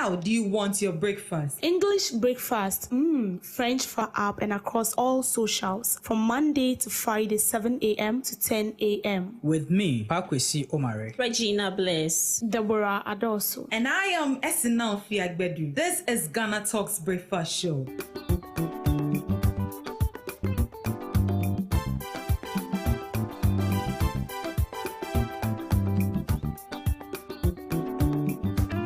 How do you want your breakfast? English breakfast, French for app and across all socials from Monday to Friday 7 a.m. to 10 a.m. With me, Pakwesi Omare, Regina Bliss, Deborah Adoso, and I am Esinal Fiagbedu. This is Ghana Talks Breakfast Show.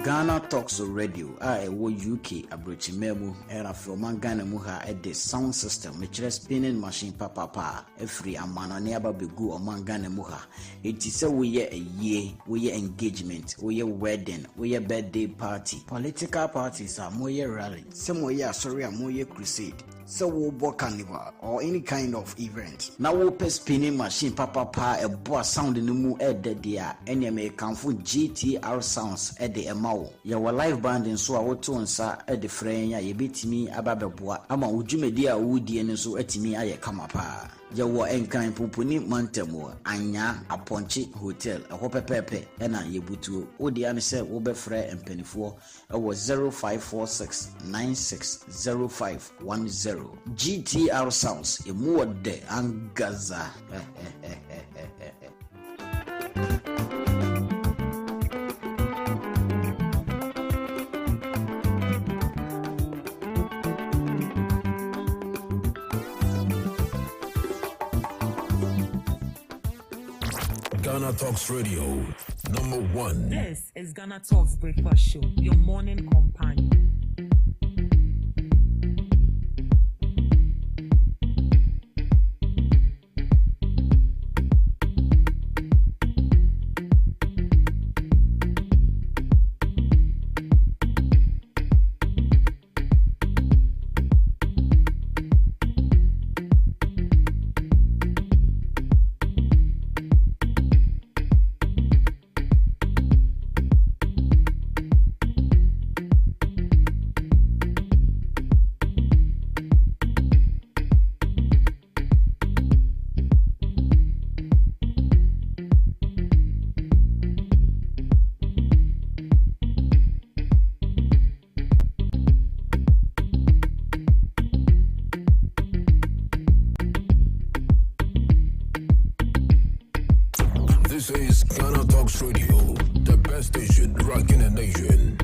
Ghana Talks Radio, UK, Abrochimemu, Era from Ghana Muha at the sound system, which is spinning machine papa, a free amana never be good among Ghana Muha. It is a year, we engagement, we wedding, we birthday party. Political parties are more rally, some way sorry, more crusade. So we'll book carnival or any kind of event. Now we'll pay spinning machine papa a boss sound in the moon at the dia any may come for GTR sounds at the MO. Your live band in so I would to answer at the frame ya beat me about the bois. Ama ujumedia woody and so at me I come up. Yawa enkan pupuni mantemo anya aponchi hotel a hope pepe ena yebutu odi ane se wo be frɛ mpanifo ɛwɔ 0546960510 GTR sounds emu de angaza. Ghana Talks Radio, #1. This is Ghana Talks Breakfast Show, your morning companion. This is Ghana Talks Radio, the best station rocking the nation.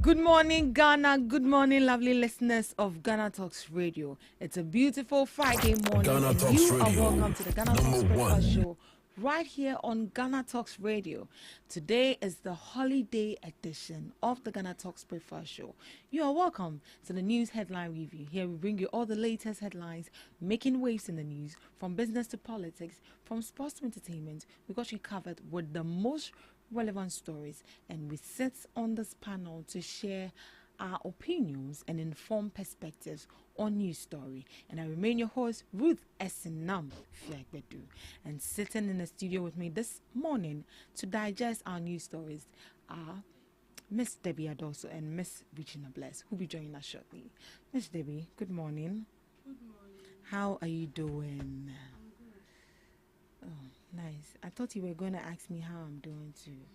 Good morning, Ghana. Good morning, lovely listeners of Ghana Talks Radio. It's a beautiful Friday morning. Ghana And Talks you Radio, are welcome to the Ghana Talks #1. Breakfast Show right here on Ghana Talks Radio. Today is the holiday edition of the Ghana Talks Breakfast Show. You are welcome to the news headline review. Here we bring you all the latest headlines making waves in the news, from business to politics, from sports to entertainment. We got you covered with the most relevant stories, and we sit on this panel to share our opinions and informed perspectives on news story. And I remain your host, Ruth Esinam Fiagbedu. And sitting in the studio with me this morning to digest our news stories are Miss Debbie Adoso and Miss Regina Bliss, who will be joining us shortly. Miss Debbie, good morning. Good morning. How are you doing? I'm good. Oh, nice. I thought you were going to ask me how I'm doing too.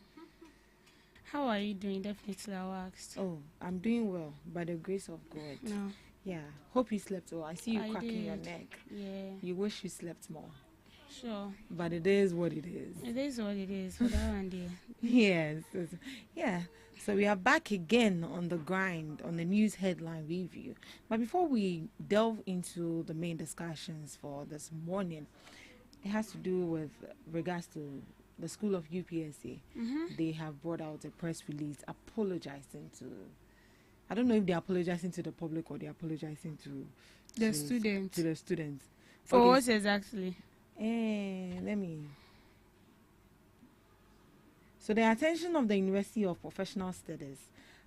How are you doing? Definitely, I'll ask. Oh, I'm doing well, by the grace of God. No. Yeah. Hope you slept well. I see you I cracking your did. neck. Yeah. You wish you slept more. Sure. But it is what it is. It is what it is for that one day. Yes. Yeah. So we are back again on the grind on the news headline review. But before we delve into the main discussions for this morning, it has to do with regards to the school of UPSA. They have brought out a press release apologizing to, I don't know if they're apologizing to the public or they're apologizing to The students. To the students. For Okay. what exactly? Let me. So the attention of the University of Professional Studies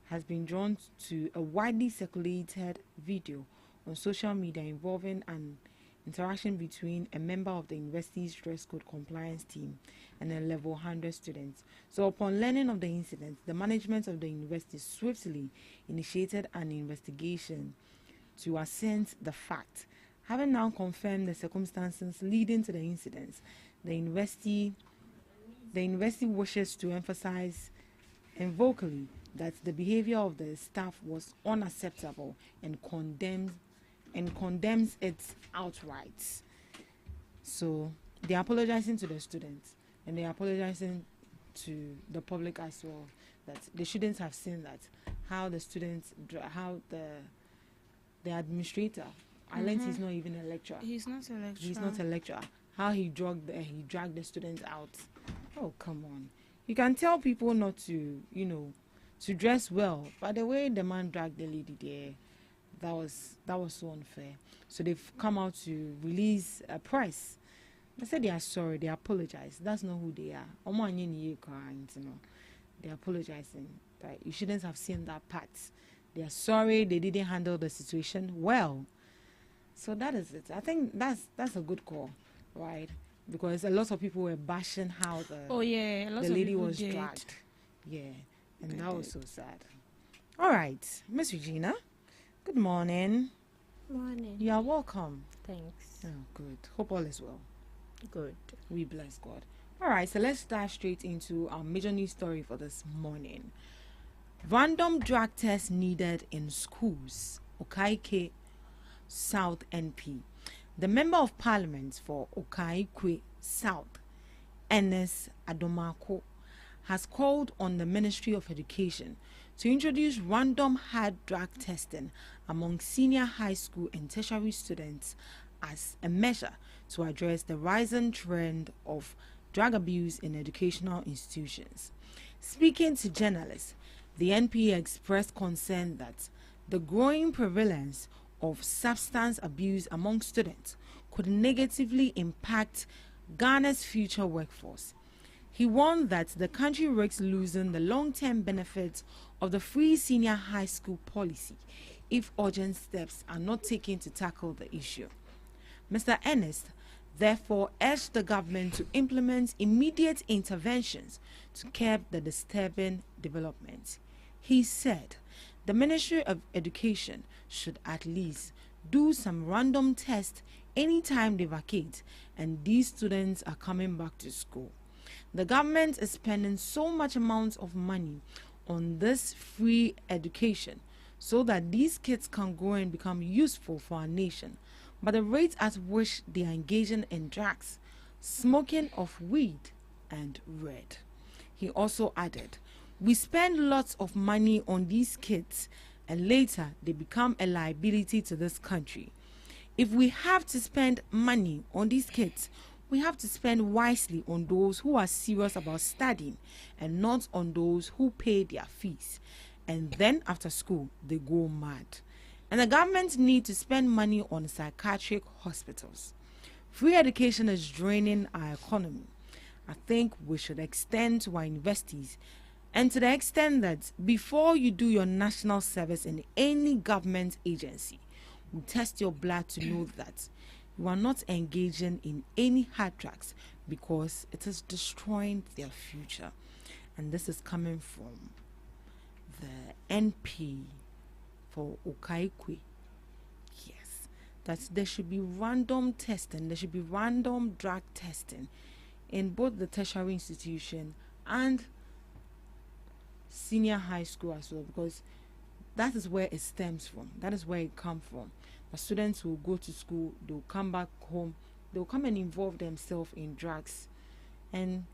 has been drawn to a widely circulated video on social media involving an interaction between a member of the university's dress code compliance team and a level 100 students. So upon learning of the incident, the management of the university swiftly initiated an investigation to assess the fact. Having now confirmed the circumstances leading to the incidents, the university wishes to emphasize and vocally that the behavior of the staff was unacceptable and condemns it outright. So they're apologizing to the students and they're apologizing to the public as well, that they shouldn't have seen that, how the students, how the administrator, I learned he's not even a lecturer. He's not a lecturer. He's not a lecturer. How he dragged the students out. Oh, come on. You can tell people not to, to dress well, but the way the man dragged the lady there, that was so unfair. So they've come out to release a press. They said they are sorry, they apologize. That's not who they are. They're apologizing. That you shouldn't have seen that part. They are sorry they didn't handle the situation well. So that is it. I think that's a good call, right? Because a lot of people were bashing how the lady was dragged. Yeah, and that was so sad. All right, Miss Regina, good morning. Morning. You are welcome. Thanks. Oh, good. Hope all is well. Good. We bless God. All right, so let's dive straight into our major news story for this morning. Random drug test needed in schools. Okaike South NP. The Member of Parliament for Okaikwe South, Ernest Adomako, has called on the Ministry of Education to introduce random hard drug testing among senior high school and tertiary students as a measure to address the rising trend of drug abuse in educational institutions. Speaking to journalists, the NP expressed concern that the growing prevalence of substance abuse among students could negatively impact Ghana's future workforce. He warned that the country risks losing the long-term benefits of the free senior high school policy if urgent steps are not taken to tackle the issue. Mr. Ernest therefore urged the government to implement immediate interventions to curb the disturbing development. He said the Ministry of Education should at least do some random tests anytime they vacate and these students are coming back to school. The government is spending so much amount of money on this free education so that these kids can grow and become useful for our nation. But the rate at which they are engaging in drugs, smoking of weed and red. He also added, we spend lots of money on these kids and later they become a liability to this country. If we have to spend money on these kids, we have to spend wisely on those who are serious about studying and not on those who pay their fees. And then after school, they go mad. And the government need to spend money on psychiatric hospitals. Free education is draining our economy. I think we should extend to our universities, and to the extent that before you do your national service in any government agency, we test your blood to know that you are not engaging in any hard drugs because it is destroying their future. And this is coming from the NP for Okaikwe. Yes, that there should be random testing, there should be random drug testing in both the tertiary institution and senior high school as well, because that is where it stems from. That is where it comes from. The students will go to school, they'll come back home they'll come and involve themselves in drugs, and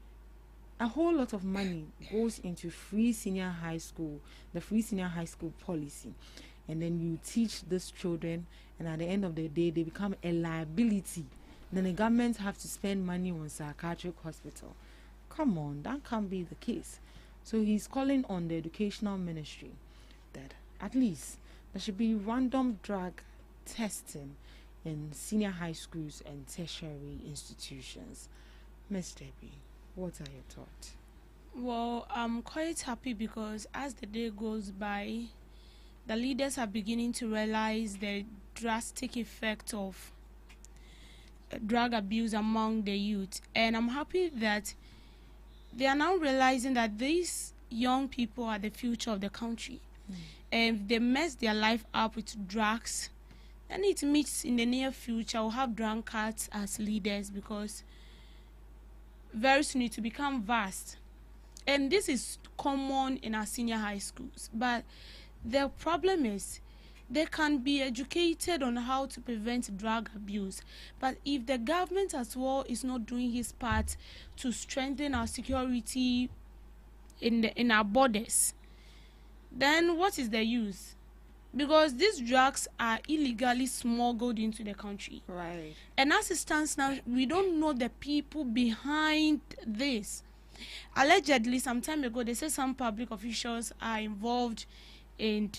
a whole lot of money goes into the free senior high school policy, and then you teach these children, and at the end of the day they become a liability. Then the government have to spend money on psychiatric hospital. Come on, that can't be the case. So he's calling on the educational ministry that at least there should be random drug testing in senior high schools and tertiary institutions. Ms. Debbie, what are your thoughts? Well, I'm quite happy because as the day goes by, the leaders are beginning to realize the drastic effect of drug abuse among the youth. And I'm happy that they are now realizing that these young people are the future of the country. And if they mess their life up with drugs, then it means in the near future we'll have drunkards as leaders, because very soon it will become vast. And this is common in our senior high schools. But the problem is they can be educated on how to prevent drug abuse. But if the government as well is not doing his part to strengthen our security in our borders, then what is the use? Because these drugs are illegally smuggled into the country. Right. And as it stands now, we don't know the people behind this. Allegedly, some time ago, they said some public officials are involved in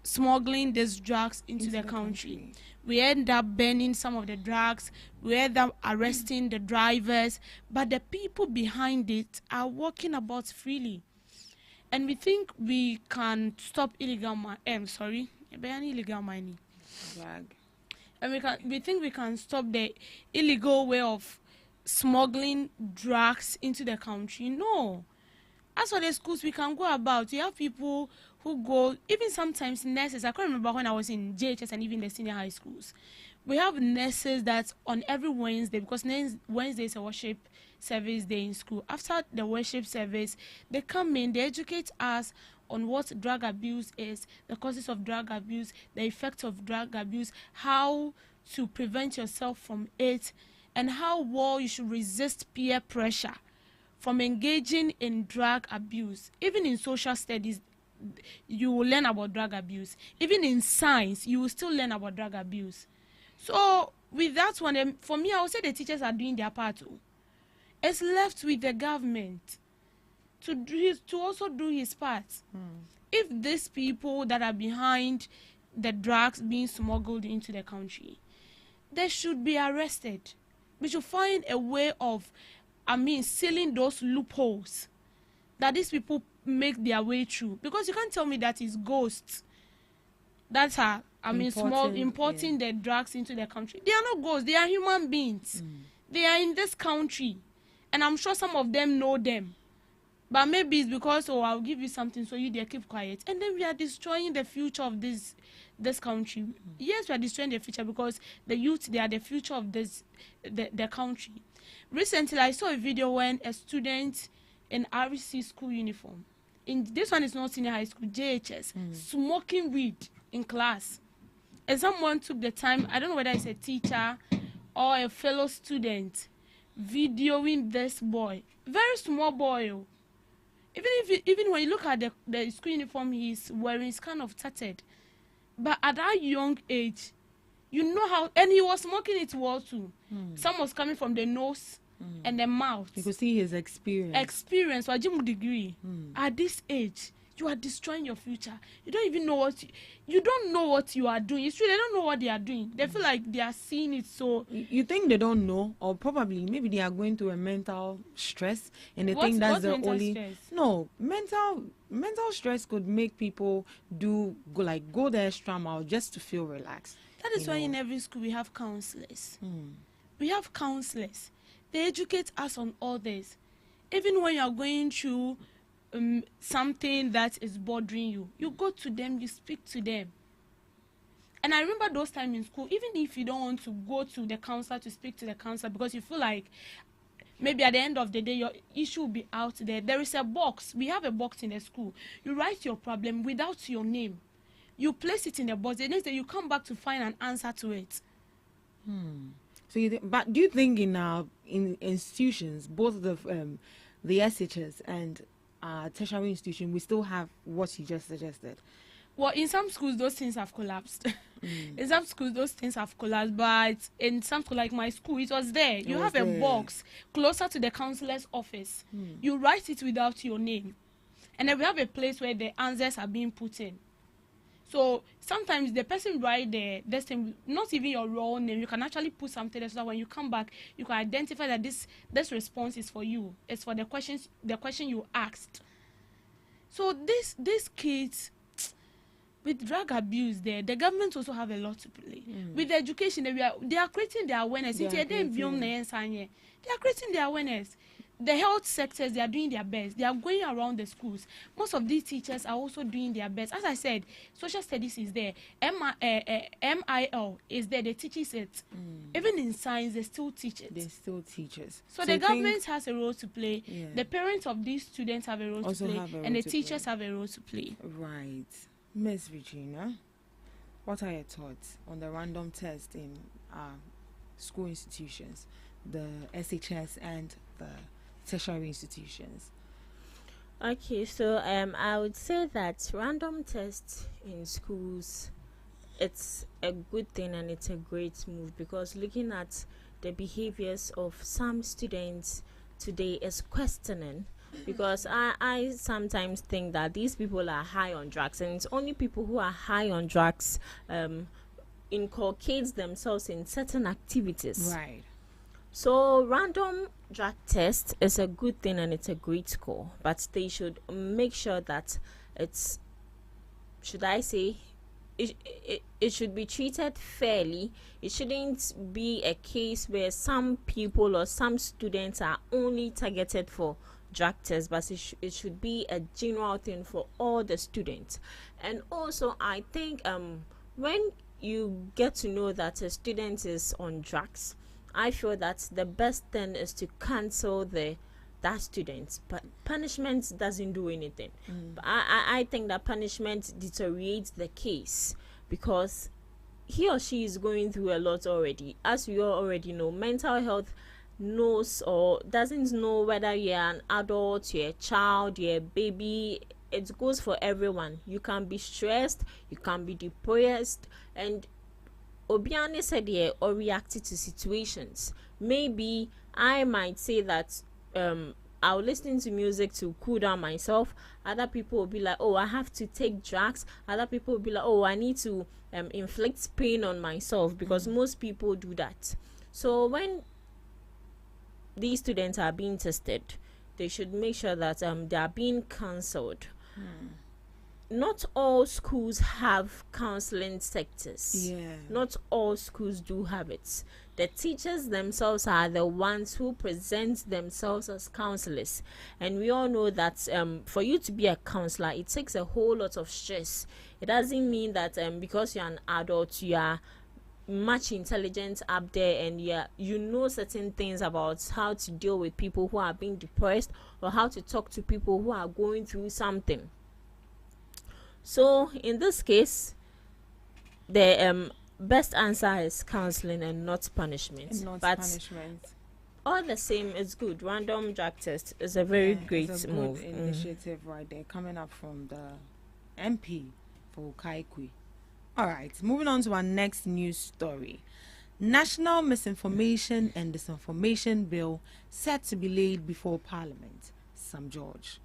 smuggling these drugs into the country. We end up burning some of the drugs. We end up arresting the drivers. But the people behind it are walking about freely. And we think we can stop illegal illegal mining. Drug. And we think we can stop the illegal way of smuggling drugs into the country. No. As for the schools, we can go about. You have people who go, even sometimes nurses. I can't remember when I was in JHS and even the senior high schools. We have nurses that on every Wednesday, because Wednesday is a worship service day in school. After the worship service, they come in, they educate us on what drug abuse is, the causes of drug abuse, the effects of drug abuse, how to prevent yourself from it, and how well you should resist peer pressure from engaging in drug abuse. Even in social studies, you will learn about drug abuse. Even in science, you will still learn about drug abuse. So with that one, for me, I would say the teachers are doing their part too. It's left with the government to also do his part. If these people that are behind the drugs being smuggled into the country, they should be arrested. We should find a way of, sealing those loopholes that these people make their way through. Because you can't tell me that it's ghosts that are, importing the drugs into the country. They are not ghosts. They are human beings. They are in this country. And I'm sure some of them know them. But maybe it's because, I'll give you something, so you there keep quiet. And then we are destroying the future of this country. Yes, we are destroying the future because the youth, they are the future of the country. Recently, I saw a video when a student in RC school uniform, this one is not senior high school, JHS, smoking weed in class. And someone took the time, I don't know whether it's a teacher or a fellow student, videoing this boy. Very small boy. Even when you look at the school uniform he's wearing, it's kind of tattered. But at that young age, you know how, and he was smoking it well too. Some was coming from the nose and the mouth. You could see his experience. Experience, degree. At this age, you are destroying your future. You don't even know what you are doing. It's true, they don't know what they are doing. They feel like they are seeing it. So you think they don't know, or probably maybe they are going through a mental stress, and they think that's the only stress? No, mental stress could make people go the extra mile just to feel relaxed. That is why in every school we have counselors. We have counselors. They educate us on all this. Even when you are going through something that is bothering you, you go to them, you speak to them. And I remember those times in school, even if you don't want to go to the counselor to speak to the counselor because you feel like maybe at the end of the day your issue will be out there, there is a box. We have a box in the school. You write your problem without your name. You place it in the box. The next day you come back to find an answer to it. So, but do you think in institutions, both the SHS and tertiary institution, we still have what you just suggested? Well, in some schools, those things have collapsed. In some schools, those things have collapsed. But in some schools, like my school, it was there. You have a box closer to the counselor's office. You write it without your name. And then we have a place where the answers are being put in. So sometimes the person write this thing, not even your real name. You can actually put something there so that when you come back, you can identify that this response is for you. It's for the question you asked. So these kids, with drug abuse there, the government also have a lot to play. With education, they are creating their awareness. They are creating their awareness. The health sectors, they are doing their best. They are going around the schools. Most of these teachers are also doing their best. As I said, social studies is there. MIL is there. They teach it. Even in science, they still teach it. They still teach us. So the government has a role to play. Yeah. The parents of these students have a role to play. And the teachers have a role to play. Right. Miss Regina, what are your thoughts on the random test in school institutions, the SHS and the tertiary institutions? Okay, so I would say that random tests in schools, it's a good thing and it's a great move, because looking at the behaviors of some students today is questioning. Because I sometimes think that these people are high on drugs, and it's only people who are high on drugs inculcates themselves in certain activities. Right. So random drug test is a good thing and it's a great score, but they should make sure that it's, should I say, it should be treated fairly. It shouldn't be a case where some people or some students are only targeted for drug tests, but it should be a general thing for all the students. And also, I think when you get to know that a student is on drugs, I feel that the best thing is to cancel that student. But punishment doesn't do anything. But I think that punishment deteriorates the case, because he or she is going through a lot already. As we all already know, mental health knows or doesn't know whether you're an adult, you're a child, you're a baby. It goes for everyone. You can be stressed, you can be depressed, and Obiane said here, or reacted to situations. Maybe I might say that I'll listen to music to cool down myself. Other people will be like, oh, I have to take drugs. Other people will be like, oh, I need to inflict pain on myself, because most people do that. So when these students are being tested, they should make sure that they are being counseled. Not all schools have counseling sectors. Not all schools do have it. The teachers themselves are the ones who present themselves as counselors, and we all know that for you to be a counselor, it takes a whole lot of stress. It doesn't mean that because you're an adult, you are much intelligence up there and you know certain things about how to deal with people who are being depressed, or how to talk to people who are going through something. So in this case, the best answer is counseling and not punishment. Punishment. All the same, it's good. Random drug test is a very great it's a move. good initiative right there, coming up from the MP for Kaikui. All right, moving on to our next news story. National Misinformation and Disinformation Bill set to be laid before Parliament. Sam George.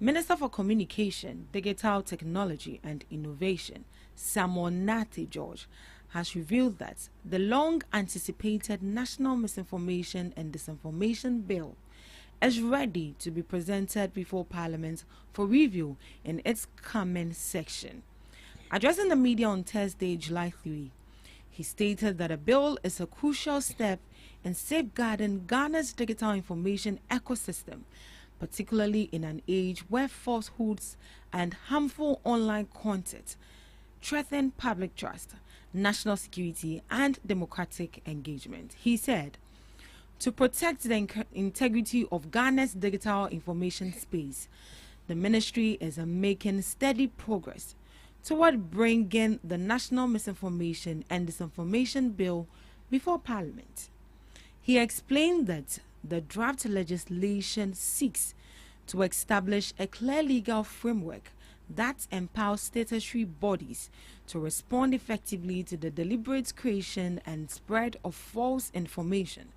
Minister for Communication, Digital Technology and Innovation, Samonate George, has revealed that the long-anticipated National Misinformation and Disinformation Bill is ready to be presented before Parliament for review in its comment section. Addressing the media on Thursday, July 3, he stated that a bill is a crucial step in safeguarding Ghana's digital information ecosystem, particularly in an age where falsehoods and harmful online content threaten public trust, national security, and democratic engagement. He said, to protect the integrity of Ghana's digital information space, the ministry is making steady progress toward bringing the National Misinformation and Disinformation Bill before Parliament. He explained that the draft legislation seeks to establish a clear legal framework that empowers statutory bodies to respond effectively to the deliberate creation and spread of false information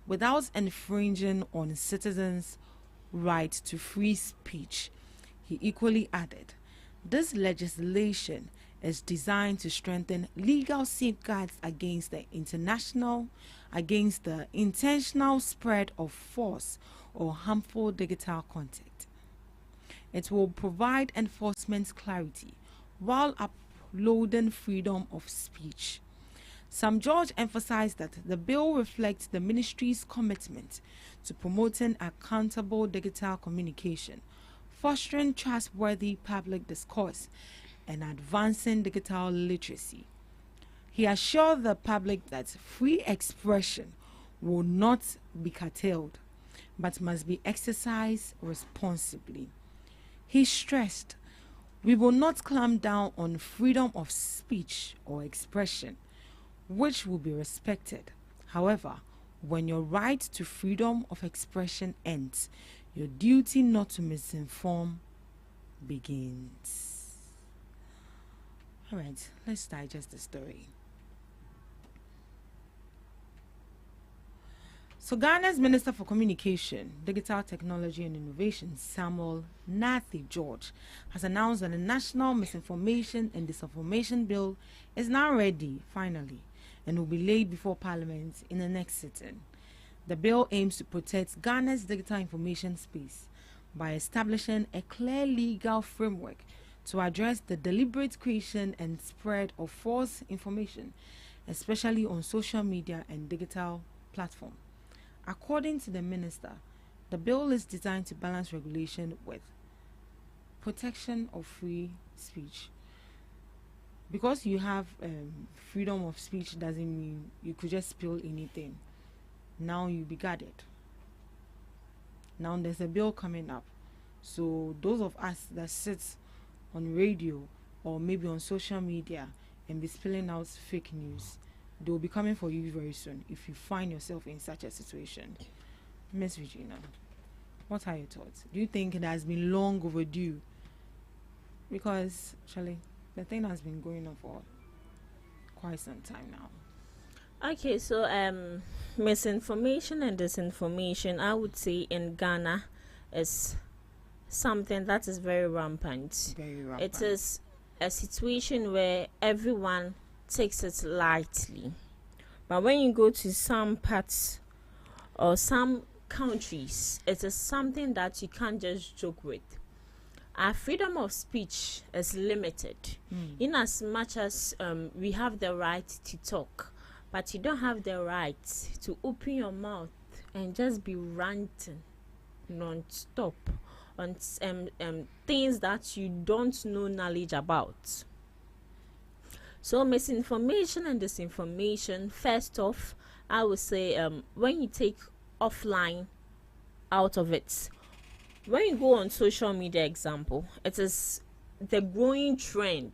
without infringing on citizens' right to free speech. He equally added, this legislation is designed to strengthen legal safeguards against the intentional spread of false or harmful digital content. It will provide enforcement clarity while upholding freedom of speech. Sam George emphasized that the bill reflects the ministry's commitment to promoting accountable digital communication, fostering trustworthy public discourse, and advancing digital literacy. He assured the public that free expression will not be curtailed, but must be exercised responsibly. He stressed, we will not clamp down on freedom of speech or expression, which will be respected. However, when your right to freedom of expression ends, your duty not to misinform begins. All right, let's digest the story. So Ghana's Minister for Communication, Digital Technology and Innovation, Samuel Nathi George, has announced that the National Misinformation and Disinformation Bill is now ready, finally, and will be laid before Parliament in the next sitting. The bill aims to protect Ghana's digital information space by establishing a clear legal framework to address the deliberate creation and spread of false information, especially on social media and digital platforms. According to the minister, the bill is designed to balance regulation with protection of free speech. Because you have freedom of speech doesn't mean you could just spill anything. Now you be guarded. Now there's a bill coming up. So those of us that sit on radio or maybe on social media and be spilling out fake news, they will be coming for you very soon if you find yourself in such a situation. Miss Regina, what are your thoughts? Do you think it has been long overdue? Because, Charlie, the thing has been going on for quite some time now. Okay, so misinformation and disinformation, I would say in Ghana, is something that is very rampant. Very rampant. It is a situation where everyone takes it lightly, but when you go to some parts or some countries, it is something that you can't just joke with. Our freedom of speech is limited, in as much as we have the right to talk, but you don't have the right to open your mouth and just be ranting non-stop on things that you don't know knowledge about. So misinformation and disinformation, first off, I would say when you take offline out of it, when you go on social media, example, it is the growing trend,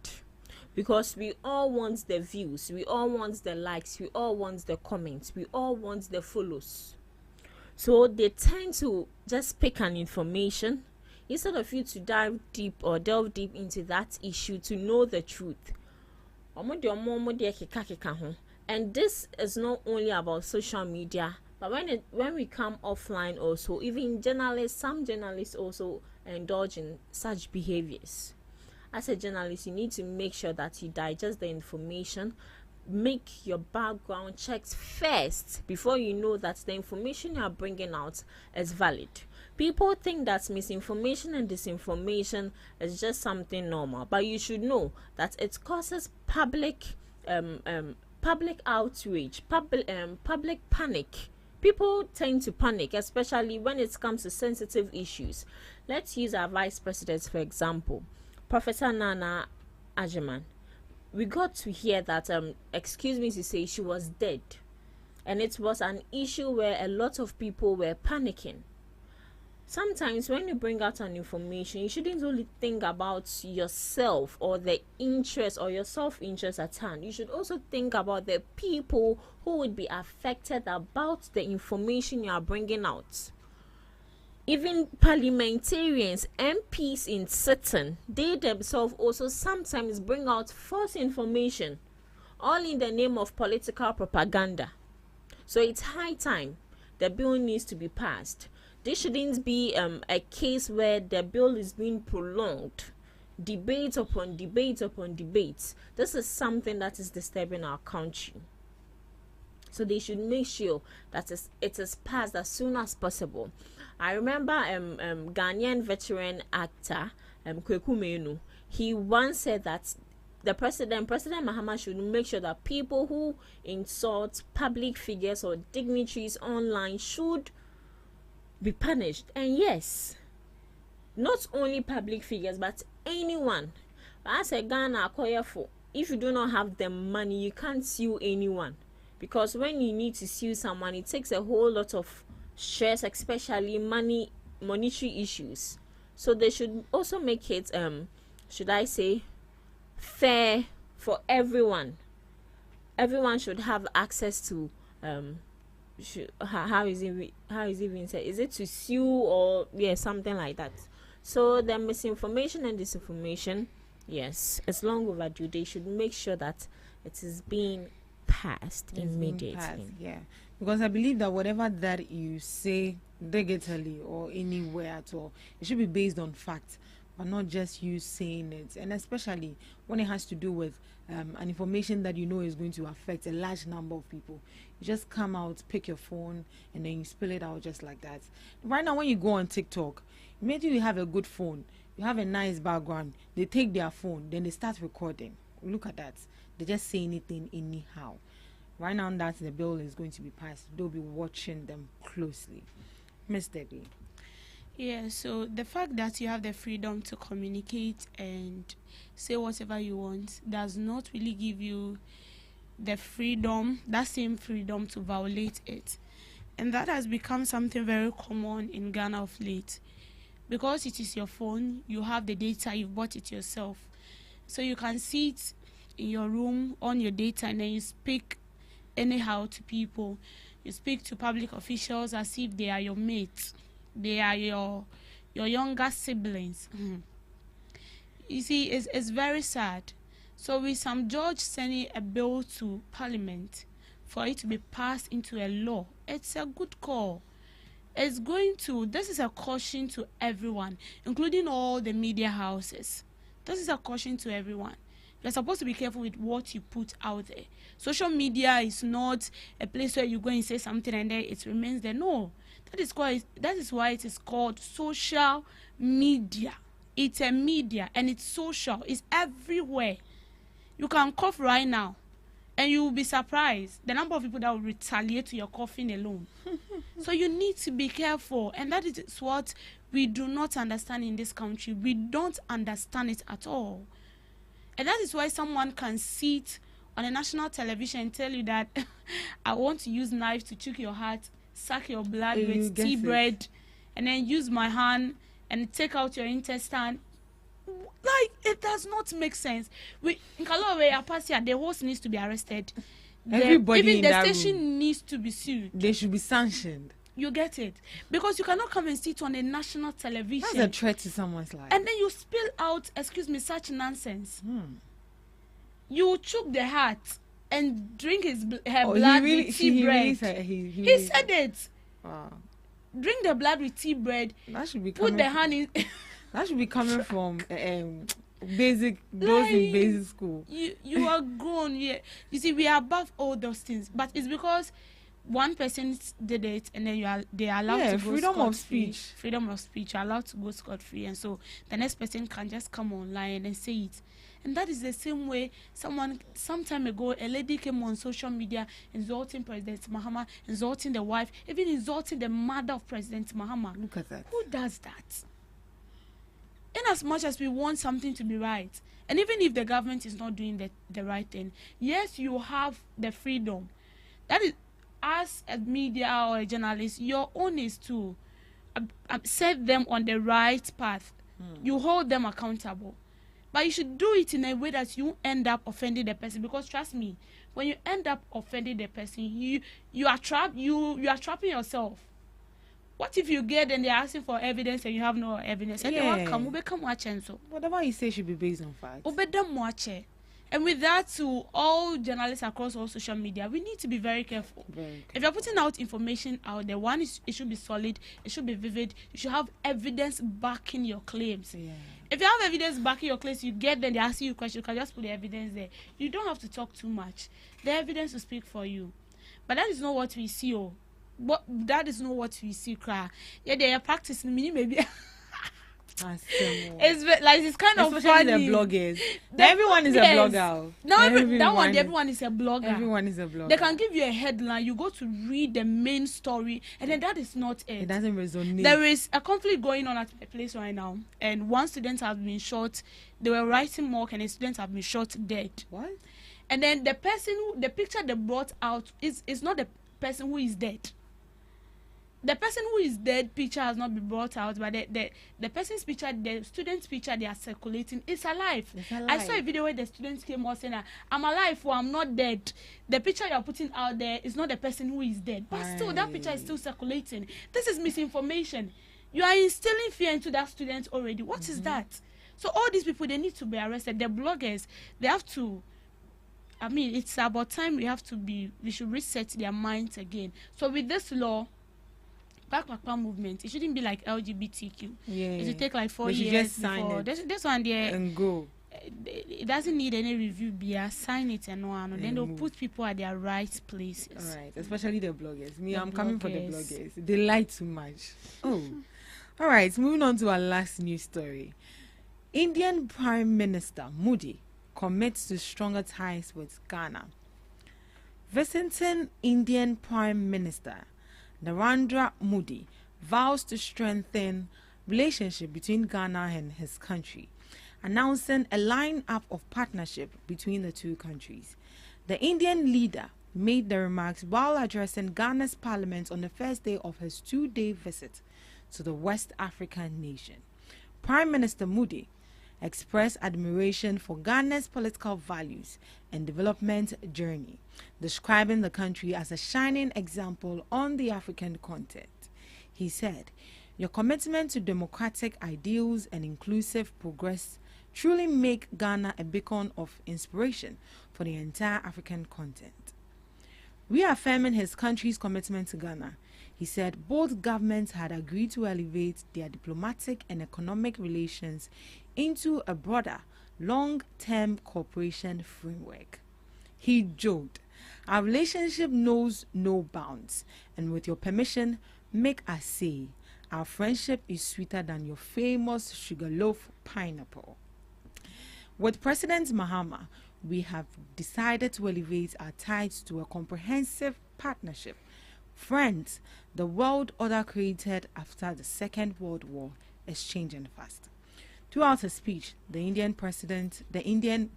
because we all want the views, we all want the likes, we all want the comments, we all want the follows. So they tend to just pick an information instead of you to delve deep into that issue to know the truth. And this is not only about social media, but when we come offline also, even journalists, some journalists also indulge in such behaviors. As a journalist, you need to make sure that you digest the information, make your background checks first before you know that the information you are bringing out is valid. People think that misinformation and disinformation is just something normal, but you should know that it causes public outrage, public panic. People tend to panic, especially when it comes to sensitive issues. Let's use our vice president, for example, Professor Nana Ajeman. We got to hear that, excuse me to say, she was dead. And it was an issue where a lot of people were panicking. sometimes when you bring out an information, you shouldn't only think about yourself or the interest or your self-interest at hand. You should also think about the people who would be affected about the information you are bringing out. Even parliamentarians, MPs in sitting, they themselves also sometimes bring out false information, all in the name of political propaganda. So it's high time the bill needs to be passed. This shouldn't be a case where the bill is being prolonged, debate upon debate upon debate. This is something that is disturbing our country. So they should make sure that it is passed as soon as possible. I remember Ghanaian veteran actor Kweku Menu. He once said that President Mahama should make sure that people who insult public figures or dignitaries online should be punished. And yes, not only public figures but anyone. As a Ghana for, if you do not have the money, you can't sue anyone, because when you need to sue someone, it takes a whole lot of stress, especially monetary issues. So they should also make it should I say fair for everyone. Everyone should have access to how is it being said? Is it to sue or something like that? So the misinformation and disinformation, yes, it's long overdue. They should make sure that it is being passed immediately. Because I believe that whatever that you say digitally or anywhere at all, it should be based on facts, but not just you saying it. And especially when it has to do with an information that you know is going to affect a large number of people. You just come out, pick your phone, and then you spill it out just like that. Right now, when you go on TikTok, imagine you have a good phone, you have a nice background, they take their phone, then they start recording. Look at that. They just say anything anyhow. Right now that the bill is going to be passed, they'll be watching them closely. Miss Debbie. Yeah, so the fact that you have the freedom to communicate and say whatever you want does not really give you the freedom, that same freedom, to violate it. And that has become something very common in Ghana of late. Because it is your phone, you have the data, you've bought it yourself. So you can sit in your room on your data and then you speak anyhow to people. You speak to public officials as if they are your mates. They are your younger siblings. You see, it's very sad. So with some judge sending a bill to Parliament for it to be passed into a law, it's a good call. This is a caution to everyone, including all the media houses. This is a caution to everyone. You're supposed to be careful with what you put out there. Social media is not a place where you go and say something and then it remains there. No. That is why it is called social media. It's a media and it's social. It's everywhere. You can cough right now and you will be surprised the number of people that will retaliate to your coughing alone. So you need to be careful, and that is what we do not understand in this country. We don't understand it at all. And that is why someone can sit on a national television and tell you that I want to use knife to choke your heart, suck your blood with tea bread, and then use my hand and take out your intestine. Like, it does not make sense. In Kalowe, Apasia, the host needs to be arrested. Everybody even in the that station room needs to be sued. They should be sanctioned. You get it? Because you cannot come and sit on a national television. That's a threat to someone's life. And then you spill out, such nonsense. You choke the heart and drink her blood with tea bread. He said it. Wow. Drink the blood with tea bread. That should be put the hand in. That should be coming from basic, those in basic school. You are grown. Yeah. You see, we are above all those things, but it's because one person did it, and then they are allowed to go freedom of speech. Freedom of speech. You're allowed to go scot-free, and so the next person can just come online and say it. And that is the same way some time ago, a lady came on social media insulting President Mahama, insulting the wife, even insulting the mother of President Mahama. Look at that. Who does that? In as much as we want something to be right, and even if the government is not doing the right thing, yes, you have the freedom. That is, as a media or a journalist, your own is to set them on the right path. You hold them accountable, but you should do it in a way that you end up offending the person. Because trust me, when you end up offending the person, you are trapping yourself. What if you get and they're asking for evidence and you have no evidence? And they will come, become watch and so. Whatever you say should be based on facts. And with that, to all journalists across all social media, we need to be very careful. If you're putting out information out there, one is it should be solid, it should be vivid, you should have evidence backing your claims. If you have evidence backing your claims, you get them, they ask you a question, you can just put the evidence there. You don't have to talk too much. The evidence will speak for you. But that is not what we see. That is not what we see. Yeah, they are practicing maybe. It's kind of funny. The bloggers. Everyone is a blogger. Everyone is a blogger. Everyone is a blogger. They can give you a headline. You go to read the main story, and then that is not it. It doesn't resonate. There is a conflict going on at my place right now, and one student has been shot. They were writing mock, and a student has been shot dead. What? And then the picture they brought out is not the person who is dead. The person who is dead picture has not been brought out, but the person's picture, the student's picture they are circulating is alive. I saw a video where the students came out saying, I'm alive or I'm not dead. The picture you're putting out there is not the person who is dead. But still, that picture is still circulating. This is misinformation. You are instilling fear into that student already. What is that? So all these people, they need to be arrested. The bloggers, they have to, it's about time we should reset their minds again. So with this law, Black movement, it shouldn't be like LGBTQ. It should take like 4 years just sign before. This one there and go. It doesn't need any review. Sign it and then they'll put people at their right places. All right, especially the bloggers. I'm coming for the bloggers. They lie too much. Oh, all right. Moving on to our last news story. Indian Prime Minister Modi commits to stronger ties with Ghana. Visiting Indian Prime Minister Narendra Modi vows to strengthen relationship between Ghana and his country, announcing a line-up of partnership between the two countries. The Indian leader made the remarks while addressing Ghana's parliament on the first day of his 2-day visit to the West African nation. Prime Minister Modi expressed admiration for Ghana's political values and development journey, describing the country as a shining example on the African continent. He said, "Your commitment to democratic ideals and inclusive progress truly make Ghana a beacon of inspiration for the entire African continent." Reaffirming his country's commitment to Ghana, he said both governments had agreed to elevate their diplomatic and economic relations into a broader, long-term cooperation framework. He joked, "Our relationship knows no bounds, and with your permission, make us say, our friendship is sweeter than your famous sugarloaf pineapple." With President Mahama, we have decided to elevate our ties to a comprehensive partnership. Friends, the world order created after the Second World War is changing fast. Throughout his speech, the Indian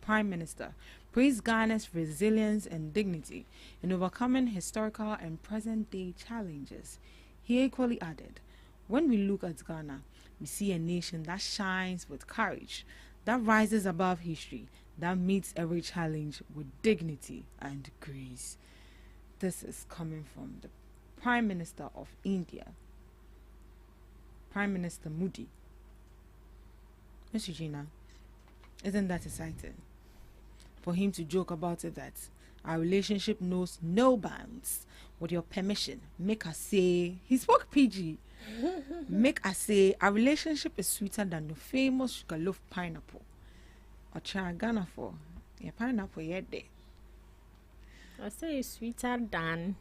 Prime Minister praised Ghana's resilience and dignity in overcoming historical and present-day challenges. He equally added, "When we look at Ghana, we see a nation that shines with courage, that rises above history, that meets every challenge with dignity and grace." This is coming from the Prime Minister of India, Prime Minister Modi. Miss Regina, isn't that exciting? For him to joke about it that our relationship knows no bounds. With your permission, make us say, he spoke PG, make us say our relationship is sweeter than the famous sugarloaf pineapple. Or try Ghana for your pineapple yet there. I say it's sweeter than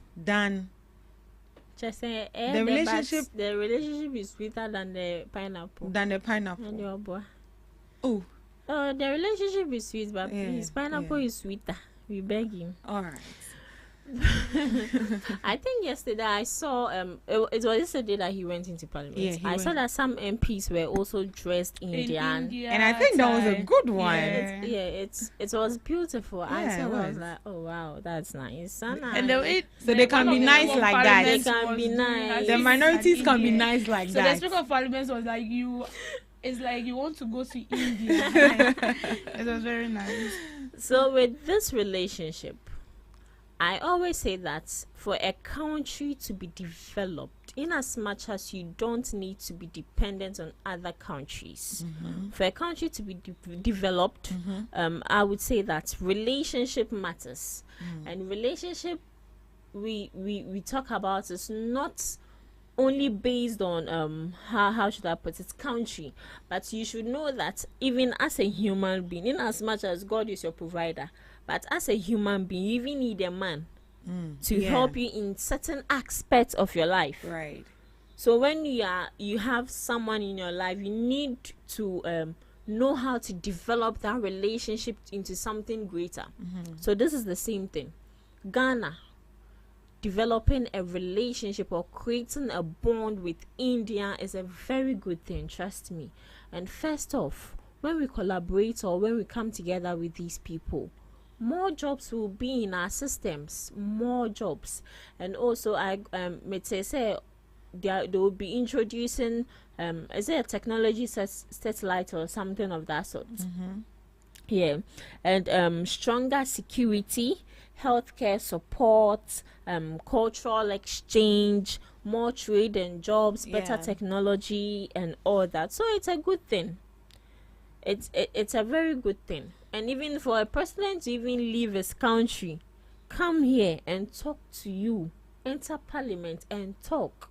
just say the relationship. The relationship is sweeter than the pineapple. And your boy. Oh, the relationship is sweet, but his pineapple is sweeter. We beg him. All right. I think yesterday I saw it was yesterday that he went into parliament. Yeah, he I saw went. that some MPs were also dressed Indian. India And I think that was a type. good one. Yeah. It was beautiful. I Yeah, saw it that, I was. was like, oh wow, that's nice. So nice. And the way So they can one be of the nice Labour like that. parliaments They can was be doing nice. has The been minorities in can be India. nice like So that. the Speaker of Parliament was like, it's like you want to go to India. It was very nice. So with this relationship, I always say that for a country to be developed, in as much as you don't need to be dependent on other countries, for a country to be developed, I would say that relationship matters. And relationship we talk about is not only based on how should I put it, country, but you should know that even as a human being, in as much as God is your provider, but as a human being, you even need a man to help you in certain aspects of your life. Right. So when you have someone in your life, you need to know how to develop that relationship into something greater. So this is the same thing. Ghana developing a relationship or creating a bond with India is a very good thing, trust me. And first off, when we collaborate or when we come together with these people, more jobs will be in our systems, more jobs. And also I may say they will be introducing is it a technology satellite or something of that sort. Yeah. And stronger security, healthcare support, cultural exchange, more trade and jobs, better technology and all that. So it's a good thing. It's a very good thing. And even for a president to even leave his country, come here and talk to you, enter parliament and talk.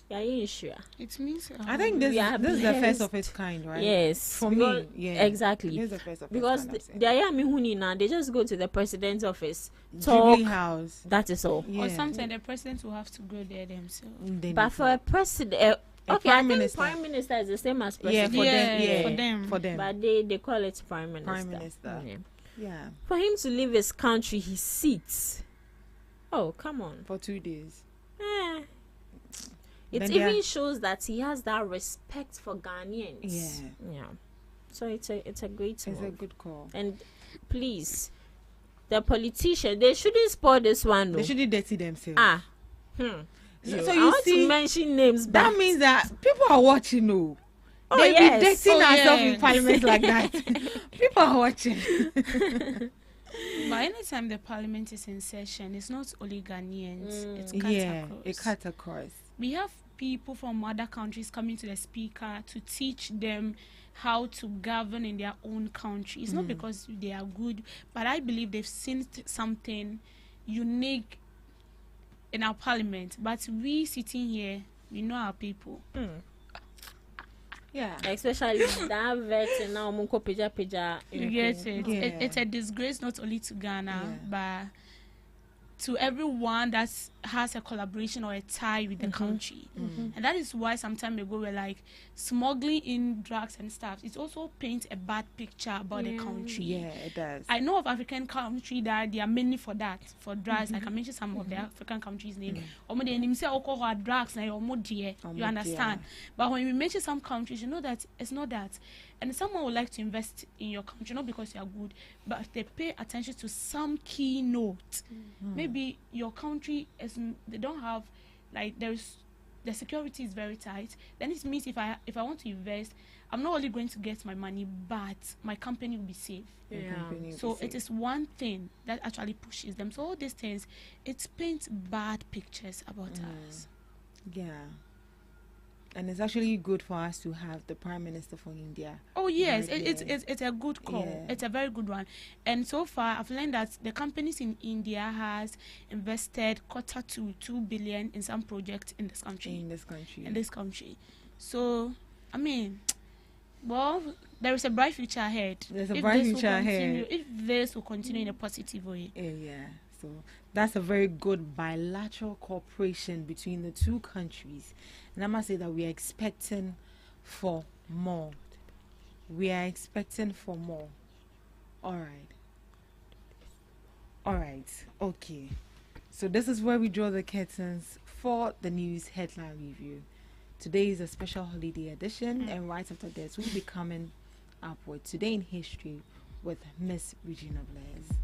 Yeah, you sure? It means I think this We are is the first blessed. of its kind, right? Yes, For because- me, yeah. exactly. This is the first of Because its kind. they are me now. They just go to the president's office, Jubilee talk. House. That is all. Yeah. or sometimes the president will have to go there themselves. They But need for to- a president, A okay, I prime think minister. prime minister is the same as yeah, president. for them, Yeah, yeah, for them. for them. But they call it prime minister. Prime minister. Yeah. Yeah, For him to leave his country, his seat. Oh, come on. for 2 days. Eh. It Then they even are- shows that he has that respect for Ghanaians. Yeah. Yeah. So it's a great It's a move. good call. And please, the politicians, they shouldn't spoil this one. They No. shouldn't dirty themselves. Ah. So I you want see, to mention names, but that means that people are watching. No, Oh, they yes. be dirtying Oh, ourselves yes. in parliament like that. People are watching. But anytime the parliament is in session, it's not only Ghanaians. It's cut Yeah, across. it cuts across. We have people from other countries coming to the speaker to teach them how to govern in their own country. It's not because they are good, but I believe they've seen something unique in our parliament. But we sitting here, we know our people. Yeah. especially that vet now munko peja. You get it? Yeah. It's a disgrace not only to Ghana, Yeah. but to everyone that has a collaboration or a tie with the country. And that is why some time ago we're like smuggling in drugs and stuff. It also paints a bad picture about the country. Yeah, it does. I know of African country that they are mainly for that, for drugs. I can mention some of the African countries' name. Omo de nim say alcohol or drugs na omo dear. You Omo understand? But when we mention some countries, you know that it's not that. And someone would like to invest in your country, not because you are good, but if they pay attention to some key note. Maybe your country they don't have, like, the security is very tight. Then it means if I want to invest, I'm not only going to get my money, but my company will be safe. So it is one thing that actually pushes them. So all these things, it paints bad pictures about us. Yeah. And it's actually good for us to have the Prime Minister from India. Oh yes, Right it's a good call. Yeah. It's a very good one. And so far, I've learned that the companies in India has invested quarter to 2 billion in some projects in this country. So, I mean, well, there is a bright future ahead. There's a If bright this will future continue- ahead. If this will continue in a positive way. Yeah. So that's a very good bilateral cooperation between the two countries. And I must say that we are expecting for more. We are expecting for more. All right. All right. Okay. So this is where we draw the curtains for the news headline review. Today is a special holiday edition, and right after this, we'll be coming up with Today in History with Miss Regina Blaise.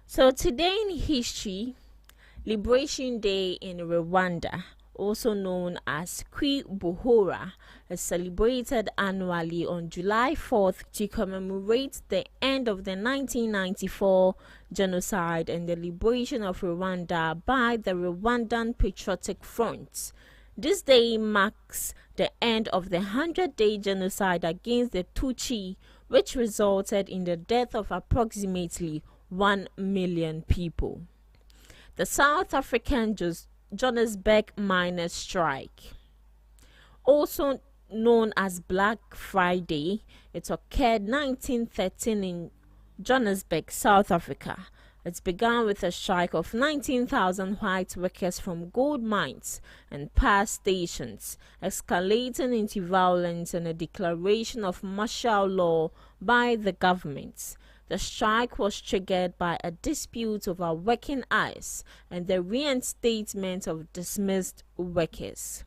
So today in history, Liberation Day in Rwanda, also known as Kwibohora, is celebrated annually on July 4th to commemorate the end of the 1994 genocide and the liberation of Rwanda by the Rwandan Patriotic Front. This day marks the end of the 100-day genocide against the Tutsi, which resulted in the death of approximately 1 million people. The South African Johannesburg miners' strike, also known as Black Friday, it occurred 1913 in Johannesburg, South Africa. It began with a strike of 19,000 white workers from gold mines and power stations, escalating into violence and a declaration of martial law by the government. The strike was triggered by a dispute over working hours and the reinstatement of dismissed workers.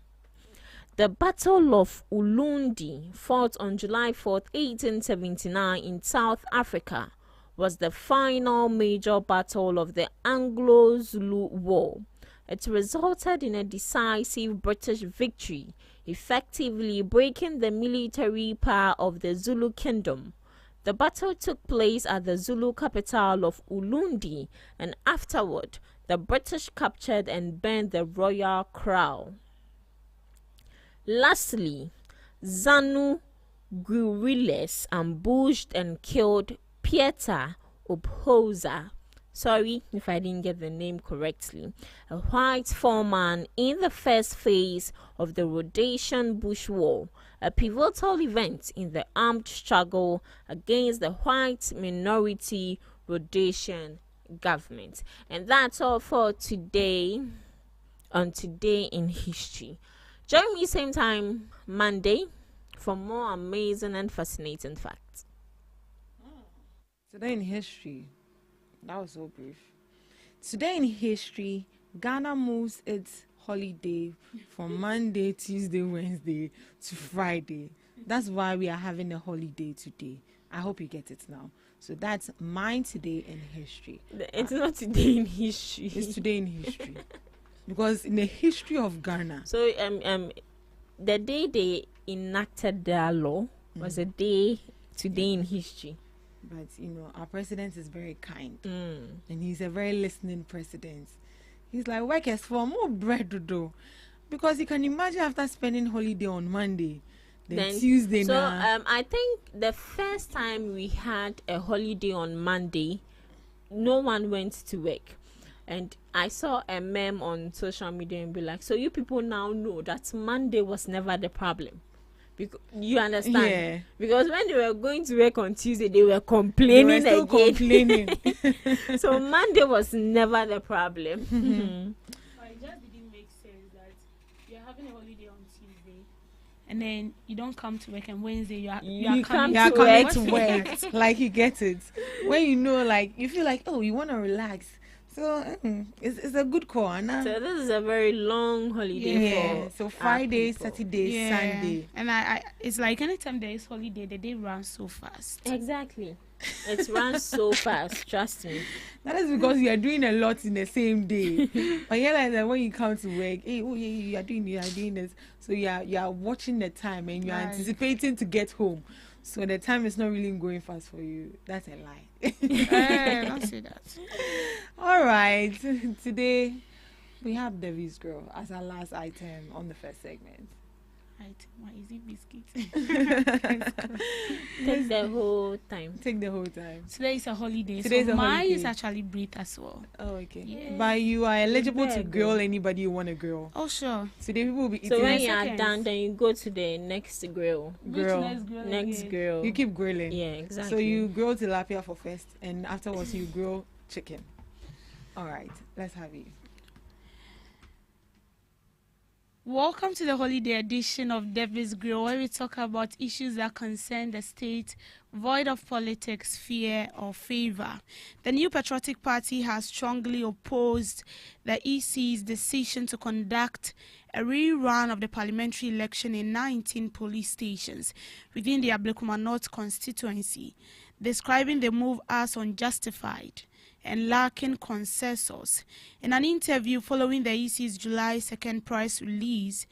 The Battle of Ulundi, fought on July 4, 1879 in South Africa, was the final major battle of the Anglo-Zulu War. It resulted in a decisive British victory, effectively breaking the military power of the Zulu Kingdom. The battle took place at the Zulu capital of Ulundi, and afterward, the British captured and burned the royal crown. Lastly, ZANU guerrillas ambushed and killed Pieter Obhoza, sorry if I didn't get the name correctly, a white foreman in the first phase of the Rhodesian Bush War, a pivotal event in the armed struggle against the white minority Rhodesian government. And that's all for today on Today in History. Join me same time Monday for more amazing and fascinating facts. Today in History. That was so brief. Today in history, Ghana moves its holiday from Monday, Tuesday, Wednesday to Friday. That's why we are having a holiday today. I hope you get it now. So that's mine today in history. It's not today in history. It's today in history. Because in the history of Ghana. So the day they enacted their law was a day today in history. But, you know, our president is very kind. And he's a very listening president. He's like, workers for more bread to do. Because you can imagine after spending holiday on Monday, then Tuesday so, now. I think the first time we had a holiday on Monday, no one went to work. And I saw a meme on social media and be like, so you people now know that Monday was never the problem. You understand? Yeah. Because when they were going to work on Tuesday, they were complaining They were still again. complaining. So Monday was never the problem. It just didn't make sense that you're having a holiday on Tuesday and then you don't come to work, and Wednesday You come You are to coming work. to work. Like, you get it. When you know, like, you feel like, oh, you want to relax. So it's a good call, Anna. So this is a very long holiday for So our Friday, people. Saturday, Sunday. And I it's like anytime there is holiday, the day runs so fast. Exactly. It runs so fast, trust me. That is because you are doing a lot in the same day. But you realize that when you come to work, hey, oh yeah, you are doing this. So you are watching the time and you are Right. anticipating to get home. So the time is not really going fast for you. That's a lie. Don't say that. All right. Today we have Devi's Girl as our last item on the first segment. Right, my easy biscuit. Take the whole time. Take the whole time. Today is a holiday. Today's so a mine holiday. is actually breathe as well. Oh, okay. Yeah. But you are eligible to Very grill good. anybody you want to grill. Oh sure. Today people will be eating So when you seconds. are done, then you go to the next grill. grill. Next grill. You keep grilling. Yeah, exactly. So you grill tilapia for first, and afterwards you grill chicken. All right, let's have it. Welcome to the holiday edition of Debbie's Grill, where we talk about issues that concern the state, void of politics, fear, or favor. The New Patriotic Party has strongly opposed the EC's decision to conduct a rerun of the parliamentary election in 19 police stations within the Ablekuma North constituency, describing the move as unjustified and lacking consensus. In an interview following the EC's July 2nd press release,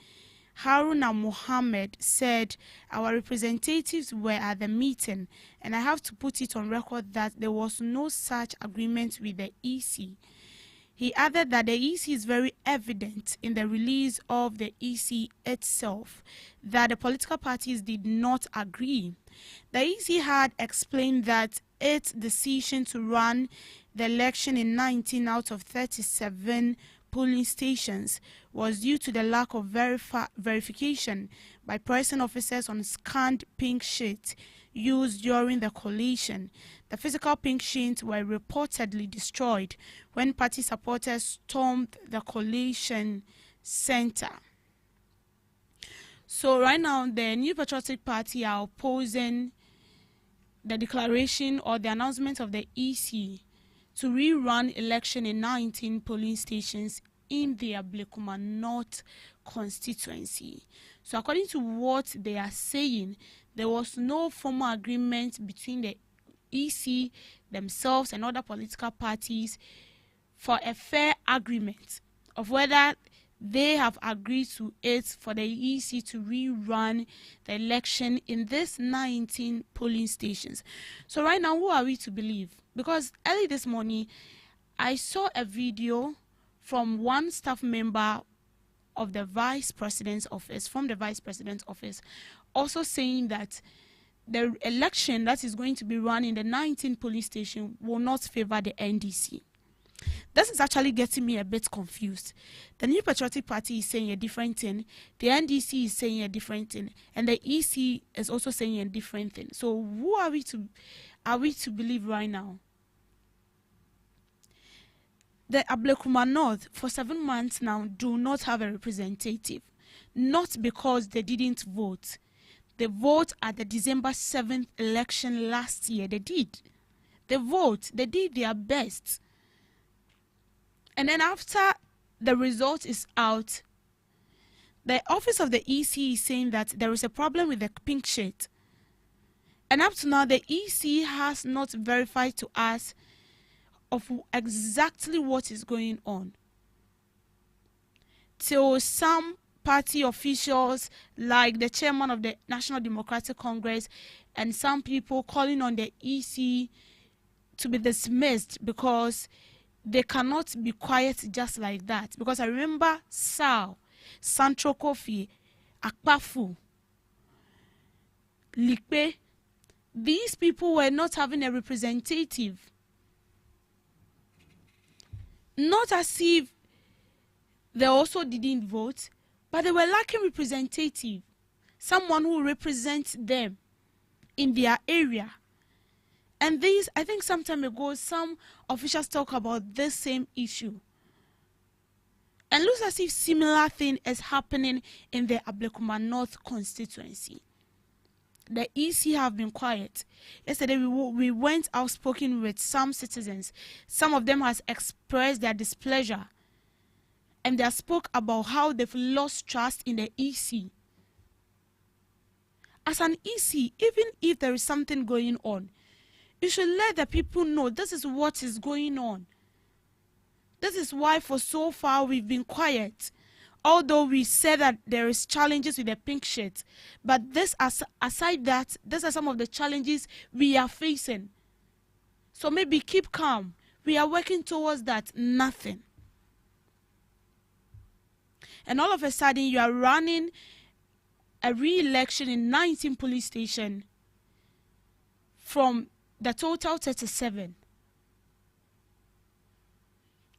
Haruna Mohammed said, "Our representatives were at the meeting, and I have to put it on record that there was no such agreement with the EC." He added that the EC is very evident in the release of the EC itself that the political parties did not agree. The EC had explained that its decision to run the election in 19 out of 37 polling stations was due to the lack of verification by pricing officers on scanned pink sheets used during the collation. The physical pink sheets were reportedly destroyed when party supporters stormed the collation center. So right now, the New Patriotic Party are opposing the declaration or the announcement of the EC to rerun election in 19 polling stations in the Ablekuma North constituency. So according to what they are saying, there was no formal agreement between the EC themselves and other political parties for a fair agreement of whether they have agreed to it for the EC to rerun the election in these 19 polling stations. So right now, who are we to believe? Because early this morning, I saw a video from one staff member of the Vice President's office, also saying that the election that is going to be run in the 19 polling station will not favor the NDC. This is actually getting me a bit confused. The New Patriotic Party is saying a different thing, the NDC is saying a different thing, and the EC is also saying a different thing. So who are we to believe right now? The Ablekuma North for 7 months now do not have a representative, not because they didn't vote. They vote at the December 7th election last year. They did. They vote. They did their best. And then after the result is out, the office of the EC is saying that there is a problem with the pink sheet. And up to now, the EC has not verified to us of exactly what is going on. Till some party officials, like the chairman of the National Democratic Congress, and some people calling on the EC to be dismissed because they cannot be quiet just like that. Because I remember Sal, Santro Kofi, Akpafu, Likpe, these people were not having a representative. Not as if they also didn't vote, but they were lacking representative, someone who represents them in their area. And these, I think some time ago, some officials talk about this same issue. And looks as if similar thing is happening in the Ablekuma North constituency. The EC have been quiet. Yesterday we went outspoken with some citizens. Some of them has expressed their displeasure. And they spoke about how they've lost trust in the EC. As an EC, even if there is something going on, you should let the people know this is what is going on. This is why for so far we've been quiet. Although we said that there is challenges with the pink sheet, but this, aside that, these are some of the challenges we are facing. So maybe keep calm. We are working towards that. Nothing. And all of a sudden you are running a re-election in 19 police stations from the total 37.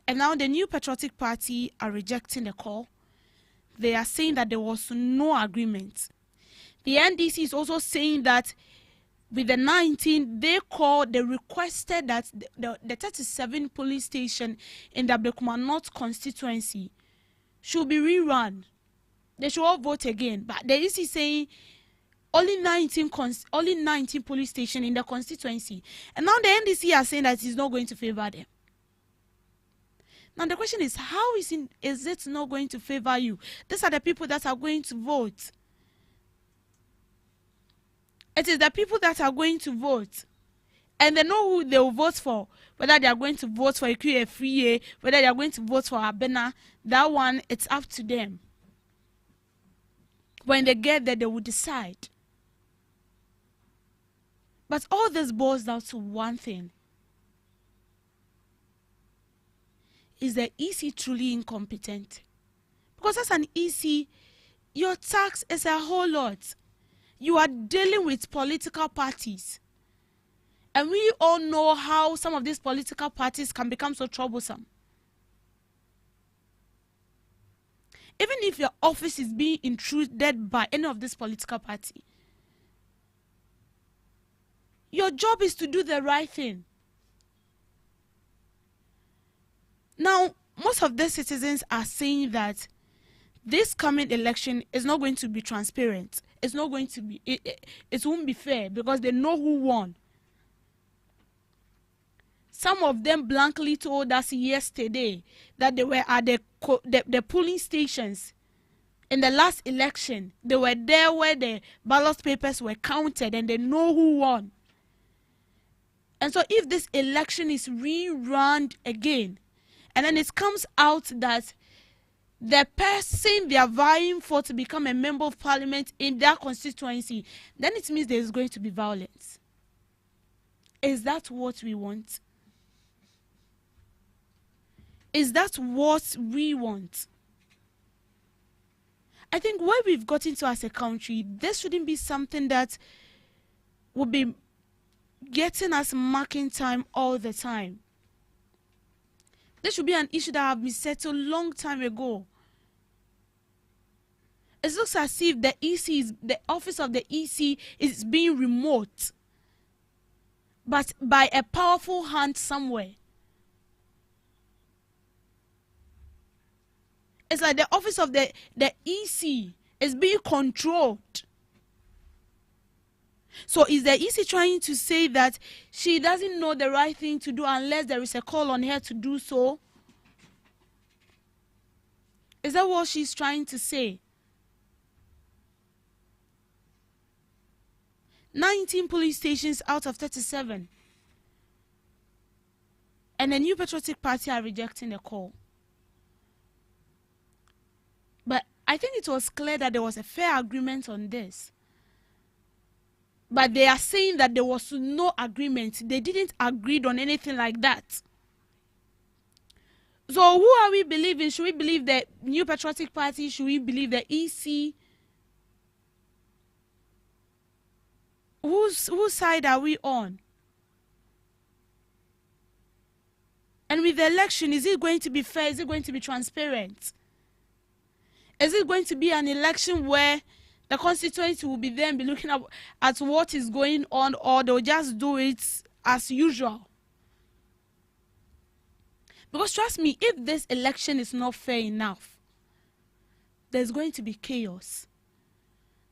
And now the New Patriotic Party are rejecting the call. They are saying that there was no agreement. The NDC is also saying that with the 19, they requested that the 37 police station in the Blekuma North constituency should be rerun. They should all vote again. But the EC is saying only 19 police stations in the constituency. And now the NDC are saying that it's not going to favor them. Now the question is, how is it not going to favor you? These are the people that are going to vote. It is the people that are going to vote. And they know who they will vote for. Whether they are going to vote for Free, whether they are going to vote for Abena, that one, it's up to them. When they get there, they will decide. But all this boils down to one thing. Is the EC truly incompetent? Because as an EC, your tax is a whole lot. You are dealing with political parties. And we all know how some of these political parties can become so troublesome. Even if your office is being intruded by any of this political party, your job is to do the right thing. Now, most of the citizens are saying that this coming election is not going to be transparent. It's not going to be, it won't be fair because they know who won. Some of them blankly told us yesterday that they were at the polling stations in the last election. They were there where the ballot papers were counted and they know who won. And so if this election is rerun again, and then it comes out that the person they are vying for to become a member of parliament in their constituency, then it means there is going to be violence. Is that what we want? Is that what we want? I think where we've gotten to as a country, this shouldn't be something that will be getting us marking time all the time. This should be an issue that have been settled a long time ago. It looks as if the office of the EC is being remote, but by a powerful hand somewhere. It's like the office of the EC is being controlled. So is the EC trying to say that she doesn't know the right thing to do unless there is a call on her to do so? Is that what she's trying to say? 19 police stations out of 37. And the New Patriotic Party are rejecting the call. But I think it was clear that there was a fair agreement on this. But they are saying that there was no agreement. They didn't agree on anything like that. So who are we believing? Should we believe the New Patriotic Party? Should we believe the EC? Whose side are we on? And with the election, is it going to be fair? Is it going to be transparent? Is it going to be an election where the constituency will be there and be looking at what is going on, or they'll just do it as usual? Because trust me, if this election is not fair enough, there's going to be chaos.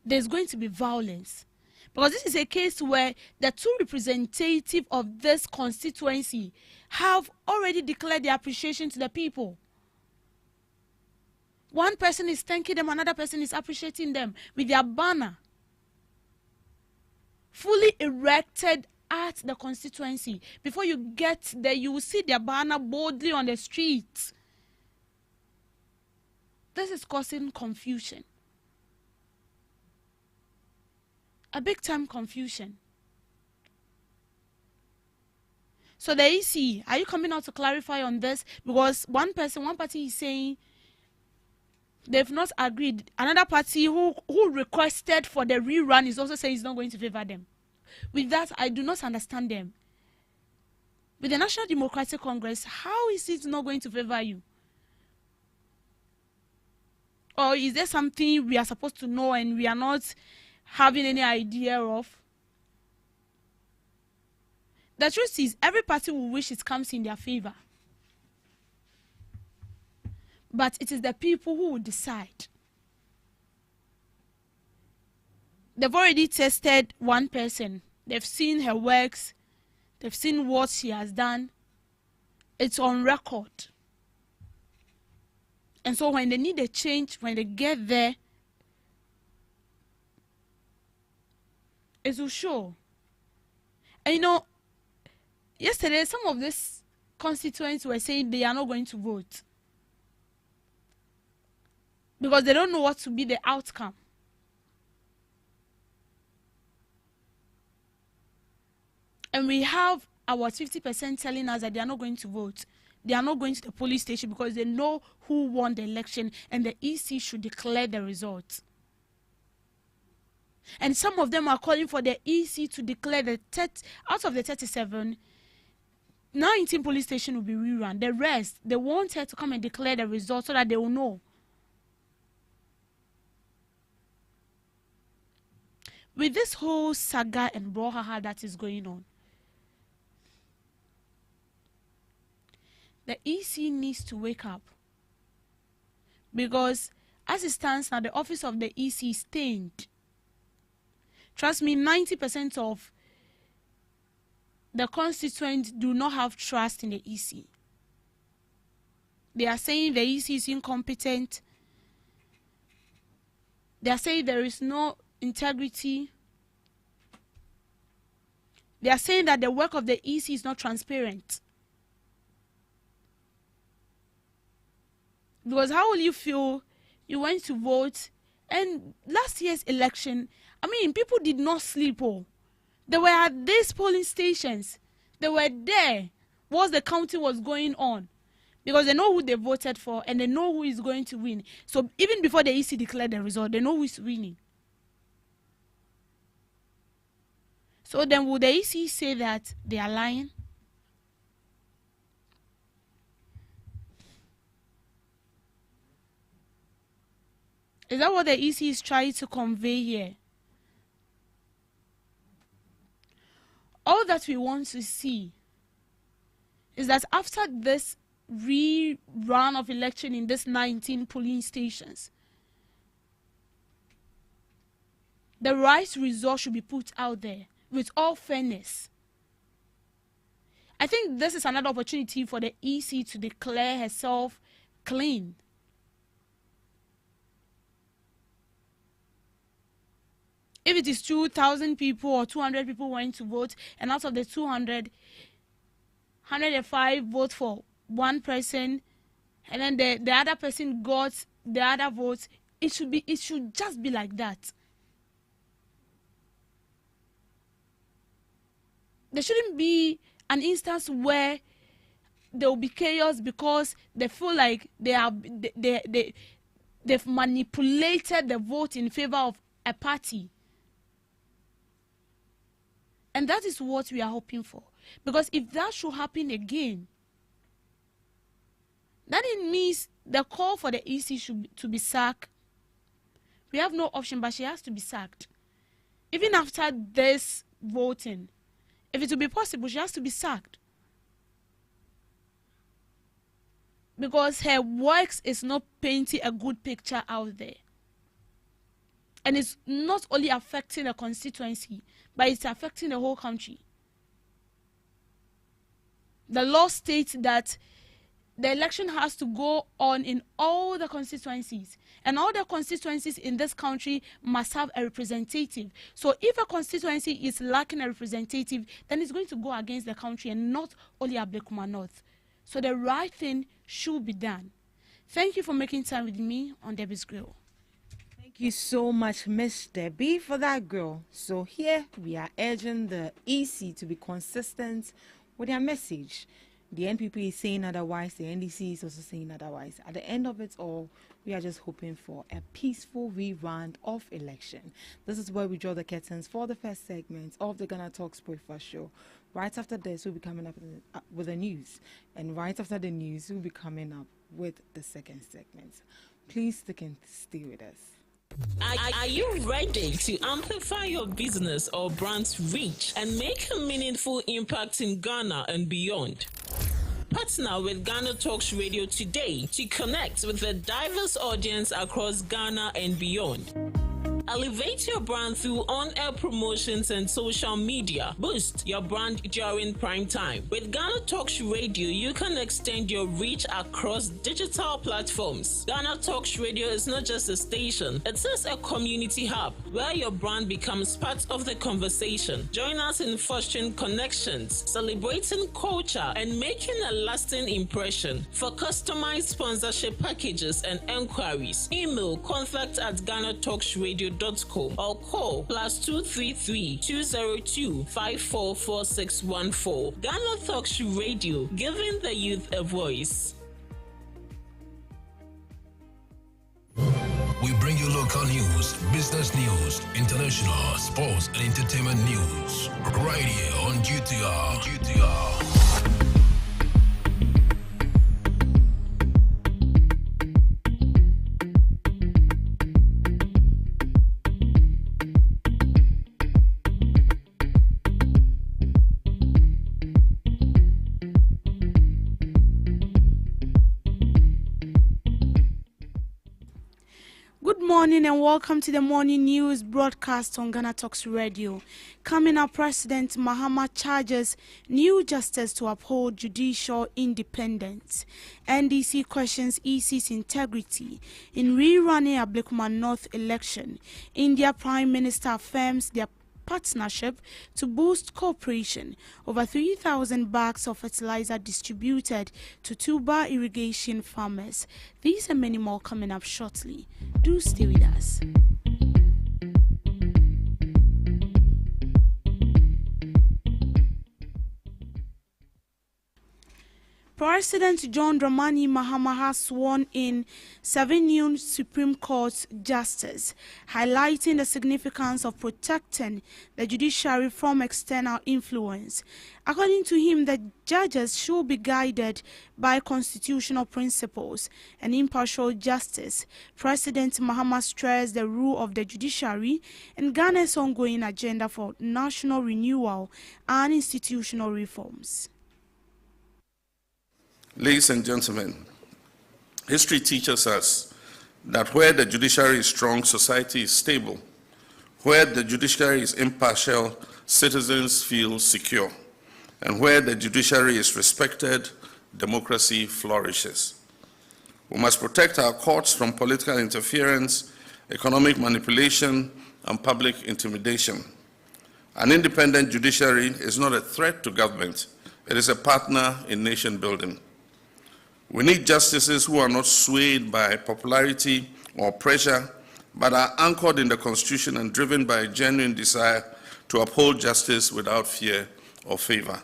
There's going to be violence. Because this is a case where the two representatives of this constituency have already declared their appreciation to the people. One person is thanking them, another person is appreciating them with their banner fully erected at the constituency. Before you get there, you will see their banner boldly on the streets. This is causing confusion. A big time confusion. So the EC, are you coming out to clarify on this? Because one party is saying they've not agreed. Another party who requested for the rerun is also saying it's not going to favor them. With that, I do not understand them. With the National Democratic Congress, how is it not going to favor you? Or is there something we are supposed to know and we are not having any idea of? The truth is, every party will wish it comes in their favor. But it is the people who will decide. They've already tested one person. They've seen her works. They've seen what she has done. It's on record. And so when they need a change, when they get there, it will show. And you know, yesterday some of these constituents were saying they are not going to vote because they don't know what to be the outcome. And we have our 50% telling us that they are not going to vote. They are not going to the police station because they know who won the election and the EC should declare the results. And some of them are calling for the EC to declare out of the 37, 19 police stations will be rerun. The rest, they want her to come and declare the results so that they will know. With this whole saga and brouhaha that is going on, the EC needs to wake up. Because as it stands now, the office of the EC is stained. Trust me, 90% of the constituents do not have trust in the EC. They are saying the EC is incompetent. They are saying there is no integrity. They are saying that the work of the EC is not transparent. Because how will you feel you went to vote and last year's election, I mean, people did not sleep. They were at these polling stations. They were there whilst the counting was going on. Because they know who they voted for and they know who is going to win. So even before the EC declared the result, they know who is winning. So then will the EC say that they are lying? Is that what the EC is trying to convey here? All that we want to see is that after this rerun of election in this 19 polling stations, the right result should be put out there with all fairness. I think this is another opportunity for the EC to declare herself clean. If it is 2,000 people or 200 people went to vote, and out of the 200, 105 vote for one person, and then the other person got the other votes, it should just be like that. There shouldn't be an instance where there will be chaos because they feel like they've manipulated the vote in favor of a party. And that is what we are hoping for. Because if that should happen again, then it means the call for the EC to be sacked. We have no option, but she has to be sacked. Even after this voting, if it will be possible, she has to be sacked. Because her works is not painting a good picture out there. And it's not only affecting a constituency, but it's affecting the whole country. The law states that the election has to go on in all the constituencies. And all the constituencies in this country must have a representative. So if a constituency is lacking a representative, then it's going to go against the country and not only Ablekuma North. So the right thing should be done. Thank you for making time with me on Debbie's Grill. Thank you so much, Miss Debbie, for that girl. So here we are urging the EC to be consistent with their message. The NPP is saying otherwise. The NDC is also saying otherwise. At the end of it all, we are just hoping for a peaceful rerun of election. This is where we draw the curtains for the first segment of the Ghana Talks Breakfast Show. Right after this, we'll be coming up with the news. And right after the news, we'll be coming up with the second segment. Please stick and stay with us. Are you ready to amplify your business or brand's reach and make a meaningful impact in Ghana and beyond? Partner with Ghana Talks Radio today to connect with a diverse audience across Ghana and beyond. Elevate your brand through on-air promotions and social media. Boost your brand during prime time. With Ghana Talks Radio, you can extend your reach across digital platforms. Ghana Talks Radio is not just a station, it is a community hub where your brand becomes part of the conversation. Join us in fostering connections, celebrating culture, and making a lasting impression. For customized sponsorship packages and enquiries, email contact@GhanaTalksRadio.com or call +233 202 544614. Ghana Talks Radio, giving the youth a voice. We bring you local news, business news, international, sports, and entertainment news. Right here on GTR. Good morning and welcome to the morning news broadcast on Ghana Talks Radio. Coming up, President Mahama charges new justice to uphold judicial independence. NDC questions EC's integrity in rerunning Ablekuma North election. India Prime Minister affirms their partnership to boost cooperation. Over 3,000 bags of fertilizer distributed to tuber irrigation farmers. These and many more coming up shortly. Do stay with us. President John Dramani Mahama has sworn in 7 new Supreme Court justices, highlighting the significance of protecting the judiciary from external influence. According to him, the judges should be guided by constitutional principles and impartial justice. President Mahama stressed the role of the judiciary and Ghana's ongoing agenda for national renewal and institutional reforms. Ladies and gentlemen, history teaches us that where the judiciary is strong, society is stable. Where the judiciary is impartial, citizens feel secure. And where the judiciary is respected, democracy flourishes. We must protect our courts from political interference, economic manipulation, and public intimidation. An independent judiciary is not a threat to government, it is a partner in nation building. We need justices who are not swayed by popularity or pressure, but are anchored in the Constitution and driven by a genuine desire to uphold justice without fear or favor.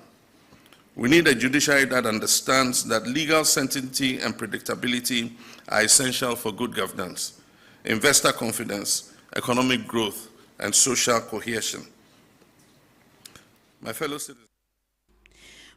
We need a judiciary that understands that legal certainty and predictability are essential for good governance, investor confidence, economic growth, and social cohesion. My fellow citizens,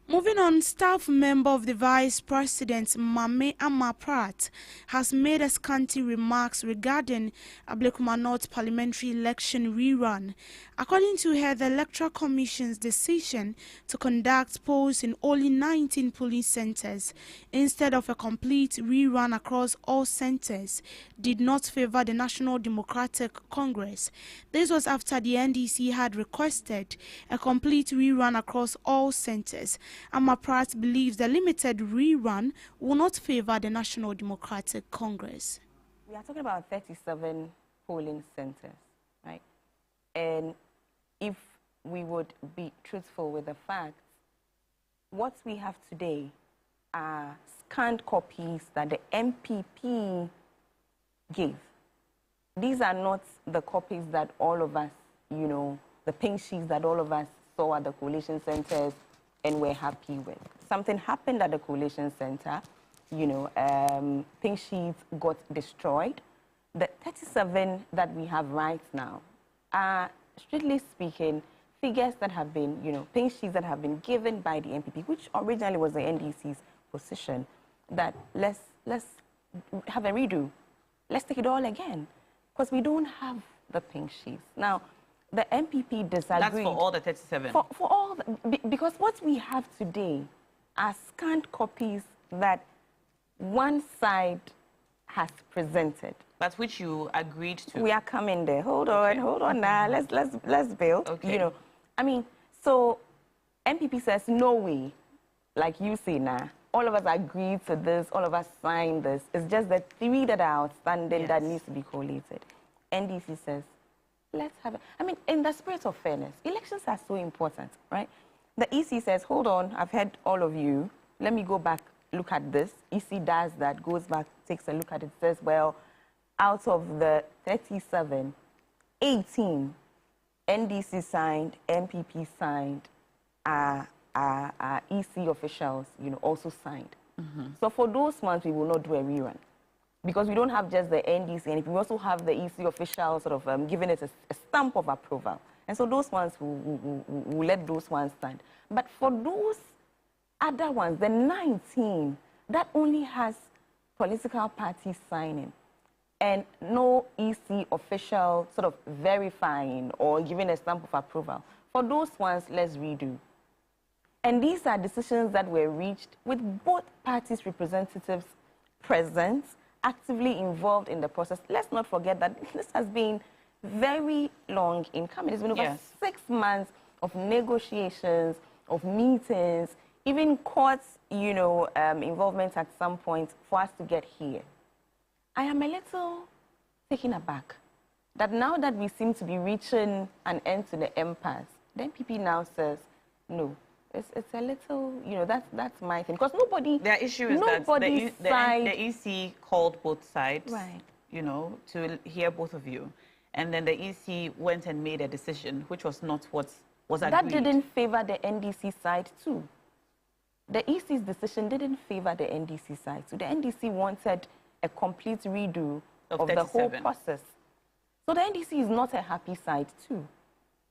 Moving on, staff member of the Vice President Mame Amaprat has made a scanty remarks regarding Ablekuma North parliamentary election rerun. According to her, the Electoral Commission's decision to conduct polls in only 19 polling centers instead of a complete rerun across all centers did not favor the National Democratic Congress. This was after the NDC had requested a complete rerun across all centers. Amaprat believes the limited rerun will not favor the National Democratic Congress. We are talking about 37 polling centers, right? And if we would be truthful with the facts, what we have today are scanned copies that the MPP gave. These are not the copies that all of us, the pink sheets that all of us saw at the coalition centers and were happy with. something happened at the collation center, pink sheets got destroyed. The 37 that we have right now are, strictly speaking, figures that have been, pink sheets that have been given by the MPP, which originally was the NDC's position, that let's have a redo. Let's take it all again, because we don't have the pink sheets. Now, the MPP disagreed. That's for all the 37? For all, because what we have today are scanned copies that one side has presented. But which you agreed to? We are coming there. Hold on now. Let's build. Okay. So MPP says no way, like you say now. All of us agreed to this. All of us signed this. It's just the 3 that are outstanding that needs to be collated. NDC says, let's have it. In the spirit of fairness, elections are so important, right? The EC says, hold on, I've heard all of you. Let me go back, look at this. EC does that, goes back, takes a look at it, says, well, out of the 37, 18 NDC signed, MPP signed, EC officials, also signed. So for those ones, we will not do a rerun, because we don't have just the NDC, and we also have the EC officials sort of giving it a stamp of approval. And so those ones, we'll let those ones stand. But for those other ones, the 19, that only has political parties signing and no EC official sort of verifying or giving a stamp of approval. For those ones, let's redo. And these are decisions that were reached with both parties' representatives present, actively involved in the process. Let's not forget that this has been very long in coming. It's been over 6 months of negotiations, of meetings, even courts, involvement at some point for us to get here. I am a little taken aback that now that we seem to be reaching an end to the impasse, then MPP now says, no. It's a little, that's my thing. Because nobody... Their issue is that the EC called both sides, right, to hear both of you. And then the EC went and made a decision, which was not what was agreed. That didn't favor the NDC side, too. The EC's decision didn't favor the NDC side. So the NDC wanted a complete redo of the whole process. So the NDC is not a happy side, too,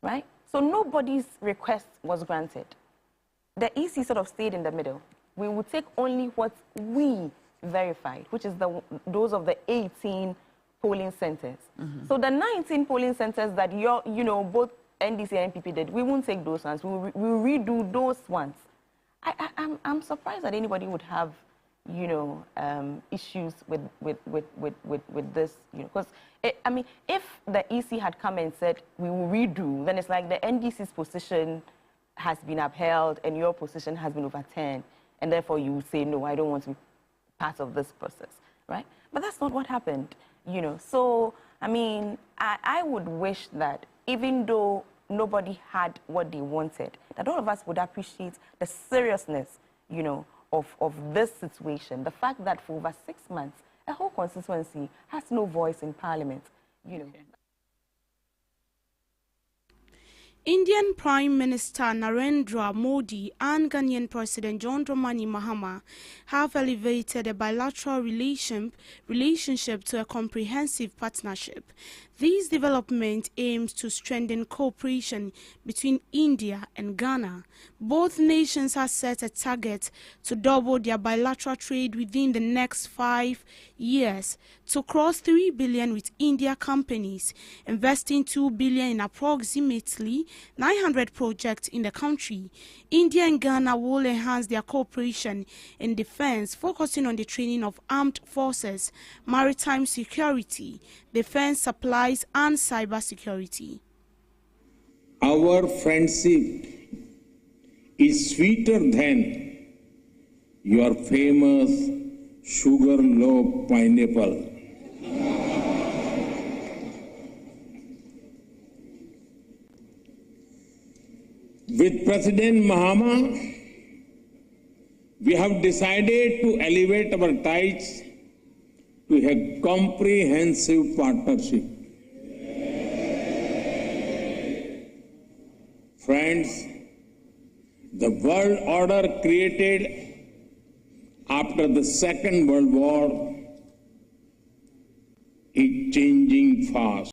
right? So nobody's request was granted. The EC sort of stayed in the middle. We will take only what we verified, which is those of the 18 polling centers. So the 19 polling centers that both NDC and MPP did, we won't take those ones. We'll redo those ones. I'm surprised that anybody would have, issues with this, because if the EC had come and said we will redo, then it's like the NDC's position has been upheld and your position has been overturned, and therefore you say, no, I don't want to be part of this process, right? But that's not what happened, So, I would wish that even though nobody had what they wanted, that all of us would appreciate the seriousness, of this situation. The fact that for over 6 months, a whole constituency has no voice in Parliament, Okay. Indian Prime Minister Narendra Modi and Ghanaian President John Dramani Mahama have elevated a bilateral relationship to a comprehensive partnership. This development aims to strengthen cooperation between India and Ghana. Both nations have set a target to double their bilateral trade within the next 5 years to cross $3 billion, with India companies investing $2 billion in approximately 900 projects in the country. India and Ghana will enhance their cooperation in defense, focusing on the training of armed forces, maritime security, defense supplies, and cyber security. Our friendship is sweeter than your famous sugar loaf pineapple. With President Mahama, we have decided to elevate our ties to a comprehensive partnership. Friends, The world order created after the Second World War is changing fast.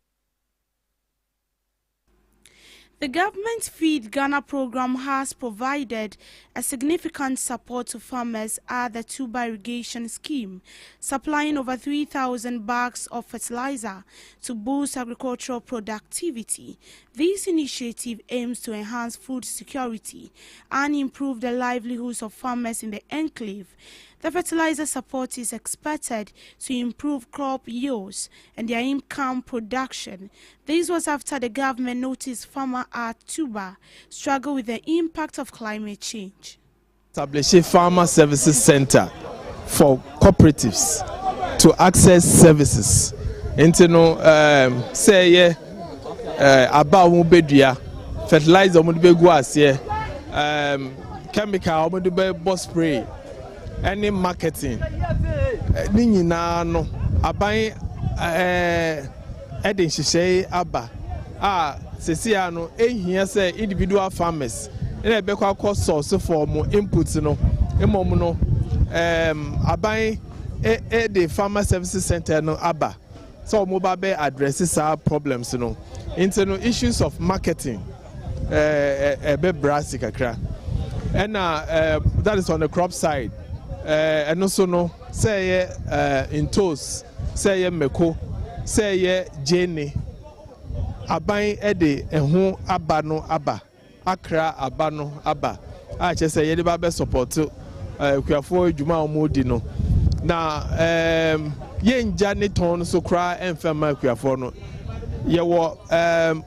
The government's Feed Ghana program has provided a significant support to farmers at the tuber irrigation scheme, supplying over 3,000 bags of fertilizer to boost agricultural productivity. This initiative aims to enhance food security and improve the livelihoods of farmers in the enclave. The fertilizer support is expected to improve crop yields and their income production. This was after the government noticed farmers at Tuba struggle with the impact of climate change. Establish a farmer services center for cooperatives to access services. Say about mubedua, fertilizer mubegu chemical mubegu spray. Any marketing, ni na no aban edin hihye aba sesi ano ehia say individual farmers na be kwa source for mo inputs no emom no aban the farmer services center no aba so mo ba be addresses our problems no into no issues of marketing be brass kakra and that is on the crop side. And also no say in toast say meko say jenny aban ede ehu aba no aba akra aba no aba a che say yede ba be support kuafo adwuma omodi no na yenja ne ton so kra emfema kuafo no ye wo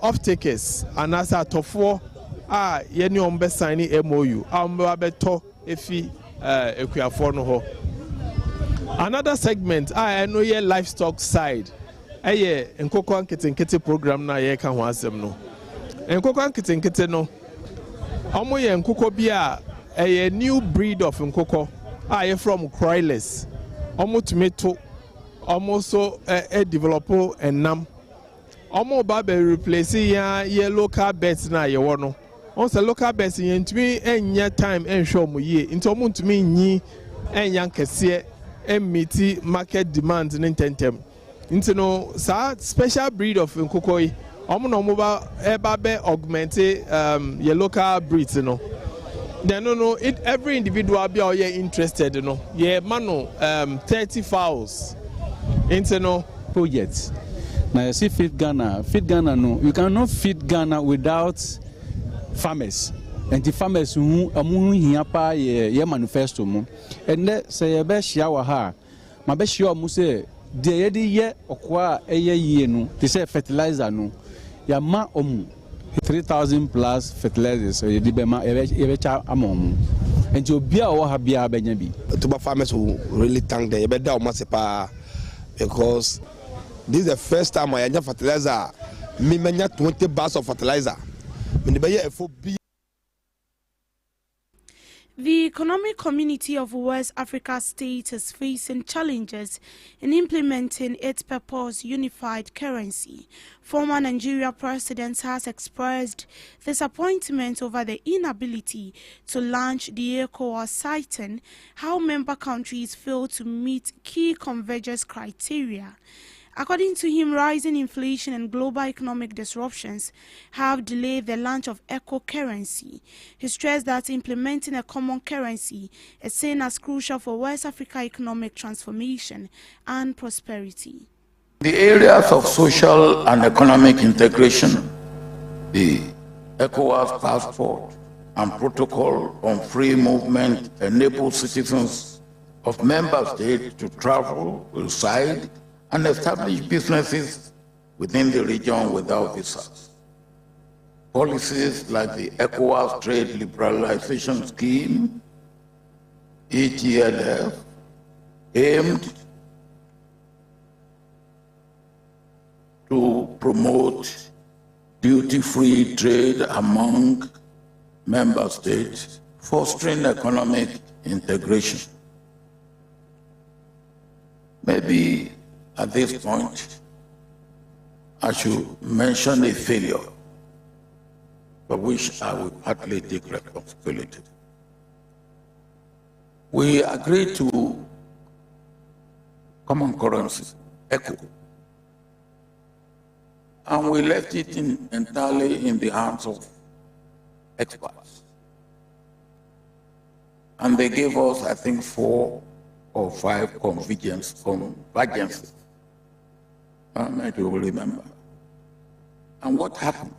off takers anasa atofo ye ne ombe sign MOU ombe ba to efi another segment I know your livestock side nkoko nkete program na ye ka ho asem no nkoko nkete no omo ye nkoko bi a new breed of nkoko ye from Croilers omo tomato omo so develop enam omo ba be replace ye local birds na ye wo no on the local best in enya time and show mu ye into muntumi nyi enya nkese meet market demands in tentem into no sa special breed of nkoko yi omo no mo ba eba be augment your local breeds no then no every individual be all interested no ye mano 30 fowls into no projects now you see feed Ghana no you cannot feed Ghana without farmers and the farmers who hia pa ye manifesto mu and say ye be hia wa ha ma be hia mu say de ye de ye okwa eye yie no they say fertilizer no ya ma omu 3,000 plus fertilizers so ye de be ma ye be cha amom and obia o ha bia benya bi to farmers who really thank them ye be da o masepa because this is the first time I use fertilizer me menya 20 bags of fertilizer. The economic community of West Africa states is facing challenges in implementing its proposed unified currency. Former Nigeria president has expressed disappointment over the inability to launch the ECOWAS, citing how member countries fail to meet key convergence criteria. According to him, rising inflation and global economic disruptions have delayed the launch of eco currency. He stressed that implementing a common currency is seen as crucial for West Africa economic transformation and prosperity. The areas of social and economic integration, the ECOWAS passport and protocol on free movement enable citizens of member states to travel, reside, and establish businesses within the region without visas. Policies like the ECOWAS Trade Liberalization Scheme, ETLF, aimed to promote duty-free trade among member states, fostering economic integration. Maybe at this point, I should mention a failure for which I will partly take responsibility. We agreed to common currency, ECHO, and we left it entirely in the hands of experts. And they gave us, I think, 4 or 5 convergences. I might will remember. And what happened?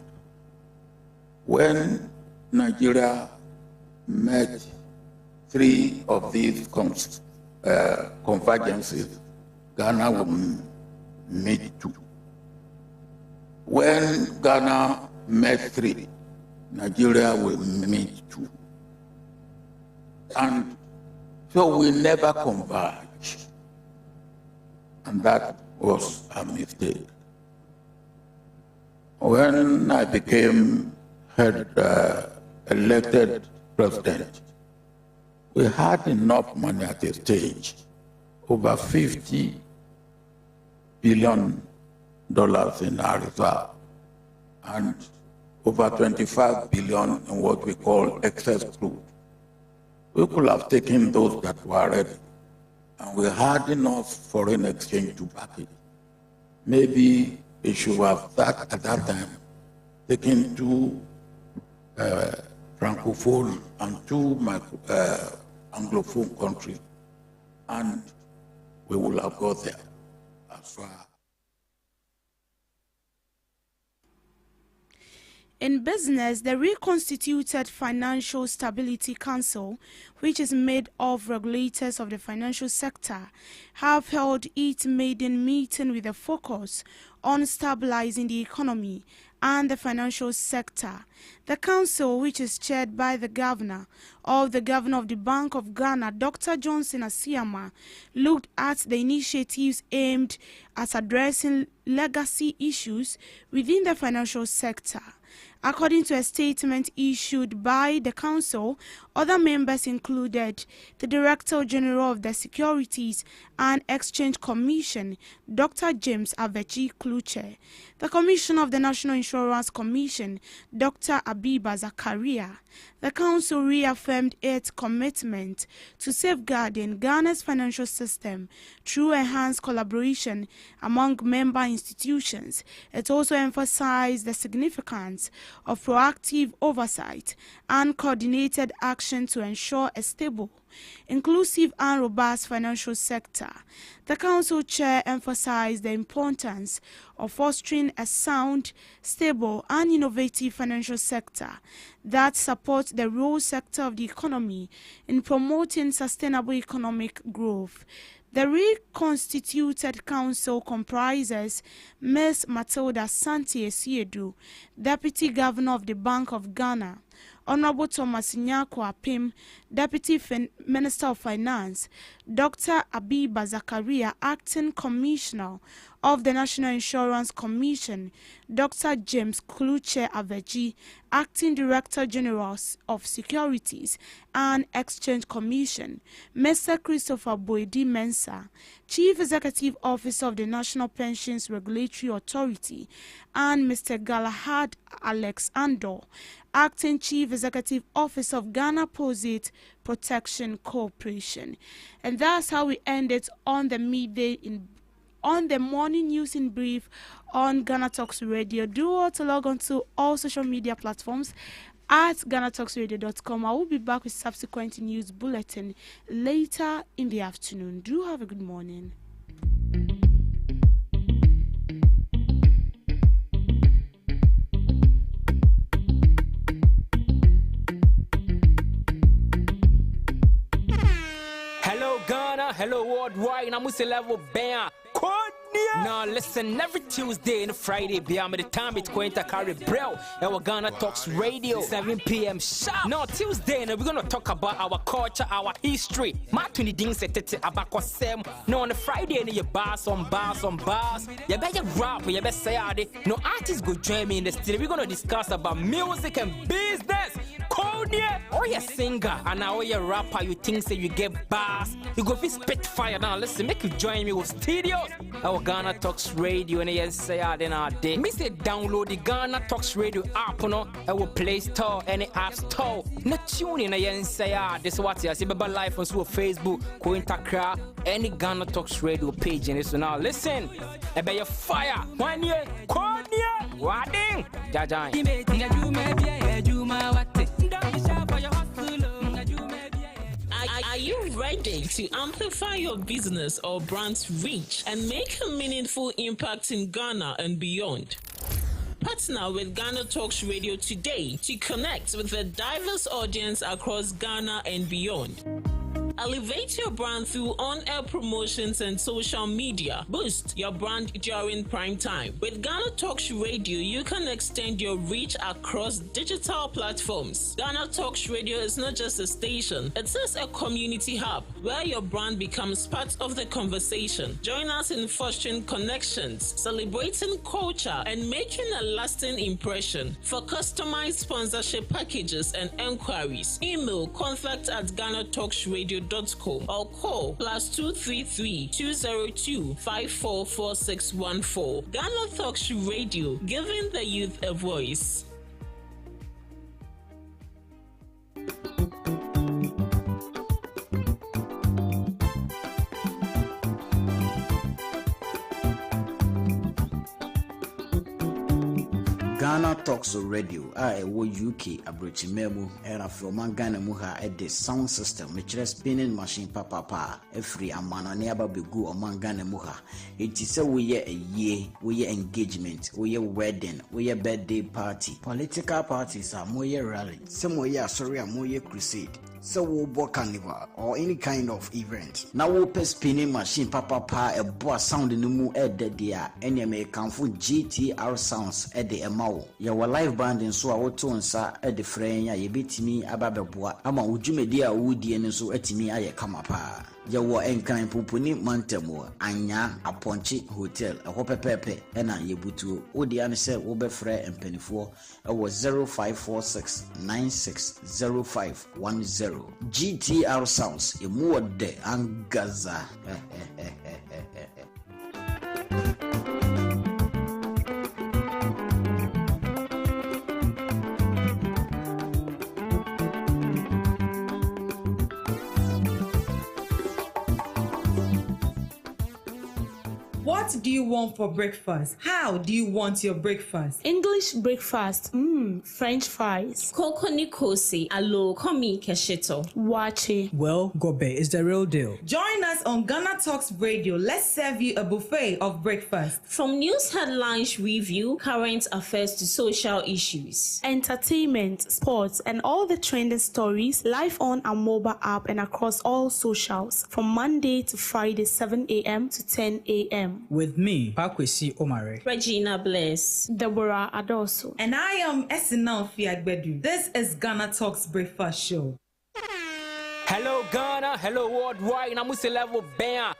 When Nigeria met 3 of these convergences, Ghana will meet 2. When Ghana met 3, Nigeria will meet 2. And so we never converged. And that was a mistake. When I became elected president, we had enough money at the stage, over $50 billion in our reserve, and over $25 billion in what we call excess crude. We could have taken those that were ready, and we had enough foreign exchange to back it. Maybe we should have at that time taken 2 francophone and 2 anglophone countries, and we will have got there as far. In business, the reconstituted Financial Stability Council, which is made of regulators of the financial sector, have held its maiden meeting with a focus on stabilizing the economy and the financial sector. The council, which is chaired by the governor of the Bank of Ghana, Dr. Johnson Asiama, looked at the initiatives aimed at addressing legacy issues within the financial sector. According to a statement issued by the council, other members included the Director General of the Securities and Exchange Commission, Dr. James Avechi Kluche, the Commissioner of the National Insurance Commission, Dr. Abiba Zakaria. The council reaffirmed its commitment to safeguarding Ghana's financial system through enhanced collaboration among member institutions. It also emphasized the significance of proactive oversight and coordinated action to ensure a stable, inclusive and robust financial sector. The council chair emphasized the importance of fostering a sound, stable and innovative financial sector that supports the real sector of the economy in promoting sustainable economic growth. The reconstituted council comprises Ms. Matilda Santi Esiedu, Deputy Governor of the Bank of Ghana, Honorable Thomas Nyako Apim, Deputy Minister of Finance, Dr. Abiba Zakaria, Acting Commissioner of the National Insurance Commission, Dr. James Kluche Aveji, Acting Director General of Securities and Exchange Commission, Mr. Christopher Boedi Mensah, Chief Executive Officer of the National Pensions Regulatory Authority, and Mr. Galahad Alex Andor, Acting Chief Executive Officer of Ghana Posit Protection Corporation. And that's how we end it on the morning news in brief on Ghana Talks Radio. Do well to log on to all social media platforms at GhanaTalksRadio.com. I will be back with subsequent news bulletin later in the afternoon. Do have a good morning. Hello Ghana, hello worldwide, I'm with the level band. Now listen, every Tuesday and Friday, beyond the time it's going to carry bro. Our Ghana Talks Radio, 7 p.m. sharp. Now Tuesday, we're gonna talk about our culture, our history. My 20 things about Kosem. Now on the Friday, you bars on bars. You better rap, you better say no artists go join me in the studio. We're gonna discuss about music and business. Konya, or you singer, and now you rapper, you think say you get bars. You go be spit fire now. Listen, make you join me with studios. Our Ghana Talks Radio, and yes, say I then our day. Me say download the Ghana Talks Radio app no, our Play Store, any App Store. Na tune in, and yes, say this what you see, Baba Life on Facebook, Cointakra, any Ghana Talks Radio page, and so now listen. I bet you fire. 1 year, Konya, Wading, Jajan. Are you ready to amplify your business or brand's reach and make a meaningful impact in Ghana and beyond? Partner with Ghana Talks Radio today to connect with a diverse audience across Ghana and beyond. Elevate your brand through on-air promotions and social media. Boost your brand during prime time. With Ghana Talks Radio, you can extend your reach across digital platforms. Ghana Talks Radio is not just a station, it is a community hub where your brand becomes part of the conversation. Join us in fostering connections, celebrating culture, and making a lasting impression. For customized sponsorship packages and enquiries, email contact@GhanaTalksRadio.com or call +233 202 544614. Ghana Talks Radio, giving the youth a voice. Ghana Talks Radio, I wo UK abrochimemu era from Ghana mu ha the sound system which spinning machine papa every amana ne aba begu oman Ghana mu ha. It is a we a year, we engagement, we wedding, we birthday party. Political parties are more rally, some way sorry are more crusade. So we'll book carnival or any kind of event. Now we'll pay spinning machine papa a boa sound in the moon at the dia any may come for GTR sounds at the amao. Your live band in so our tones at the frame ya bit me abababua ama ujume dia woody and so at me I come up. Yawo enkan popuni mantemo anya aponchi hotel a hope pepe ena yebutu odi an se wo be frɛ empanifo ɛwɔ 0546960510 GTR sounds emu de angaza. What do you want for breakfast? How do you want your breakfast? English breakfast. French fries. Koko Nikosi, alo komi kesheto. Wache. Well, Gobe is the real deal. Join us on Ghana Talks Radio. Let's serve you a buffet of breakfast. From news headlines review, current affairs to social issues, entertainment, sports, and all the trending stories live on our mobile app and across all socials from Monday to Friday 7 a.m. to 10 a.m. With me, Pakwesi Omare, Regina Bless, Deborah Adoso, and I am Esinal Fiagbedu. This is Ghana Talks Breakfast Show. Hello Ghana, hello worldwide. I'm level bang.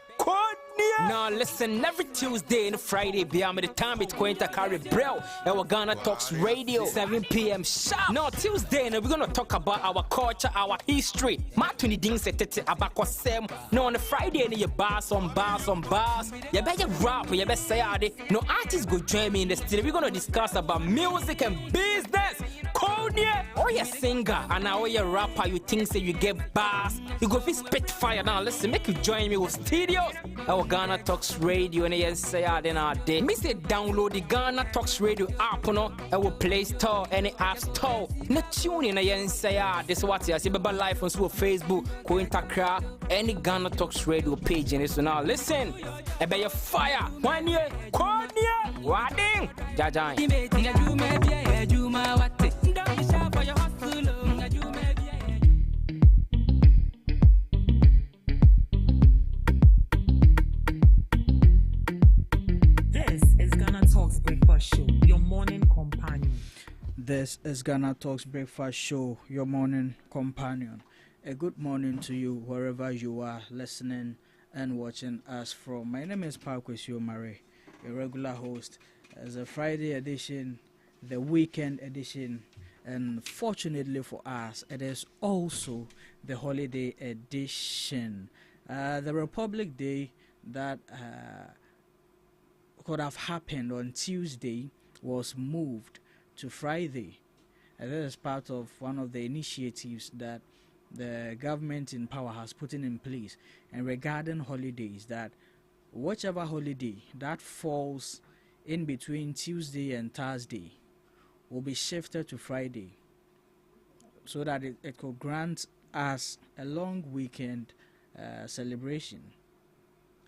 Now listen, every Tuesday and Friday, beyond the time it's going to carry bro. Our Ghana Talks Radio, 7 p.m. sharp. Now Tuesday, we're gonna talk about our culture, our history. Matuni ding se tete abako sem. Now on the Friday, you bars on bars. You better rap, you better say it. No artists go join me in the studio. We're gonna discuss about music and business. Konya, or you singer, and now you rapper, you think say you get bars. You go be spit fire. Now listen, make you join me with studio. Our Ghana Talks Radio, and yes, say then our day. Me say download the Ghana Talks Radio app, no, our Play Store, any App Store. Na tune in, and yes, say this what you see, Baba Life on Facebook, Cointakra, any Ghana Talks Radio page, and so now listen. I bet you fire. 1 year, Konya, Wading, Jajan. Show, your morning companion. This is Ghana Talks Breakfast Show, your morning companion. A good morning to you wherever you are listening and watching us from. My name is Pakwesi Omare, a regular host. As a Friday edition, the weekend edition, And fortunately for us, it is also the holiday edition. The Republic Day that could have happened on Tuesday was moved to Friday. And that is part of one of the initiatives that the government in power has put in place. And regarding holidays, that whichever holiday that falls in between Tuesday and Thursday will be shifted to Friday, so that it could grant us a long weekend celebration.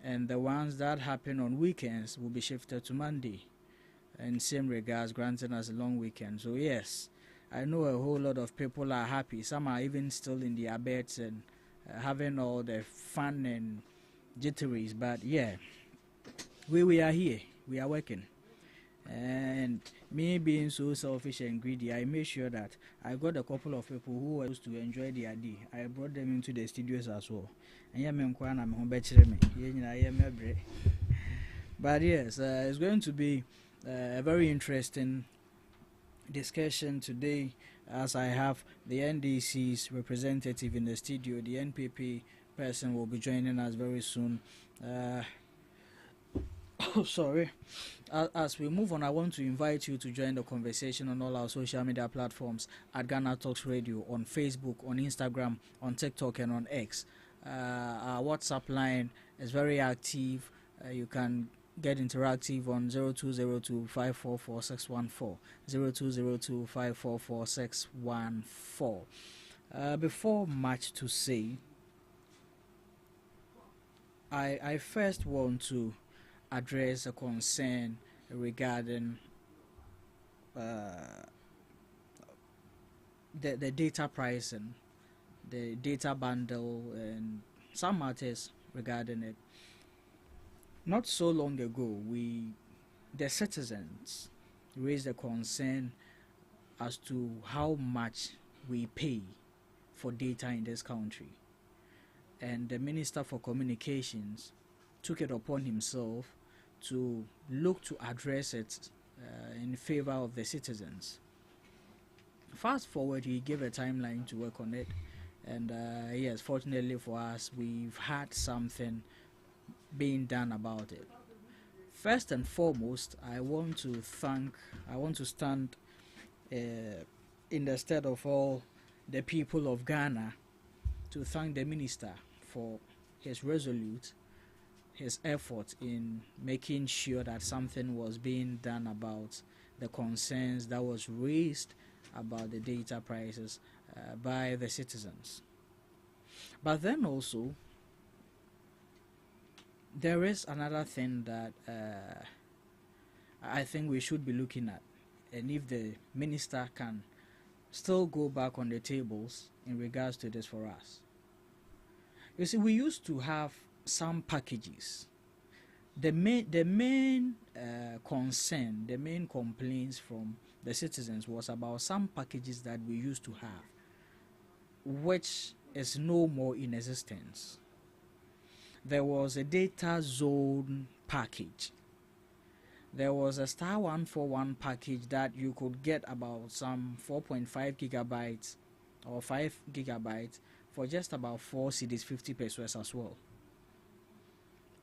And the ones that happen on weekends will be shifted to Monday. In same regards, granting us a long weekend. So yes, I know a whole lot of people are happy. Some are even still in their beds and having all the fun and jitteries. But yeah, we are here. We are working. And me being so selfish and greedy, I made sure that I got a couple of people who were supposed to enjoy their day. I brought them into the studios as well. But yes, it's going to be a very interesting discussion today, as I have the NDC's representative in the studio. The NPP person will be joining us very soon. Sorry. As we move on, I want to invite you to join the conversation on all our social media platforms at Ghana Talks Radio, on Facebook, on Instagram, on TikTok, and on X. Our WhatsApp line is very active. You can get interactive on 0202-544-614, 0202-544-614. Before much to say, I first want to address a concern regarding the data pricing, the data bundle, and some matters regarding it. Not so long ago, the citizens raised a concern as to how much we pay for data in this country, and the Minister for Communications took it upon himself to look to address it in favor of the citizens. Fast forward, he gave a timeline to work on it, and yes, fortunately for us, we've had something being done about it. First and foremost, I want to stand in the stead of all the people of Ghana to thank the minister for his effort in making sure that something was being done about the concerns that was raised about the data prices by the citizens. But then also, there is another thing that I think we should be looking at, and if the minister can still go back on the tables in regards to this for us. You see, we used to have some packages. The main concern, the main complaints from the citizens was about some packages that we used to have, which is no more in existence. There was a data zone package. There was a star 141 package that you could get about some 4.5 gigabytes or 5 gigabytes for just about 4 cedis 50 pesos as well.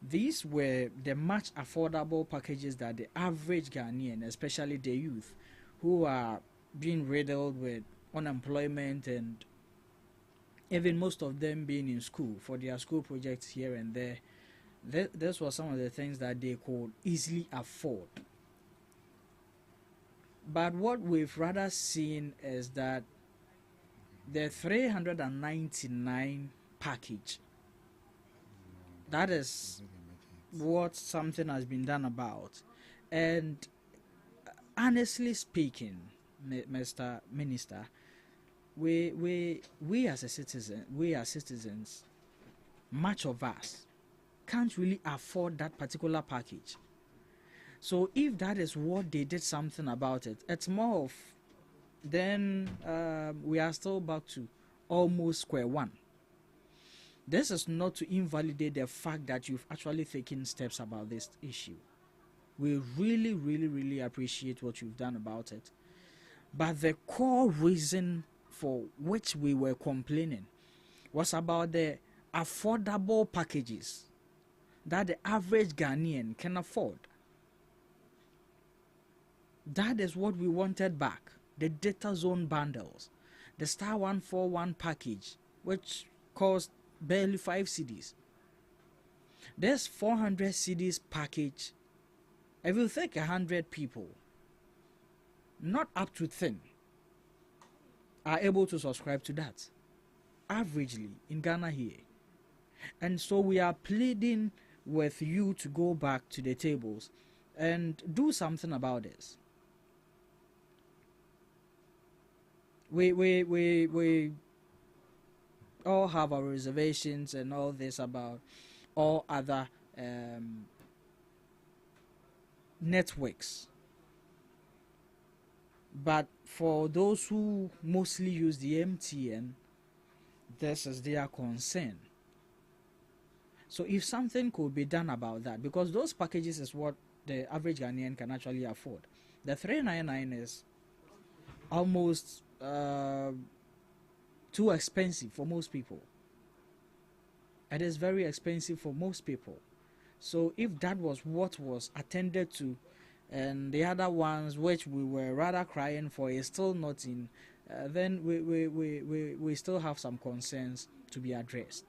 These were the much affordable packages that the average Ghanaian, especially the youth, who are being riddled with unemployment and even most of them being in school for their school projects here and there, this was some of the things that they could easily afford. But what we've rather seen is that the 399 package, that is what something has been done about. And honestly speaking, Mr. Minister, we as citizens, much of us can't really afford that particular package. So if that is what they did something about it, it's more of then we are still back to almost square one. This is not to invalidate the fact that you've actually taken steps about this issue. We really, really, really appreciate what you've done about it. But the core reason for which we were complaining was about the affordable packages that the average Ghanaian can afford. That is what we wanted back. The data zone bundles, the star 141 package, which cost barely 5 cedis. There's 400 cedis package. If you think 100 people, not up to 10, are able to subscribe to that, averagely in Ghana here. And so we are pleading with you to go back to the tables and do something about this. We all have our reservations and all this about all other networks. But for those who mostly use the MTN, this is their concern. So if something could be done about that, because those packages is what the average Ghanaian can actually afford. The 399 is almost too expensive for most people. It is very expensive for most people. So if that was what was attended to, and the other ones which we were rather crying for is still not in, then we still have some concerns to be addressed.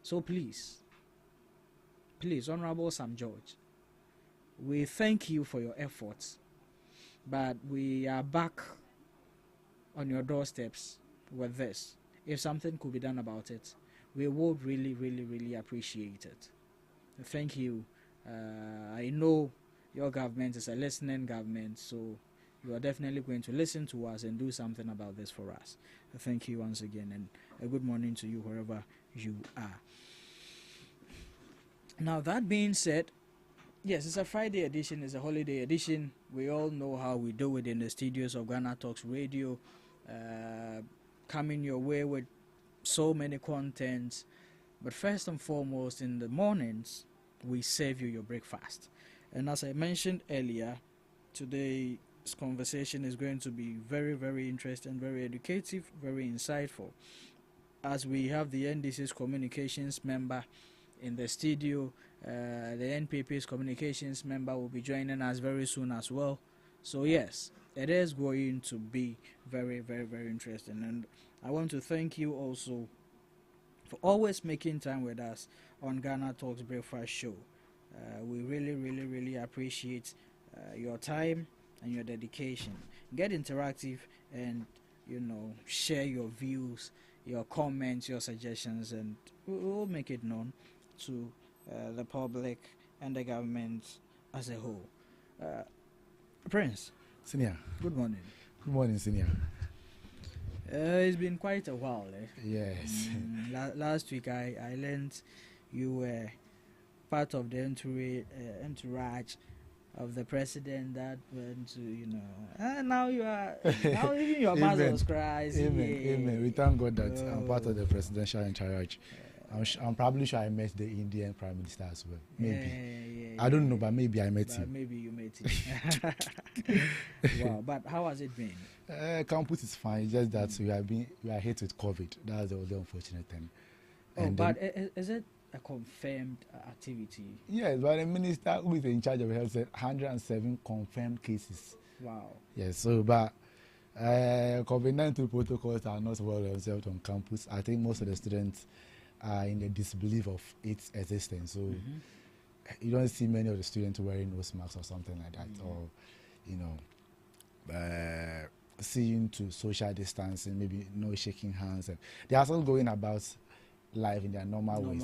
So please, Honorable Sam George, we thank you for your efforts, but we are back on your doorsteps with this. If something could be done about it, we would really appreciate it. Thank you. I know your government is a listening government, so you are definitely going to listen to us and do something about this for us. Thank you once again, and a good morning to you wherever you are. Now, that being said, yes, it's a Friday edition, it's a holiday edition. We all know how we do it in the studios of GhanaTalks Radio, coming your way with so many contents. But first and foremost, in the mornings, we serve you your breakfast. And as I mentioned earlier, today's conversation is going to be very interesting, very educative, very insightful. As we have the NDC's communications member in the studio, the NPP's communications member will be joining us very soon as well. So yes, it is going to be very interesting. And I want to thank you also for always making time with us on GhanaTalks Breakfast Show. We really appreciate your time and your dedication. Get interactive and, share your views, your comments, your suggestions, and we'll make it known to the public and the government as a whole. Prince. Senior. Good morning. Good morning, Senior. It's been quite a while. Yes. Last week I learned you were part of the entourage of the president that went to, now you are, now even your mother was crying. Amen. We thank God that I'm part of the presidential entourage. I'm probably sure I met the Indian Prime Minister as well. Maybe. I don't know, but maybe I met him. Maybe you met him. Wow, but how has it been? Campus is fine. It's just that we are hit with COVID. That's the only unfortunate thing. But is it a confirmed activity? Yes, but the minister who is in charge of health said 107 confirmed cases. Wow. Yes, so but COVID-19 protocols are not well observed on campus. I think most of the students are in the disbelief of its existence. So you don't see many of the students wearing nose masks or something like that, or seeing to social distancing, maybe no shaking hands, and they are still going about life in their normal ways.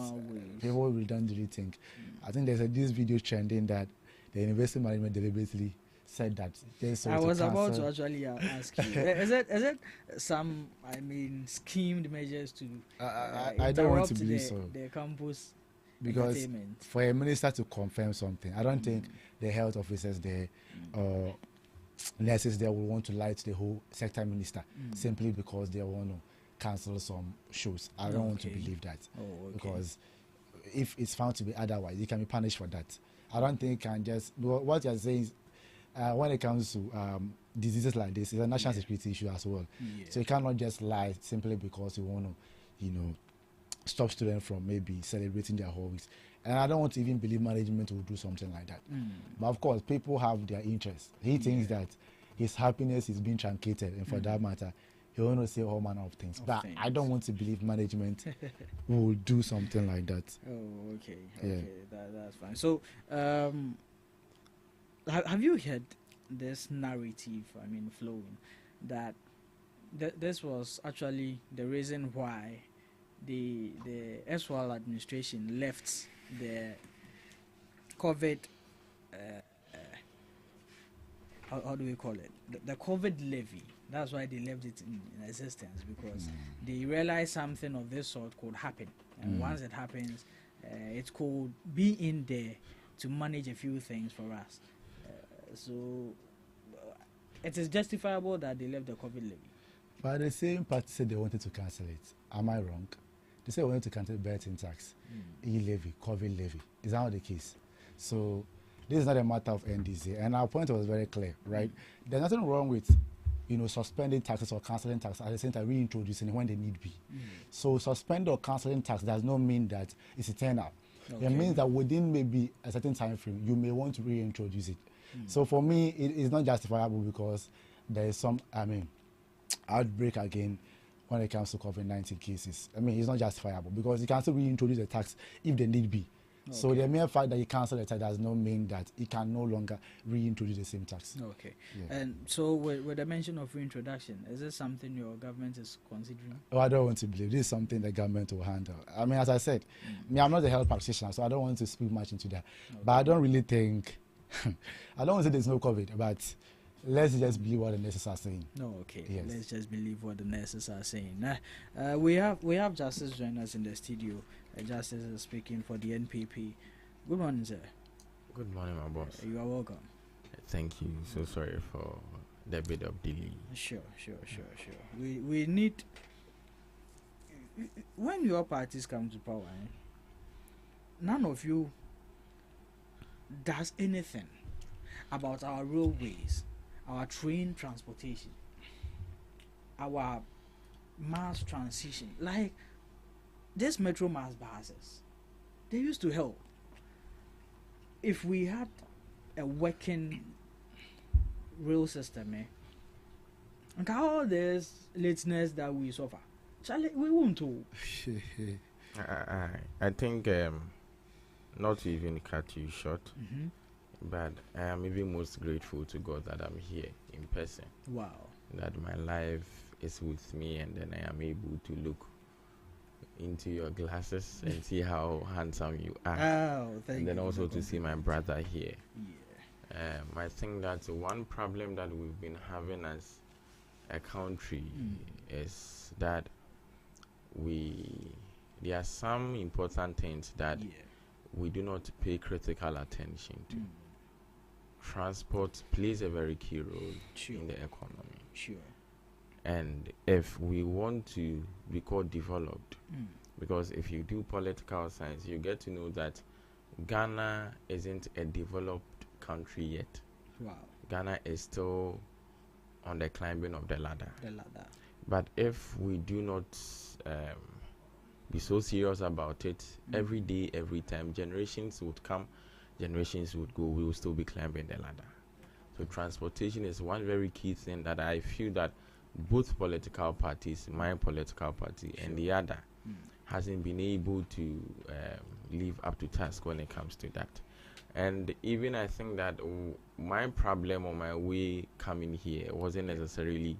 People will don't really think. I think there's this video trending that the university management deliberately said that I was about to actually ask you. Is it some schemed measures to I don't want to believe so. The campus because for a minister to confirm something, I don't think the health officers there or nurses there will want to lie to the whole sector minister simply because they want to cancel some shows. I don't want to believe that because if it's found to be otherwise, you can be punished for that. I don't think you can just what you're saying is when it comes to diseases like this, it's a national security issue as well. So you cannot just lie simply because you want to, stop students from maybe celebrating their hobbies. And I don't want to even believe management will do something like that. But of course, people have their interests. He thinks that his happiness is being truncated, and for that matter, he want to say all manner of things. But I don't want to believe management will do something like that. Oh, okay. Yeah. Okay, that's fine. So, have you heard this narrative, flowing, that this was actually the reason why the SWAL administration left the COVID, how do we call it? The COVID levy. That's why they left it in existence, because they realized something of this sort could happen. And once it happens, it could be in there to manage a few things for us. So it is justifiable that they left the COVID levy. But the same party said they wanted to cancel it. Am I wrong? They said they wanted to cancel betting tax, e-levy, COVID levy. Is that not the case? So this is not a matter of NDC. And our point was very clear, right? There's nothing wrong with suspending taxes or cancelling taxes at the same time reintroducing it when they need be. So suspend or cancelling tax does not mean that it's eternal. Okay. It means that within maybe a certain time frame, you may want to reintroduce it. So for me, it is not justifiable because there is some, outbreak again when it comes to COVID-19 cases. It's not justifiable because you can still reintroduce the tax if the need be. Okay. So the mere fact that you cancel the tax does not mean that it can no longer reintroduce the same tax. Okay. Yeah. And so with the mention of reintroduction, is this something your government is considering? Oh, I don't want to believe. This is something the government will handle. As I said, I'm not a health practitioner, so I don't want to speak much into that. Okay. But I don't really think, I don't want to say there's no COVID, but let's just believe what the nurses are saying. No, okay. Yes. Let's just believe what the nurses are saying. We have Justice join us in the studio. Justice is speaking for the NPP. Good morning, sir. Good morning, my boss. You are welcome. Thank you. So sorry for the bit of delay. Sure. We need, when your parties come to power, none of you does anything about our railways, our train transportation, our mass transition. Like this metro mass buses, they used to help. If we had a working rail system, and all this lateness that we suffer, Charlie, we won't do. I think, not to even cut you short, but I am even most grateful to God that I'm here in person. Wow. That my life is with me, and then I am able to look into your glasses and see how handsome you are. Oh, thank you. And then also to see my brother here. Yeah. I think that one problem that we've been having as a country is that there are some important things that we do not pay critical attention to. Transport plays a very key role in the economy. Sure. And if we want to be called developed, because if you do political science, you get to know that Ghana isn't a developed country yet. Wow. Ghana is still on the climbing of the ladder. But if we do not be so serious about it, every day, every time, generations would come, generations would go, we will still be climbing the ladder. So transportation is one very key thing that I feel that both political parties, my political party and the other, hasn't been able to live up to task when it comes to that. And even I think that my problem on my way coming here wasn't necessarily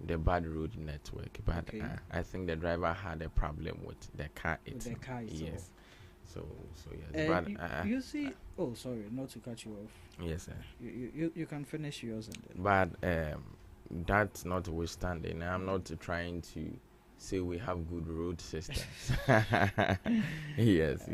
the bad road network, but I think the driver had a problem with the car itself. Yes. So yes. But you see, oh sorry, not to cut you off. Yes, sir. You can finish yours and then. But that notwithstanding, I'm not trying to say we have good road systems. yes.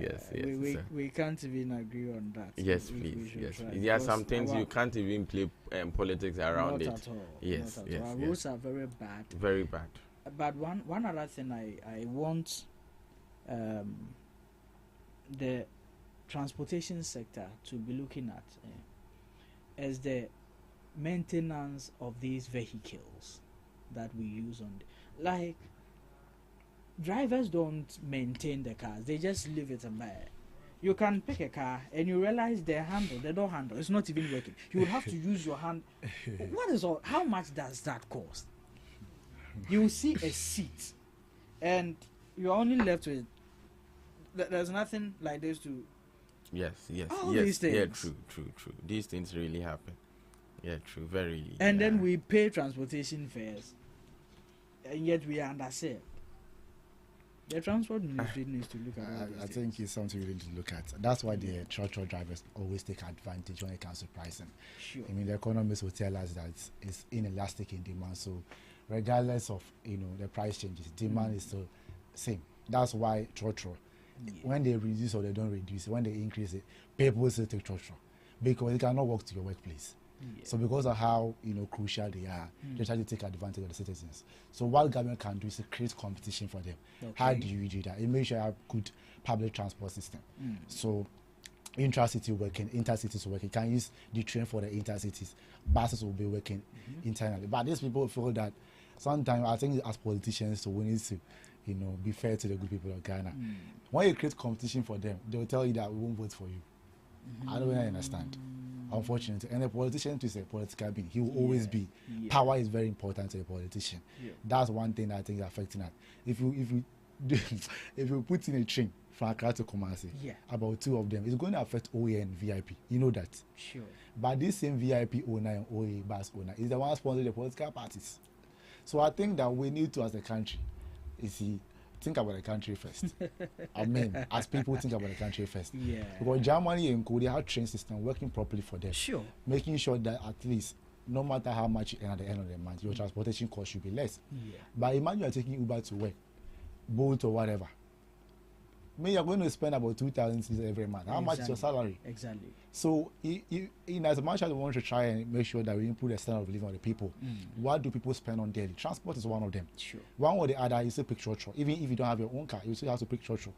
We can't even agree on that. Yes, please. Yes, there are some things you can't even play politics around it. Not at all. Yes, not at all. Our roads are very bad. Very bad. But one other thing I want the transportation sector to be looking at. is the maintenance of these vehicles that we use on like drivers don't maintain the cars, they just leave it and buy it. You can pick a car and you realize the door handle is not even working. You will have to use your hand. What is all? How much does that cost? You will see a seat and you're only left with there's nothing like this to yes these things. yeah, true these things really happen. Yeah, true, very. And then we pay transportation fares, and yet we are underserved. The transport ministry needs to look at I think it's something we need to look at. That's why the truck drivers always take advantage when it comes to pricing. Sure. I mean, the economists will tell us that it's inelastic in demand. So, regardless of the price changes, demand is still same. That's why truck when they reduce or they don't reduce, when they increase it, people still take truck because they cannot walk to your workplace. Yeah. So because of how crucial they are, they try to take advantage of the citizens. So what government can do is to create competition for them. Okay. How do you do that? It makes sure you have good public transport system. So intra-city working, intercities working. You can use the train for the intercities. Buses will be working internally. But these people feel that sometimes I think as politicians, so we need to be fair to the good people of Ghana. When you create competition for them, they will tell you that we won't vote for you. I don't really understand. Unfortunately, and a politician is a political being. He will always be. Power is very important to a politician. That's one thing that I think is affecting us. If you put in a train from Accra to Kumasi, about 2 of them, it's going to affect OA and VIP. You know that. Sure. But this same VIP owner and OA bus owner is the one sponsoring the political parties. So I think that we need to, as a country, think about the country first. I mean, as people think about the country first. Yeah. Because Germany and Korea have train system working properly for them. Sure. Making sure that at least, no matter how much you earn at the end of the month, your transportation cost should be less. Yeah. But imagine you are taking Uber to work, Bolt or whatever. Maybe you're going to spend about 2,000 every month. How much is your salary? Exactly. So, in as much as we want to try and make sure that we improve the standard of living of the people, what do people spend on daily? Transport is one of them. Sure. One or the other, you still pick church. Even if you don't have your own car, you still have to pick church. Sure.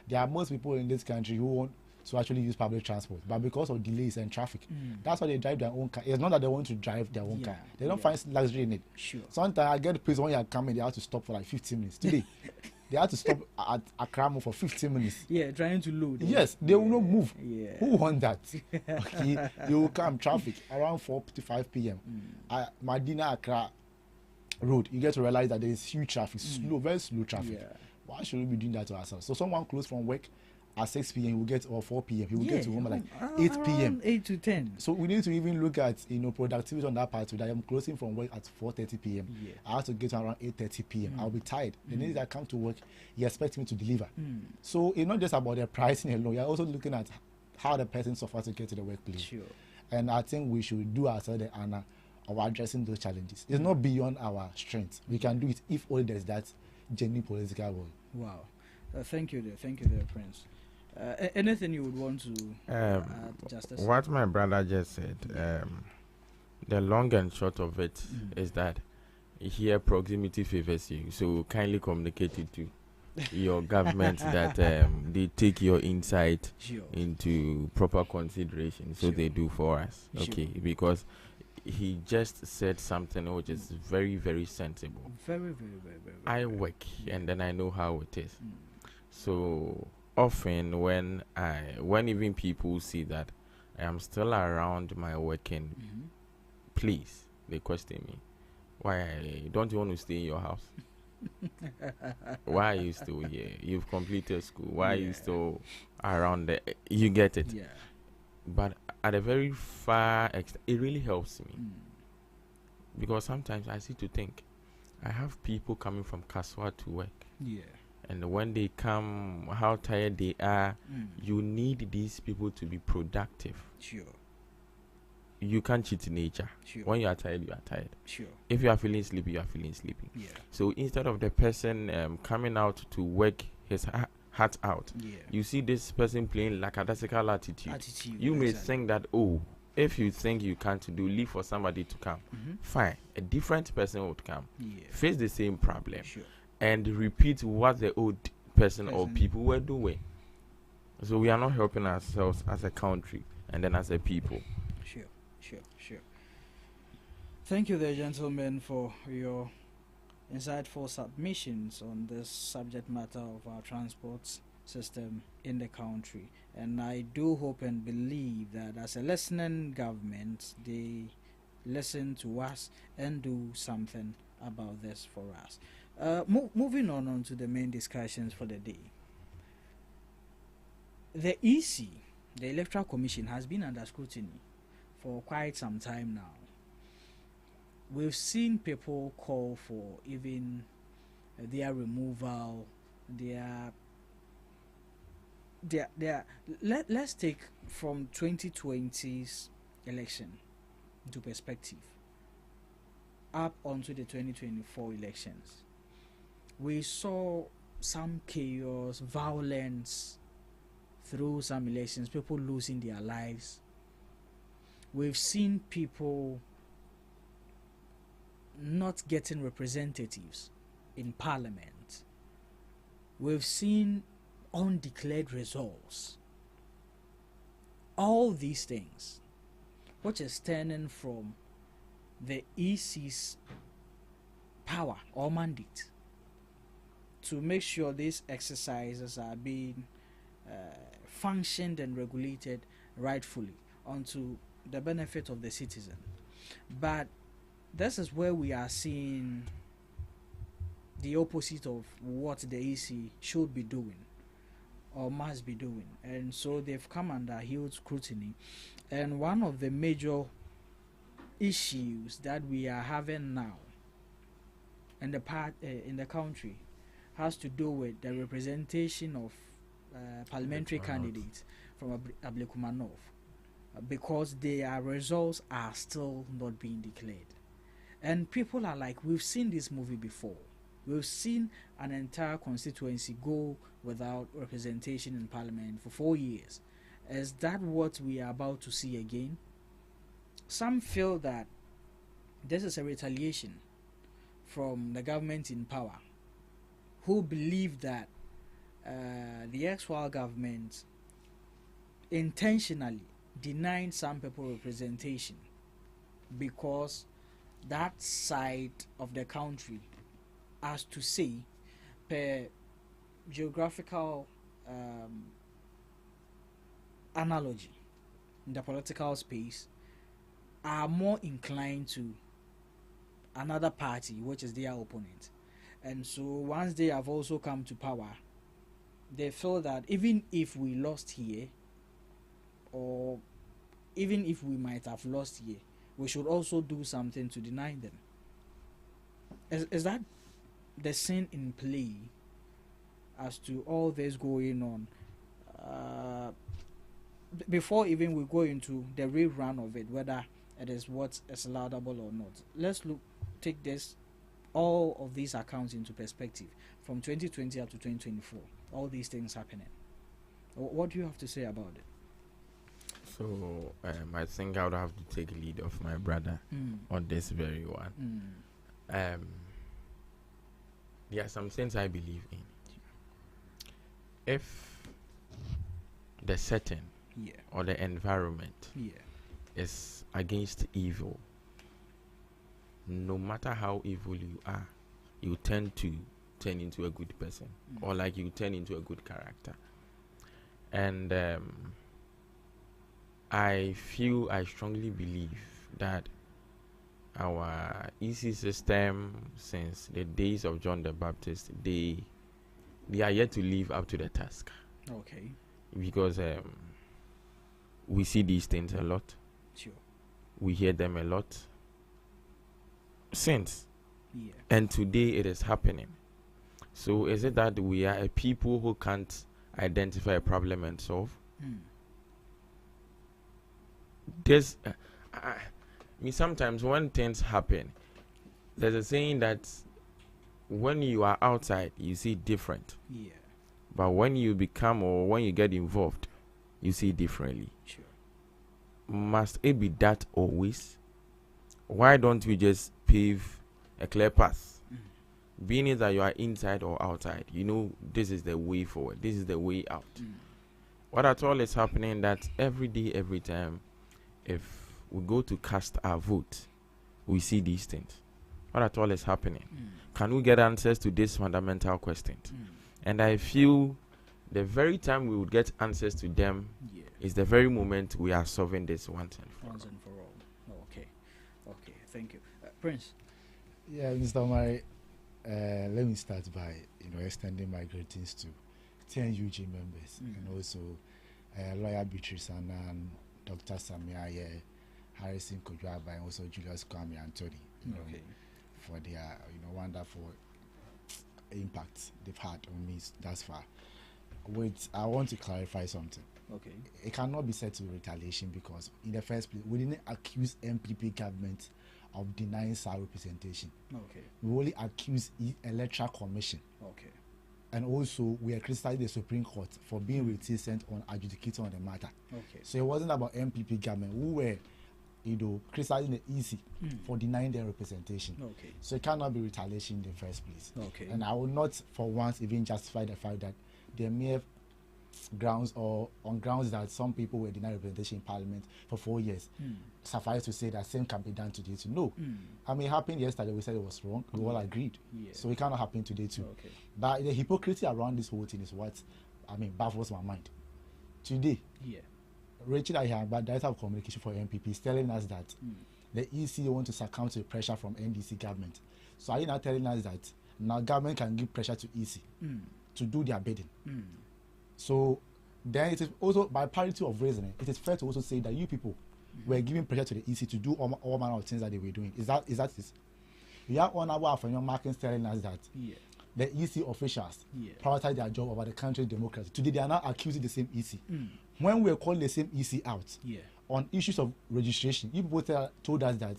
There are most people in this country who want to actually use public transport, but because of delays and traffic, that's why they drive their own car. It's not that they want to drive their own car. They don't find luxury in it. Sure. Sometimes I get pissed when you are coming, they have to stop for like 15 minutes. Today, they have to stop at Accra for 15 minutes. Yeah, trying to load. Yes, they will not move. Yeah. Who want that? Okay, you will come traffic around 4 to 5 p.m. Medina Accra road, you get to realize that there is huge traffic, very slow traffic. Yeah. Why should we be doing that to ourselves? So someone close from work at 6 p.m. he will get, or 4 p.m. he will get to home at like 8 p.m. 8 to 10. So we need to even look at productivity on that part. So that I'm closing from work at 4:30 p.m. Yeah. I have to get around 8:30 p.m. I'll be tired. The next day I come to work, you expect me to deliver. So it's not just about the pricing alone. You're also looking at how the person suffers to get to the workplace. Sure. And I think we should do ourselves the honor of addressing those challenges. It's not beyond our strength. We can do it if only there's that genuine political will. Wow. Thank you there, Prince. Anything you would want to add, Justice? What my brother just said, the long and short of it is that here proximity favors you. So kindly communicate it to your government that they take your insight into proper consideration. So they do for us. Okay, because he just said something which is very, very sensible. Very. I work and then I know how it is. So often when even people see that I am still around my working place, they question me, why don't you want to stay in your house? Why are you still here? You've completed school. Why are you still around there? You get it. Yeah. But at a very far extent, it really helps me. Because sometimes I see to think, I have people coming from Kaswa to work. Yeah. And when they come, how tired they are, you need these people to be productive. Sure. You can't cheat nature. Sure. When you are tired, you are tired. Sure. If you are feeling sleepy, you are feeling sleepy. Yeah. So instead of the person coming out to work his heart out, you see this person playing lackadaisical attitude. You may think that, if you think you can't do, leave for somebody to come. Fine. A different person would come. Face the same problem. Sure. And repeat what the old person or people were doing. So we are not helping ourselves as a country and then as a people. Sure. Sure. Thank you, there, gentlemen, for your insightful submissions on this subject matter of our transport system in the country. And I do hope and believe that as a listening government, they listen to us and do something about this for us. Moving on to the main discussions for the day. The EC, the Electoral Commission, has been under scrutiny for quite some time now. We've seen people call for even their removal, let's take from 2020's election into perspective up onto the 2024 elections. We saw some chaos, violence through some elections, people losing their lives. We've seen people not getting representatives in parliament. We've seen undeclared results. All these things, which is stemming from the EC's power or mandate to make sure these exercises are being functioned and regulated rightfully onto the benefit of the citizen. But this is where we are seeing the opposite of what the EC should be doing or must be doing, and so they've come under huge scrutiny. And one of the major issues that we are having now in the country has to do with the representation of parliamentary candidates from Ablekuma North, because their results are still not being declared. And people are like, we've seen this movie before. We've seen an entire constituency go without representation in parliament for 4 years. Is that what we are about to see again? Some feel that this is a retaliation from the government in power, who believe that the actual government intentionally denied some people representation because that side of the country, as to say, per geographical analogy in the political space, are more inclined to another party, which is their opponent. And so once they have also come to power, they feel that even if we lost here, or even if we might have lost here, we should also do something to deny them. Is that the scene in play as to all this going on? Before even we go into the rerun of it, whether it is what is laudable or not, let's take all of these accounts into perspective from 2020 up to 2024. All these things happening. What do you have to say about it? So I think I would have to take lead of my brother on this very one. There are some things I believe in. If the setting or the environment is against evil, no matter how evil you are, you tend to turn into a good person, or like you turn into a good character. And I strongly believe that our EC system, since the days of John the Baptist, they are yet to live up to the task. Okay. Because we see these things a lot. Sure. We hear them a lot. Since. Yeah. And today it is happening. So is it that we are a people who can't identify a problem and solve? There's, sometimes when things happen, there's a saying that when you are outside, you see different. Yeah. But when you become or when you get involved, you see differently. Sure. Must it be that always? Why don't we just pave a clear path? Being it that you are inside or outside, you know this is the way forward, this is the way out. What at all is happening that every day, every time, if we go to cast our vote, we see these things. What at all is happening? Can we get answers to these fundamental questions? And I feel the very time we would get answers to them is the very moment we are solving this once and for all. Okay, thank you. Prince? Yeah, Mr. Omari, let me start by extending my greetings to 10 UG members and also Lawyer Beatrice and Dr. Samia Harrison Kojaba and also Julius Kwame Anthony for their wonderful impact they've had on me thus far. Wait, I want to clarify something. Okay. It cannot be said to be retaliation because in the first place we didn't accuse MPP government of denying our representation. Okay. We only accuse Electoral Commission. Okay. And also we are criticizing the Supreme Court for being reticent on adjudicating on the matter. Okay. So it wasn't about MPP government who were criticizing the EC for denying their representation. Okay. So it cannot be retaliation in the first place. Okay. And I will not for once even justify the fact that there mere grounds or on grounds that some people were denied representation in Parliament for 4 years. Suffice to say that same can be done today too. No. I mean, it happened yesterday. We said it was wrong. We all agreed. Yeah. So it cannot happen today too. Okay. But the hypocrisy around this whole thing is what baffles my mind. Today, Rachel Ayamba, Director of Communication for MPP, is telling us that the EC want to succumb to pressure from NDC government. So are you now telling us that now government can give pressure to EC to do their bidding? So then it is also by parity of reasoning, it is fair to also say that you people were giving pressure to the EC to do all manner of things that they were doing. Is that it? We are honorable from your markings telling us that the EC officials prioritize their job over the country's democracy. Today they are now accusing the same EC. When we were calling the same EC out on issues of registration, you people told us that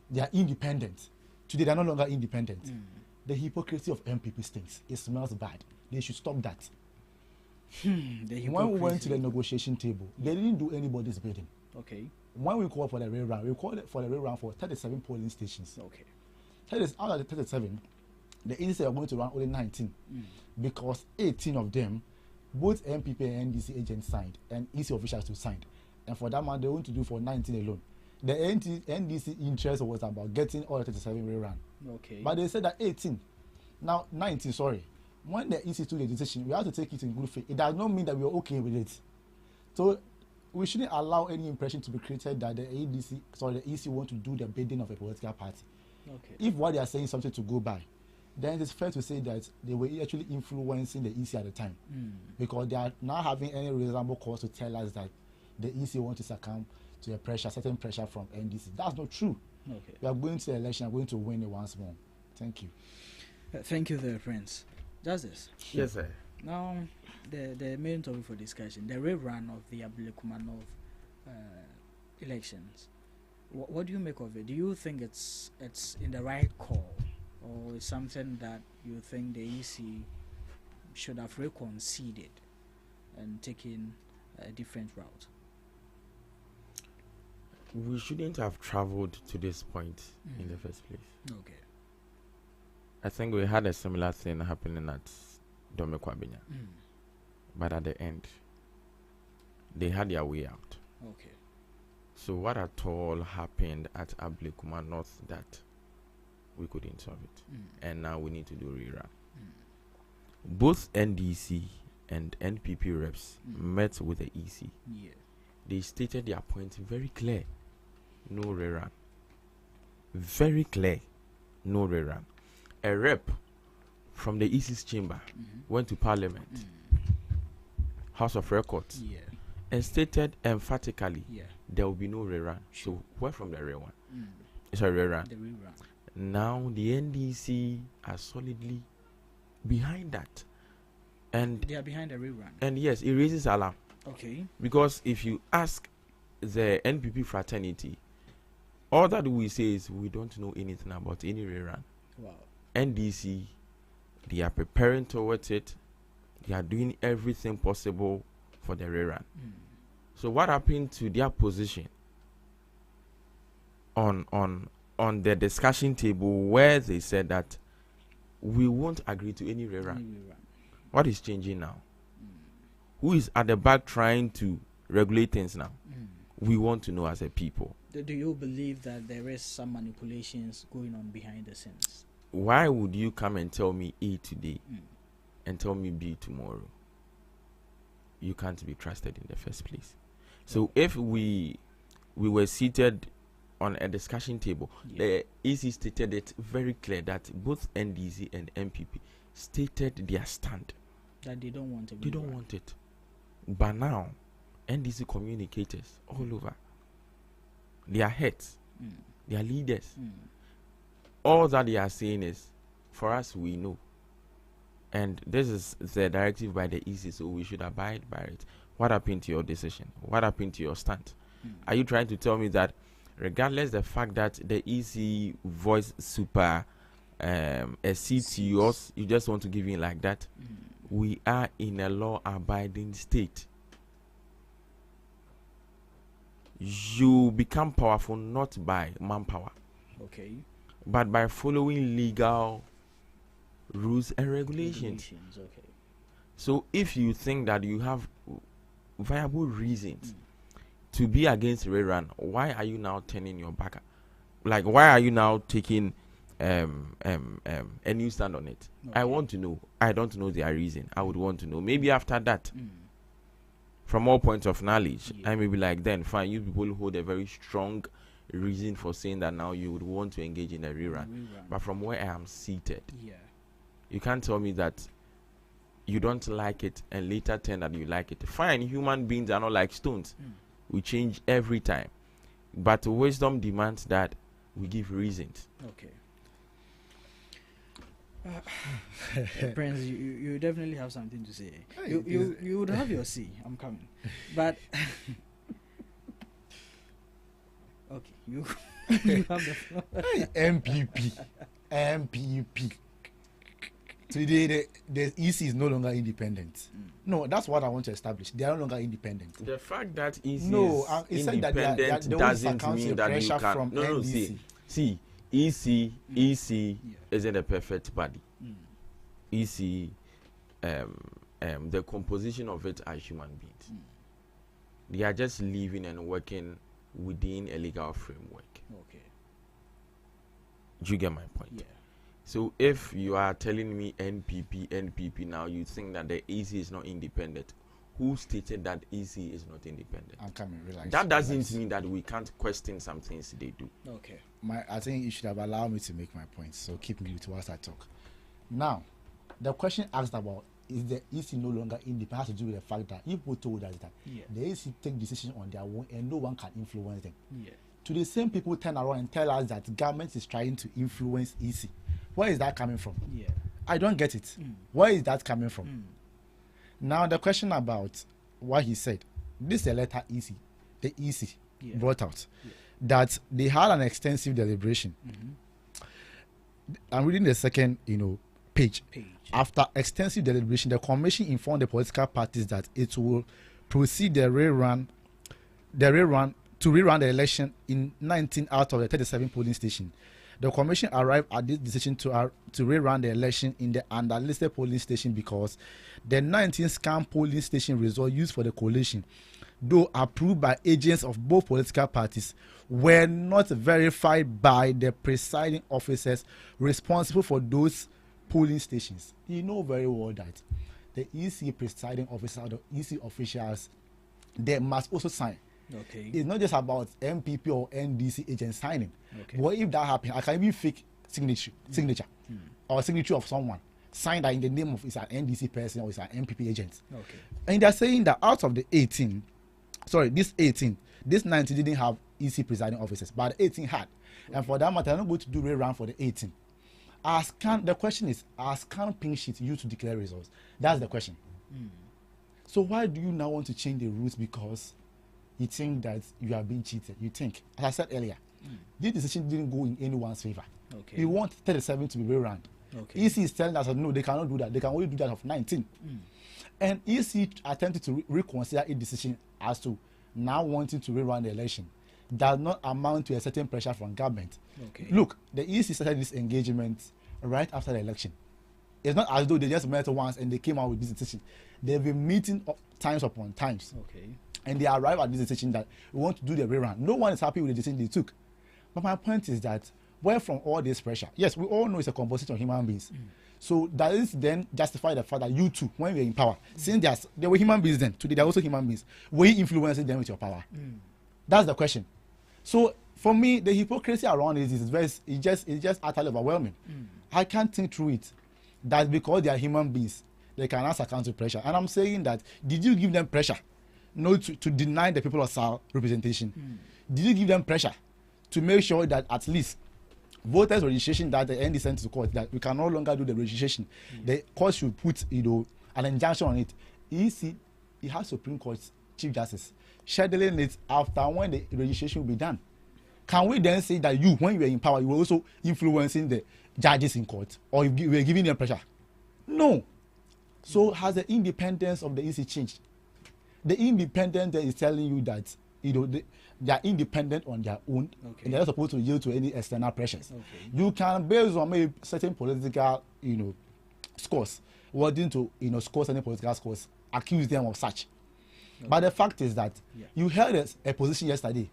they are independent. Today they are no longer independent. The hypocrisy of MPP stinks. It smells bad. They should stop that. When we went to the negotiation table, they didn't do anybody's bidding. Okay. When we called for the rerun, we called for the rerun for 37 polling stations. Okay. Out of the 37, the NDC are going to run only 19 because 18 of them, both MPP and NDC agents signed and EC officials too signed. And for that man, they want to do for 19 alone. The NDC interest was about getting all the 37 rerun. Okay. But they said that 18, now 19, sorry. When the EC took the decision, we have to take it in good faith. It does not mean that we are okay with it. So we shouldn't allow any impression to be created that the EC want to do the bidding of a political party. Okay. If what they are saying is something to go by, then it is fair to say that they were actually influencing the EC at the time. Because they are not having any reasonable cause to tell us that the EC want to succumb to a pressure, certain pressure from NDC. That's not true. Okay. We are going to the election, we are going to win it once more. Thank you. Thank you there, Prince. Justice. Yes, sir. Now, the main topic for discussion, the rerun of the Ablekumanov elections. What do you make of it? Do you think it's in the right call, or is something that you think the EC should have reconsidered and taken a different route? We shouldn't have traveled to this point in the first place. Okay. I think we had a similar thing happening at Domekwabenya. But at the end, they had their way out. Okay. So what at all happened at Ablekuma North that we couldn't solve it? And now we need to do rerun. Both NDC and NPP reps met with the EC. They stated their point very clear. No rerun. Very clear. No rerun. A rep from the EC's chamber went to Parliament, House of Records, and stated emphatically there will be no rerun. So where from the rerun? It's a rerun. The rerun. Now the NDC are solidly behind that, and they are behind the rerun. And yes, it raises alarm. Okay. Because if you ask the NPP fraternity, all that we say is we don't know anything about any rerun. Wow. NDC, they are preparing towards it. They are doing everything possible for the rerun. So what happened to their position on the discussion table where they said that we won't agree to any rerun? What is changing now? Who is at the back trying to regulate things now? We want to know as a people. Do you believe that there is some manipulations going on behind the scenes? Why would you come and tell me A today and tell me B tomorrow? You can't be trusted in the first place. So if we were seated on a discussion table, the EC stated it very clear that both NDC and MPP stated their stand. That they don't want it. They don't want it. But now, NDC communicators all over, their heads, their leaders, all that they are saying is, for us, we know. And this is the directive by the EC, so we should abide by it. What happened to your decision? What happened to your stand? Are you trying to tell me that regardless the fact that the EC voice super a seat to yours, you just want to give in like that? We are in a law-abiding state. You become powerful not by manpower, but by following legal rules and regulations. Okay. So if you think that you have viable reasons to be against rerun, why are you now turning your back? Like, why are you now taking a new stand on it? I want to know. I don't know their reason. I would want to know. Maybe after that, from all points of knowledge, I may be like, then fine, you people hold a very strong reason for saying that now you would want to engage in a rerun. But from where I am seated, you can't tell me that you don't like it and later turn that you like it. Fine, human beings are not like stones. We change every time. But wisdom demands that we give reasons. Prince, you definitely have something to say. You would have your say. I'm coming. But okay, you have the floor. MPP. Today, the EC is no longer independent. No, that's what I want to establish. They are no longer independent. The fact that EC is independent doesn't mean that you can. No, see, EC isn't a perfect body. EC, the composition of it are human beings. They are just living and working within a legal framework. Do you get my point? Yeah. So if you are telling me NPP now, you think that the EC is not independent. Who stated that EC is not independent? I'm coming, relax. That doesn't mean that we can't question some things they do. Okay. I think you should have allowed me to make my point, so keep me whilst I talk. Now, the question asked about is the EC no longer independent has to do with the fact that people told us that the EC take decisions on their own and no one can influence them. To the same people turn around and tell us that government is trying to influence EC. Where is that coming from? I don't get it. Where is that coming from? Now the question about what he said, this is a letter the EC brought out that they had an extensive deliberation. I'm reading the second, page. After extensive deliberation, the commission informed the political parties that it will proceed to rerun the election in 19 out of the 37 polling stations. The commission arrived at this decision to rerun the election in the underlisted polling station because the 19 scam polling station results used for the coalition, though approved by agents of both political parties, were not verified by the presiding officers responsible for those polling stations. You know very well that the EC presiding officer, the EC officials, they must also sign. It's not just about MPP or NDC agents signing. But if that happens, I can even fake signature or signature of someone signed that in the name of it's an NDC person or it's an MPP agent. And they're saying that out of the 18, this 19 didn't have EC presiding officers, but the 18 had. And for that matter, I'm not going to do rerun for the 18. The question is, are scan pink sheets used to declare results? That's the question. So why do you now want to change the rules because you think that you are being cheated? You think, as I said earlier, this decision didn't go in anyone's favor. You want 37 to be rerun. EC is telling us, no, they cannot do that. They can only do that of 19. And EC attempted to reconsider a decision as to now wanting to rerun the election does not amount to a certain pressure from government. Look, the EC started this engagement right after the election. It's not as though they just met once and they came out with this decision. They've been meeting times upon times. and they arrive at this decision that we want to do the rerun. No one is happy with the decision they took. But my point is that where from all this pressure, yes, we all know it's a composition of human beings. So that is then justify the fact that you too, when you're in power, since they were human beings then, today they're also human beings, were you influencing them with your power? That's the question. So for me, the hypocrisy around it is just utterly overwhelming. I can't think through it. That because they are human beings, they can answer counter pressure. And I'm saying that, did you give them pressure to deny the people of South representation? Did you give them pressure to make sure that at least voters registration that the ND sent to court, that we can no longer do the registration? The court should put an injunction on it. It has Supreme Court Chief Justice scheduling it after when the registration will be done. Can we then say that you, when you were in power, you were also influencing the judges in court, or you were giving them pressure? No. So has the independence of the EC changed? The independence is telling you that they are independent on their own, and they're not supposed to yield to any external pressures. You can, based on maybe certain political scores, wanting to score certain political scores, accuse them of such. But the fact is that you held a position yesterday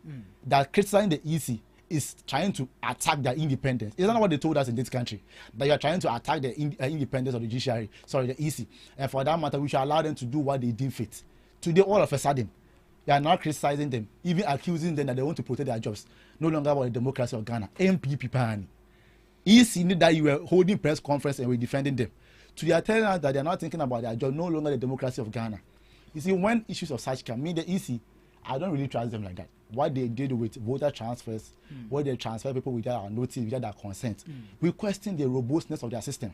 that criticizing the EC is trying to attack their independence. Isn't that what they told us in this country? That you are trying to attack the independence of the judiciary, the EC. And for that matter, we should allow them to do what they deem fit. Today, all of a sudden, they are now criticizing them, even accusing them that they want to protect their jobs. No longer about the democracy of Ghana. MPP Pani. EC need that you were holding press conference and were defending them. Today, they are telling us that they are not thinking about their job, no longer the democracy of Ghana. You see, when issues of such come, the EC, I don't really trust them like that. What they did with voter transfers, where they transfer people without our notice, without their consent, we question the robustness of their system.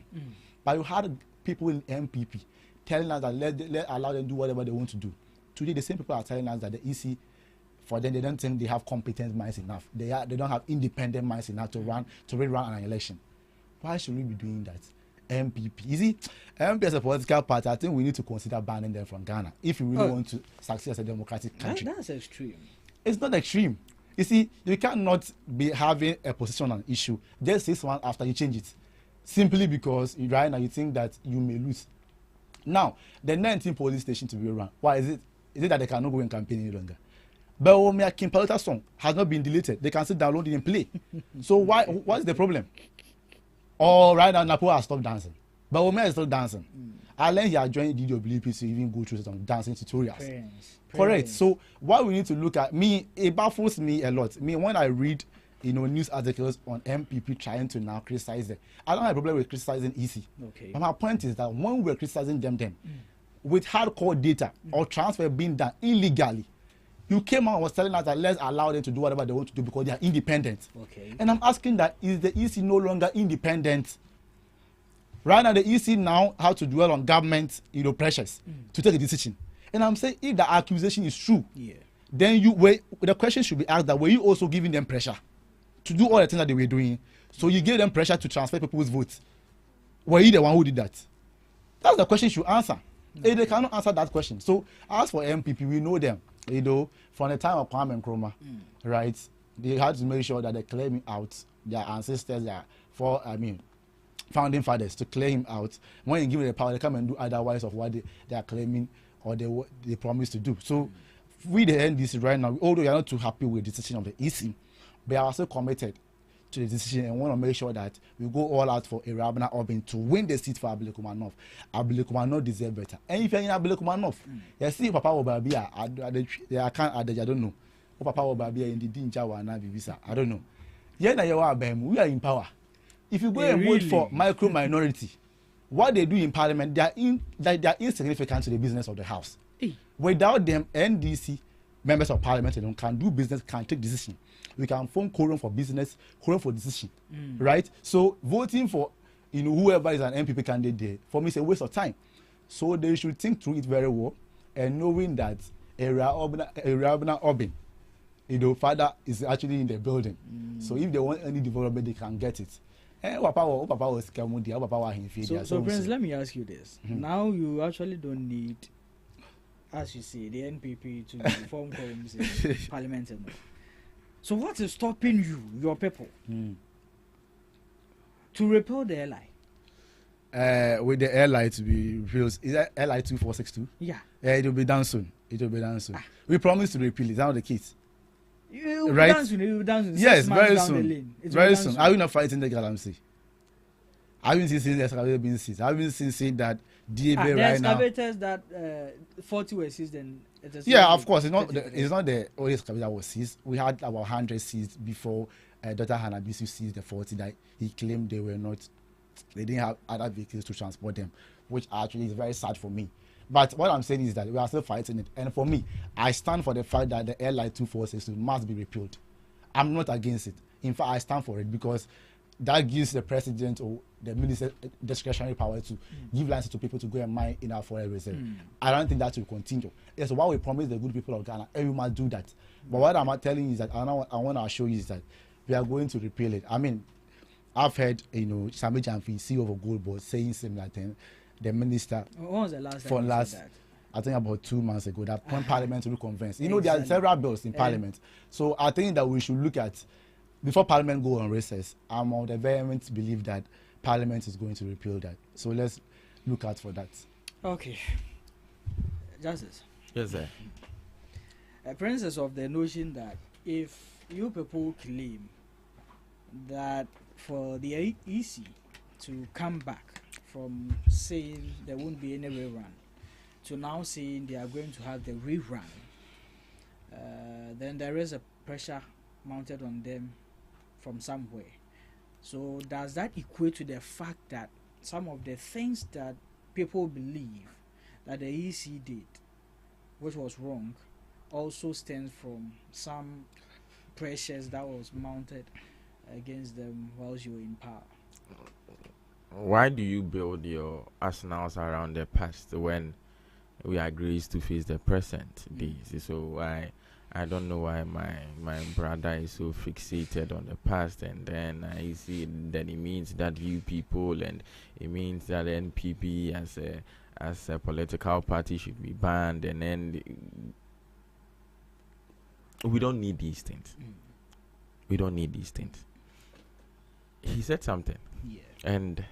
But you had people in MPP telling us that let allow them do whatever they want to do. Today, the same people are telling us that the EC, for them, they don't think they have competent minds enough. They don't have independent minds enough to run an election. Why should we be doing that? MPP. You see, MPP as a political party, I think we need to consider banning them from Ghana if we really want to succeed as a democratic country. That's extreme. It's not extreme. You see, you cannot be having a position on an issue just 6 months after you change it, simply because right now you think that you may lose. Now, the 19 police station to be run. Why is it? Is it that they cannot go and campaign any longer? But Omia King Palota song has not been deleted. They can still download it and play. So what is the problem? Or right now Napo has stopped dancing, but Omia is still dancing. I learned he had joined DWP to even go through some dancing tutorials. Correct. So what we need to look at, it baffles me a lot. When I read news articles on MPP trying to now criticize them, I don't have a problem with criticizing EC. But my point is that when we're criticizing them with hardcore data or transfer being done illegally, you came out and was telling us that let's allow them to do whatever they want to do because they are independent. And I'm asking that, is the EC no longer independent? Right now, the EC now have to dwell on government pressures to take a decision. And I'm saying, if the accusation is true, then the question should be asked that were you also giving them pressure to do all the things that they were doing? So you gave them pressure to transfer people's votes. Were you the one who did that? That's the question you should answer. If they cannot answer that question. So as for MPP, we know them. From the time of Kwame Nkrumah, right? They had to make sure that they clear him out. Their ancestors, founding fathers, to clear him out. When you give them the power, they come and do otherwise of what they are claiming or they promise to do. So we the NDC right now, although we are not too happy with the decision of the EC, we are also committed to the decision and want to make sure that we go all out for Irabana Obin to win the seat for Ablekuma North. Ablekuma North deserve better. And if you're in Ablekuma North, you see Papa Obabia, I can't add, I don't know. Papa Obabia in the Dinja Wana Visa, I don't know. We are in power. If you go and vote for micro minority, what they do in parliament, they are insignificant to the business of the house. Without them, NDC members of parliament can do business, can take decision. We can form quorum for business, quorum for decision, right? So voting for whoever is an MPP candidate there, for me, it's a waste of time. So they should think through it very well, and knowing that Irabana Obin, father is actually in the building. So if they want any development, they can get it. So Prince, let me ask you this. Now you actually don't need, as you say, the NPP to form quorums in parliament. So what is stopping you, your people, to repel the LI? With the LI to be real, is that LI 2462? Yeah. It will be done soon. It will be done soon. We promise to repeal it. That's not the case. You right? Dance Yes, very soon. Very soon. Are we not fighting the Galamsey? I haven't seen the excavator being seized. I haven't seen that DAB right now. The excavators that 40 were seized and yeah, of course. It's not the only excavator was seized. We had about 100 seized before Dr. Hanabisu seized the 40 that he claimed they didn't have other vehicles to transport them, which actually is very sad for me. But what I'm saying is that we are still fighting it. And for me, I stand for the fact that the airline 246 must be repealed. I'm not against it. In fact, I stand for it because that gives the president or the minister discretionary power to give license to people to go and mine in our foreign reserve. I don't think that will continue. Yes, what we promise the good people of Ghana, and we must do that. But what I'm telling you is that I want to assure you is that we are going to repeal it. I mean, I've heard, Sami Jamfi, CEO of a Gold Board, saying similar thing. The minister. When was the last time you said that? I think about 2 months ago, that when Parliament will convince. There are several bills in Parliament. So I think that we should look at, before Parliament go on recess, I'm of the vehement belief that Parliament is going to repeal that. So let's look out for that. Okay. Justice. Yes, sir. A princess of the notion that if you people claim that for the EC to come back from saying there won't be any rerun to now saying they are going to have the rerun, then there is a pressure mounted on them from somewhere. So does that equate to the fact that some of the things that people believe that the EC did, which was wrong, also stems from some pressures that was mounted against them whilst you were in power? Why do you build your arsenals around the past when we agree to face the present days? So I don't know why my brother is so fixated on the past, and then I see that it means that you people, and it means that NPP as a political party should be banned, and then we don't need these things. We don't need these things. He said something, and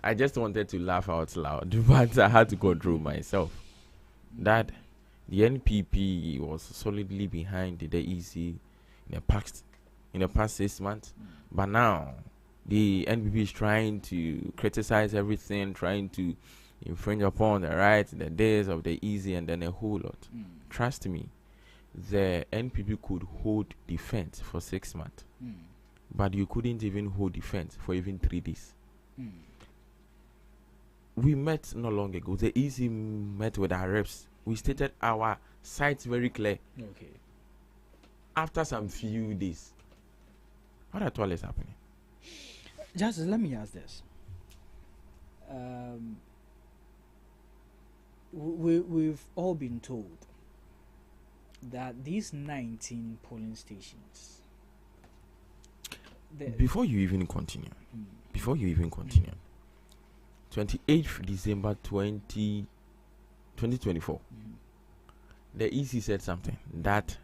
I just wanted to laugh out loud, but I had to control myself. That the NPP was solidly behind the EC in the past 6 months, but now the NPP is trying to criticize everything, trying to infringe upon the rights, the days of the EC, and then a whole lot. Trust me, the NPP could hold defense for 6 months, but you couldn't even hold defense for even 3 days. We met not long ago. The EC met with our reps. We stated our sights very clear. Okay. After some few days, what at all is happening? Justice, let me ask this. We've all been told that these 19 polling stations. Before you even continue, 28th December 2024, the EC said something that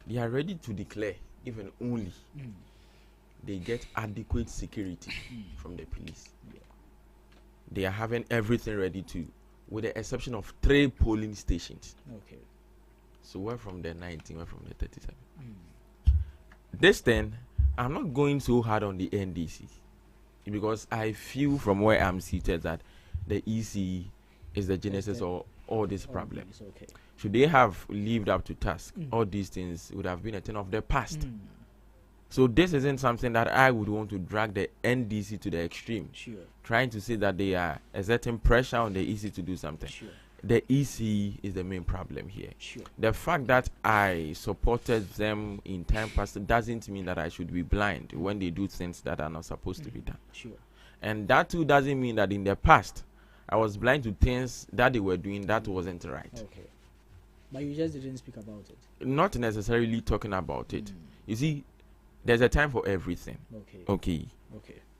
they are ready to declare even only they get adequate security from the police. They are having everything ready to, with the exception of 3 polling stations. Okay. So we're from the 19, we're from the 37. This then, I'm not going so hard on the NDC because I feel from where I'm seated that the EC is the genesis of all this problem. Okay. Should they have lived up to task, all these things would have been a thing of the past. So this isn't something that I would want to drag the NDC to the extreme, trying to say that they are exerting pressure on the EC to do something. The EC is the main problem here. The fact that I supported them in time past doesn't mean that I should be blind when they do things that are not supposed to be done. And that too doesn't mean that in the past I was blind to things that they were doing that wasn't right. Okay. But you just didn't speak about it. Not necessarily talking about it. You see, there's a time for everything. Okay.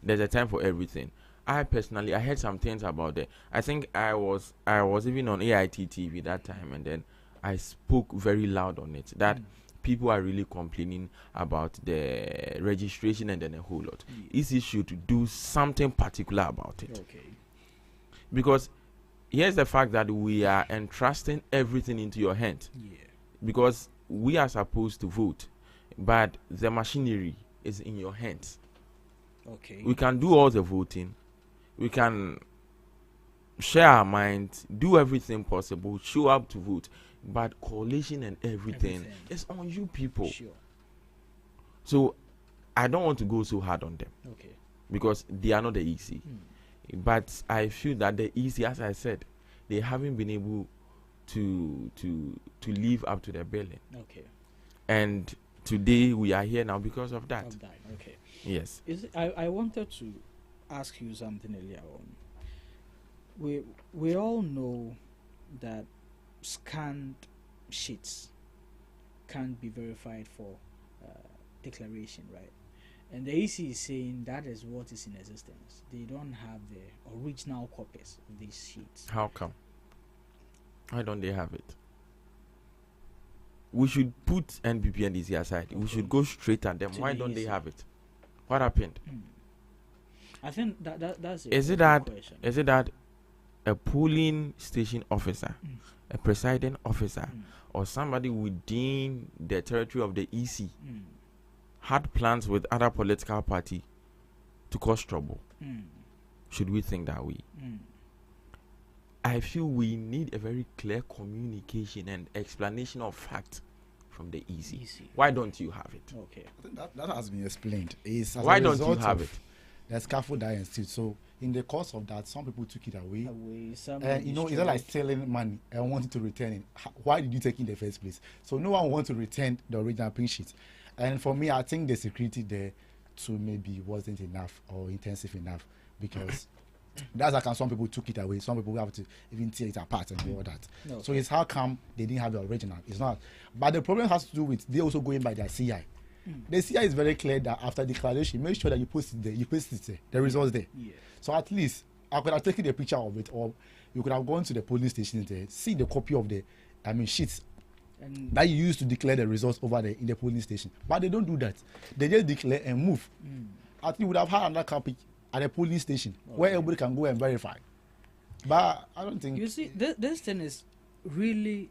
There's a time for everything. I personally, I heard some things about it. I think I was even on AIT TV that time, and then I spoke very loud on it that people are really complaining about the registration and then a whole lot. EC should do something particular about it. Because here's the fact that we are entrusting everything into your hand. Yeah. Because we are supposed to vote, but the machinery is in your hands. Okay. We can do all the voting. We can share our minds, do everything possible, show up to vote. But coalition and everything is on you people. Sure. So I don't want to go so hard on them. Okay. Because they are not the easy. But I feel that the easy, as I said, they haven't been able to live up to their billing. Okay. And today we are here now because of that. Okay. Yes. I wanted to ask you something earlier on. We all know that scanned sheets can't be verified for declaration, right? And the EC is saying that is what is in existence. They don't have the original copies of these sheets. How come? Why don't they have it? We should put NPP and DC aside. We should go straight at them. Why don't they have it? What happened? I think that's Is it that a polling station officer, a presiding officer, or somebody within the territory of the EC had plans with other political party to cause trouble? Should we think that way? I feel we need a very clear communication and explanation of fact from the EC. Why don't you have it? Okay. I think that has been explained. Why don't you have it? The scaffold that ensued. So in the course of that, some people took it away. Some you know, it's not like stealing money and wanting to return it. Why did you take it in the first place? So no one wants to return the original pink sheet. And for me, I think the security there too maybe wasn't enough or intensive enough, because that's how some people took it away. Some people have to even tear it apart and do all that. No. So it's how come they didn't have the original. It's not. But the problem has to do with they also going by their CI. The CI is very clear that after declaration, make sure that you post it there, the results there. Yeah. So at least I could have taken a picture of it, or you could have gone to the polling station there, see the copy of the sheets and that you used to declare the results over there in the polling station. But they don't do that. They just declare and move. I think we would have had another copy at a polling station where everybody can go and verify. But I don't think. You see, this thing is really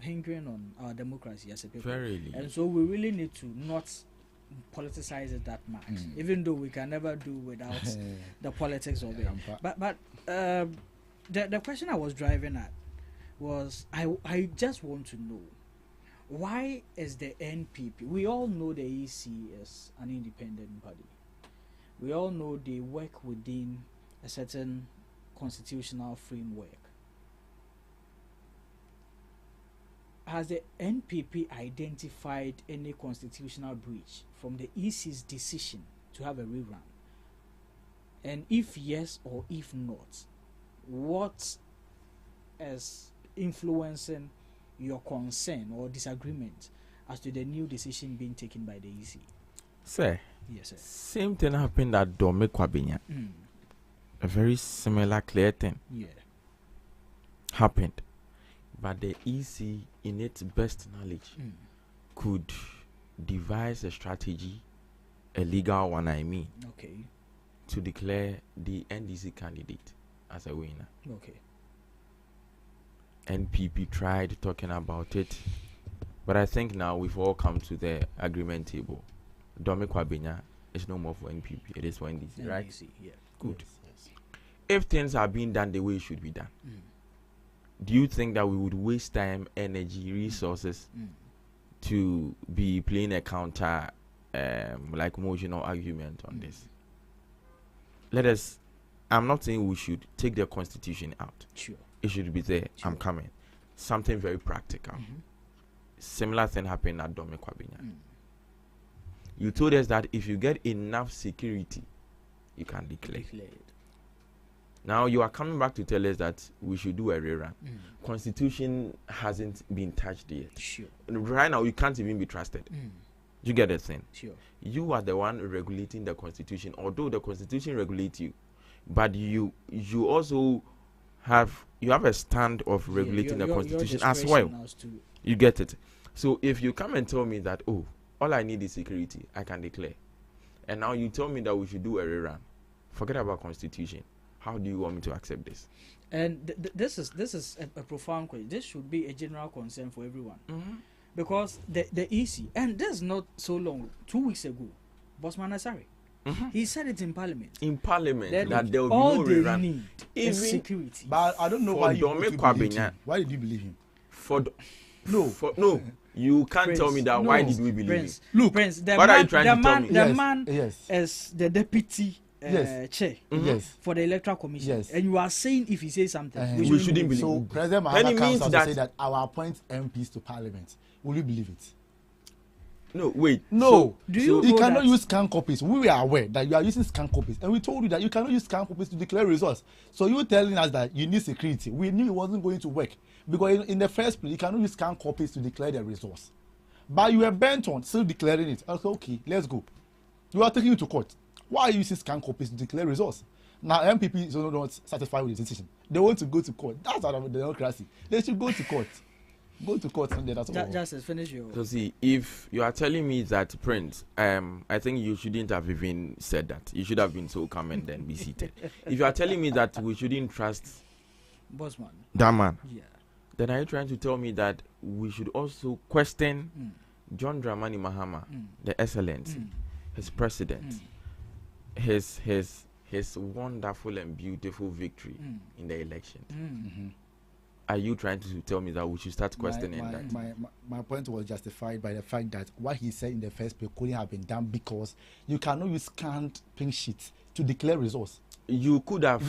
hindering on our democracy as a people. Very. And so we really need to not politicize it that much, even though we can never do without the politics of it. But the question I was driving at was, I just want to know, why is the NPP, we all know the EC is an independent body. We all know they work within a certain constitutional framework. Has the NPP identified any constitutional breach from the EC's decision to have a rerun? And if yes or if not, what is influencing your concern or disagreement as to the new decision being taken by the EC? Sir, yes, sir. Same thing happened at Dome Kwabenya. A very similar, clear thing happened. But the EC, in its best knowledge, could devise a strategy, a legal one, I mean, to declare the NDC candidate as a winner. NPP tried talking about it, but I think now we've all come to the agreement table. Dome Kwabenya is no more for NPP, it is for NDC, right? Yeah. Good. Yes. If things are being done the way it should be done, do you think that we would waste time, energy, resources to be playing a counter like emotional argument on this? Let us, I'm not saying we should take the constitution out. Sure. It should be there. Sure. I'm coming. Something very practical. Similar thing happened at Dome Kwabenya. You told us that if you get enough security, you can declare it. Now you are coming back to tell us that we should do a rerun. Constitution hasn't been touched yet. Sure. Right now you can't even be trusted. You get the thing? Sure. You are the one regulating the constitution, although the constitution regulates you, but you also have a stand of regulating the constitution as well. You get it? So if you come and tell me that, oh, all I need is security, I can declare, and now you tell me that we should do a rerun, forget about constitution. How do you want me to accept this? And this is a profound question. This should be a general concern for everyone. Because the EC, and this is not so long, 2 weeks ago, Bosman Asari, he said it in Parliament. In Parliament, that there will be all no they rerun. need is security. But I don't know why you believe him. Why did you believe him? No, you can't Prince, tell me that. no. Why did we believe Prince, him? Look, Prince, what are you trying to tell me? The man is the deputy chair for the electoral commission, and you are saying if he says something, we shouldn't believe. So President Mahama comes out to say that I will appoint MPs to Parliament. Will you believe it? No, wait. No. Do you You cannot use scan copies. We were aware that you are using scan copies, and we told you that you cannot use scan copies to declare results. So you telling us that you need security. We knew it wasn't going to work because in the first place you cannot use scan copies to declare the results. But you were bent on still declaring it. I said, okay, let's go. You are taking you to court. Why are you using scan copies to declare results? Now MPP is not satisfied with the decision. They want to go to court. That's out of democracy. They should go to court. Go to court and that's all. Just finish your. So see, if you are telling me that, Prince, I think you shouldn't have even said that. You should have been so calm and then be seated. If you are telling me that we shouldn't trust Bosman, that man, yeah, then are you trying to tell me that we should also question John Dramani Mahama, the excellence, his president, his wonderful and beautiful victory in the election? Are you trying to tell me that we should start questioning that? My point was justified by the fact that what he said in the first place couldn't have been done because you cannot use scanned pink sheets to declare results. You could have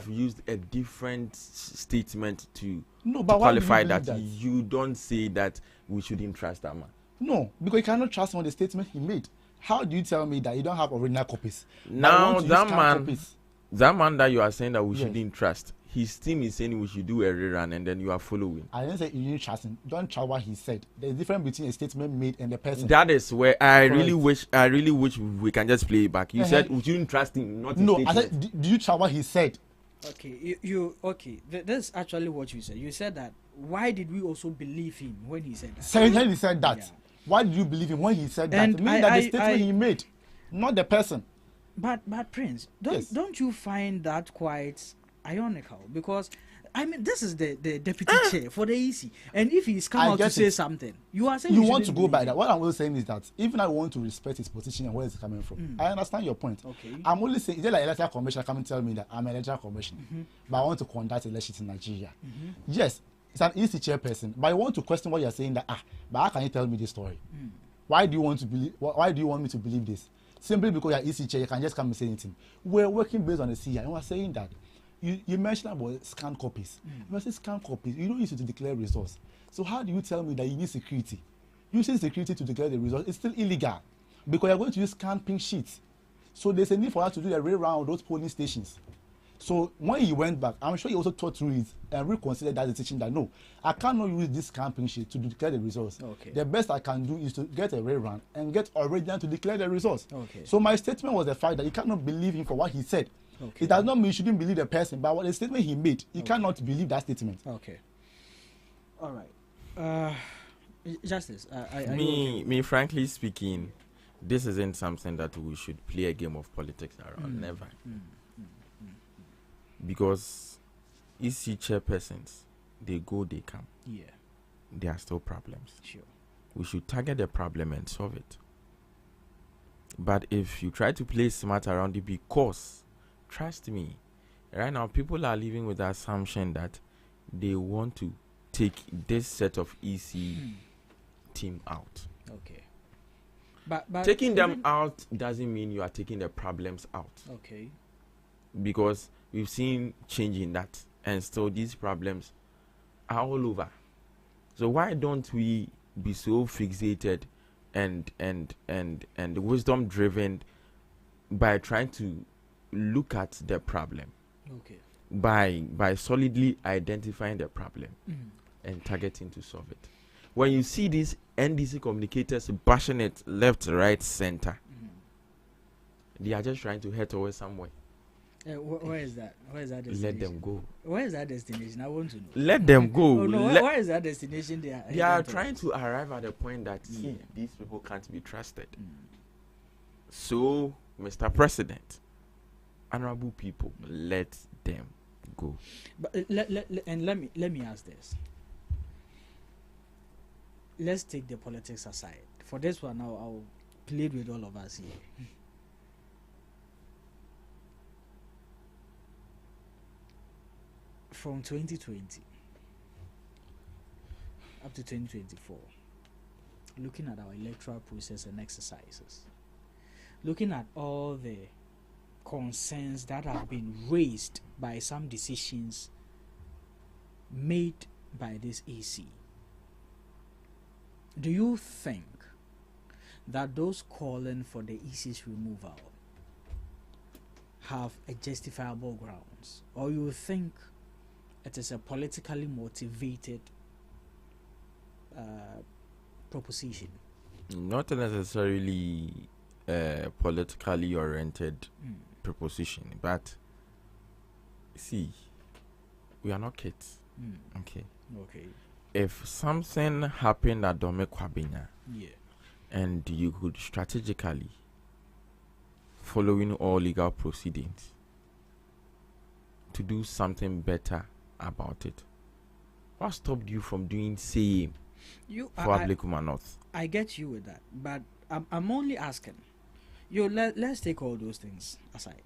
used a different statement to qualify that. You don't say that we shouldn't trust that man. No, because you cannot trust him on the statement he made. How do you tell me that you don't have original copies? Now that man that you are saying that we shouldn't trust, his team is saying we should do a rerun and then you are following. I didn't say you didn't trust him. Don't trust what he said. There's a difference between a statement made and the person. That is where I really wish we can just play it back. You said we shouldn't trust him, not no. I said, do you trust what he said? Okay, you okay. That's actually what you said. You said that. Why did we also believe him when he said that? When he said that. Yeah. Why did you believe him when he said that? It means that the statement he made, not the person. But Prince, don't you find that quite ironical? Because I mean, this is the deputy chair for the EC, and if he's come out to say something, you are saying you want to go by that. What I'm only saying is that even I want to respect his position and where it's coming from. I understand your point. Okay. I'm only saying, is there like electoral commissioner come and tell me that I'm an electoral commissioner, but I want to conduct elections in Nigeria? Yes, it's an EC chairperson, but I want to question what you're saying that but how can you tell me this story? Why do you want to believe? Why do you want me to believe this? Simply because you're EC chair, you can just come and say anything. We're working based on the CI, and we're saying that. You mentioned about scan copies. When I say scan copies, you don't use it to declare results. So how do you tell me that you need security? Using security to declare the results is still illegal because you're going to use scan pink sheets. So there's a need for us to do the re-round of those polling stations. So when he went back, I'm sure he also thought through it and reconsidered that decision that no, I cannot use this scan pink sheet to declare the results. Okay. The best I can do is to get a re-round and get original to declare the results. Okay. So my statement was the fact that you cannot believe him for what he said. Okay. It does not mean you shouldn't believe the person, but what the statement he made, you cannot believe that statement. Okay. All right. Justice. Me, frankly speaking, this isn't something that we should play a game of politics around. Never. Because EC chairpersons, they go, they come. Yeah. There are still problems. Sure. We should target the problem and solve it. But if you try to play smart around it, because trust me, right now people are living with the assumption that they want to take this set of EC team out. Okay. But taking them out doesn't mean you are taking the problems out. Okay. Because we've seen change in that, and still these problems are all over. So why don't we be so fixated and wisdom driven by trying to look at the problem, by solidly identifying the problem and targeting to solve it. When you see these NDC communicators bashing it left, right, center, they are just trying to head towards somewhere. Where is that? Where is that destination? Let them go. Where is that destination? I want to know. Let them go. Oh, no, where is that destination? They are trying to arrive at the point that these people can't be trusted. So, Mr. President, honorable people, let them go. But let me ask this. Let's take the politics aside. For this one, I'll plead with all of us here. From 2020 up to 2024, looking at our electoral process and exercises, looking at all the concerns that have been raised by some decisions made by this EC, do you think that those calling for the EC's removal have a justifiable grounds, or you think it is a politically motivated proposition? Not necessarily a politically oriented proposition, but see, we are not kids. Okay. If something happened at Dome Kwabena, and you could strategically, following all legal proceedings, to do something better about it, what stopped you from doing same for Ablekuma North? I get you with that, but I'm only asking. Let's take all those things aside.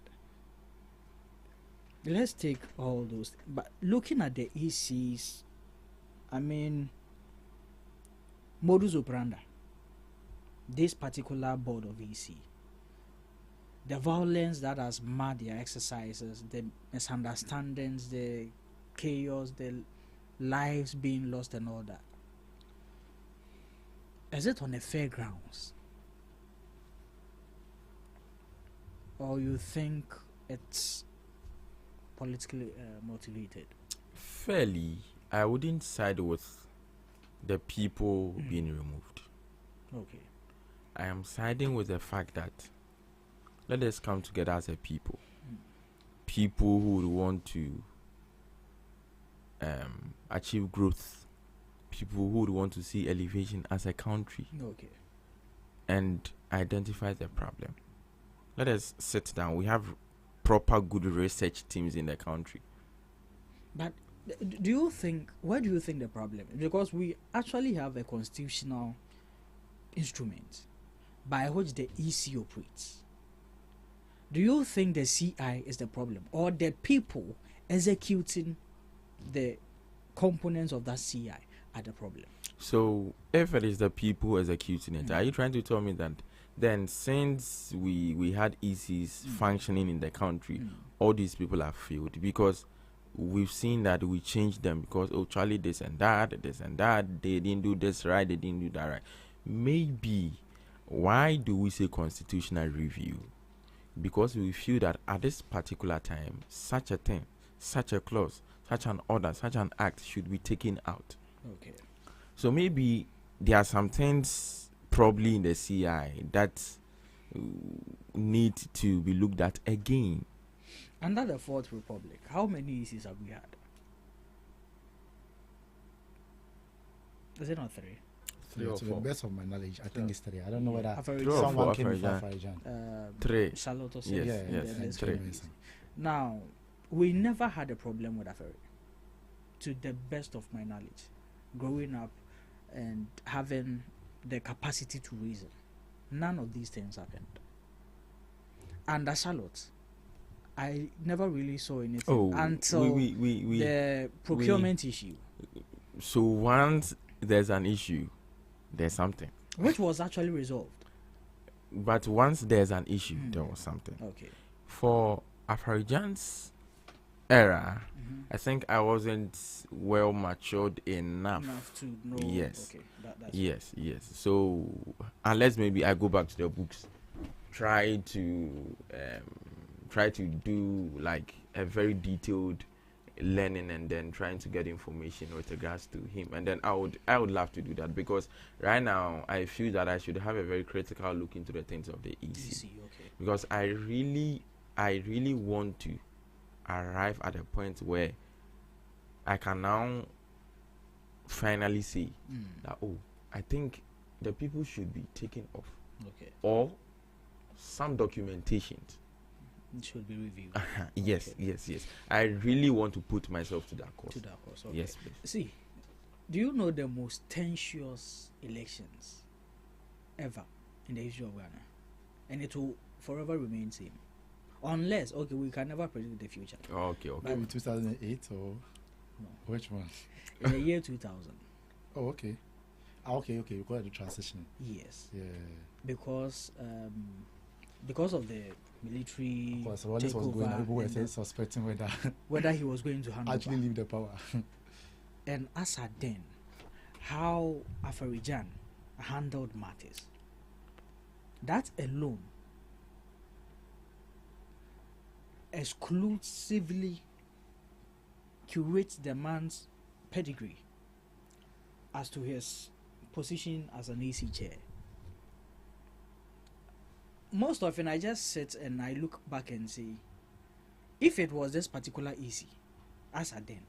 Let's take all those, but looking at the EC's, I mean, modus operandi, this particular board of EC, the violence that has marred their exercises, the misunderstandings, the chaos, the lives being lost and all that, is it on a fair grounds? Or you think it's politically motivated? Fairly, I wouldn't side with the people being removed. Okay. I am siding with the fact that let us come together as a people. People who would want to achieve growth. People who would want to see elevation as a country. Okay. And identify the problem. Let us sit down. We have proper good research teams in the country. But do you think, where do you think the problem is? Because we actually have a constitutional instrument by which the EC operates. Do you think the CI is the problem, or the people executing the components of that CI are the problem? So if it is the people executing it, are you trying to tell me that then since we had ECs functioning in the country, all these people have failed? Because we've seen that we changed them because, oh, Charlie, this and that, they didn't do this right, they didn't do that right. Maybe, why do we say constitutional review? Because we feel that at this particular time, such a thing, such a clause, such an order, such an act should be taken out. Okay. So maybe there are some things probably in the CI that need to be looked at again. Under the Fourth Republic, how many ECs have we had? Is it not three? To the best of my knowledge, I think it's three. I don't know whether someone came before Afarijan. Three. Charlotte or Yes, three. Now, we never had a problem with Afari, to the best of my knowledge, growing up and having the capacity to reason. None of these things happened. Under Charlotte, I never really saw anything until the procurement issue. So once there's an issue, there's something. Which was actually resolved. But once there's an issue, there was something. Okay. For Afarijan's era, I think I wasn't well matured enough to know. Yes. Okay. Yes. So unless maybe I go back to the books, try to do like a very detailed learning and then trying to get information with regards to him, and then I would love to do that, because right now I feel that I should have a very critical look into the things of the EC. Okay. Because I really want to arrive at a point where I can now finally say that, oh, I think the people should be taken off, okay, or some documentation It should be reviewed. Yes, Okay. yes. I really want to put myself to that cause. To that cause. Okay. Yes, please. See, do you know the most tenuous elections ever in the history of Ghana? And it will forever remain same. Unless, okay, we can never predict the future. Okay. Maybe 2008 or no. Which one? In the year 2000. Oh, okay. Okay. We call it the transition. Yes. Yeah. Because of the military Of course, while this was going on, people were suspecting whether he was going to hand actually over. leave the power. And as at then, how Afarijan handled matters. That alone exclusively curates the man's pedigree as to his position as an AC chair. Most often I just sit and I look back and say, if it was this particular EC, as at then,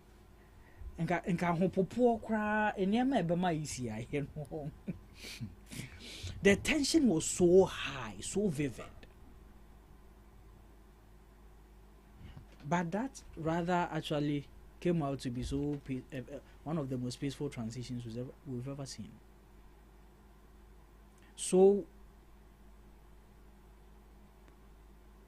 the tension was so high, so vivid. But that rather actually came out to be so one of the most peaceful transitions we've ever seen. So,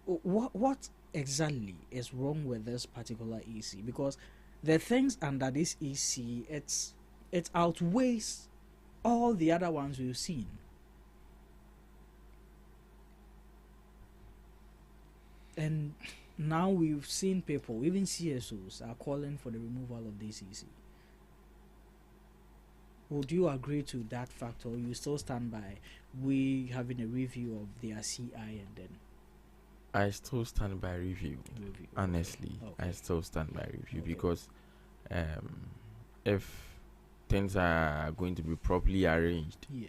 what exactly is wrong with this particular EC? Because the things under this EC, it outweighs all the other ones we've seen. And now we've seen people, even CSOs, are calling for the removal of this EC. Would you agree to that fact, or you still stand by we having a review of their CI and then? I still stand by review. Honestly, Okay. I still stand by review because if things are going to be properly arranged, yeah,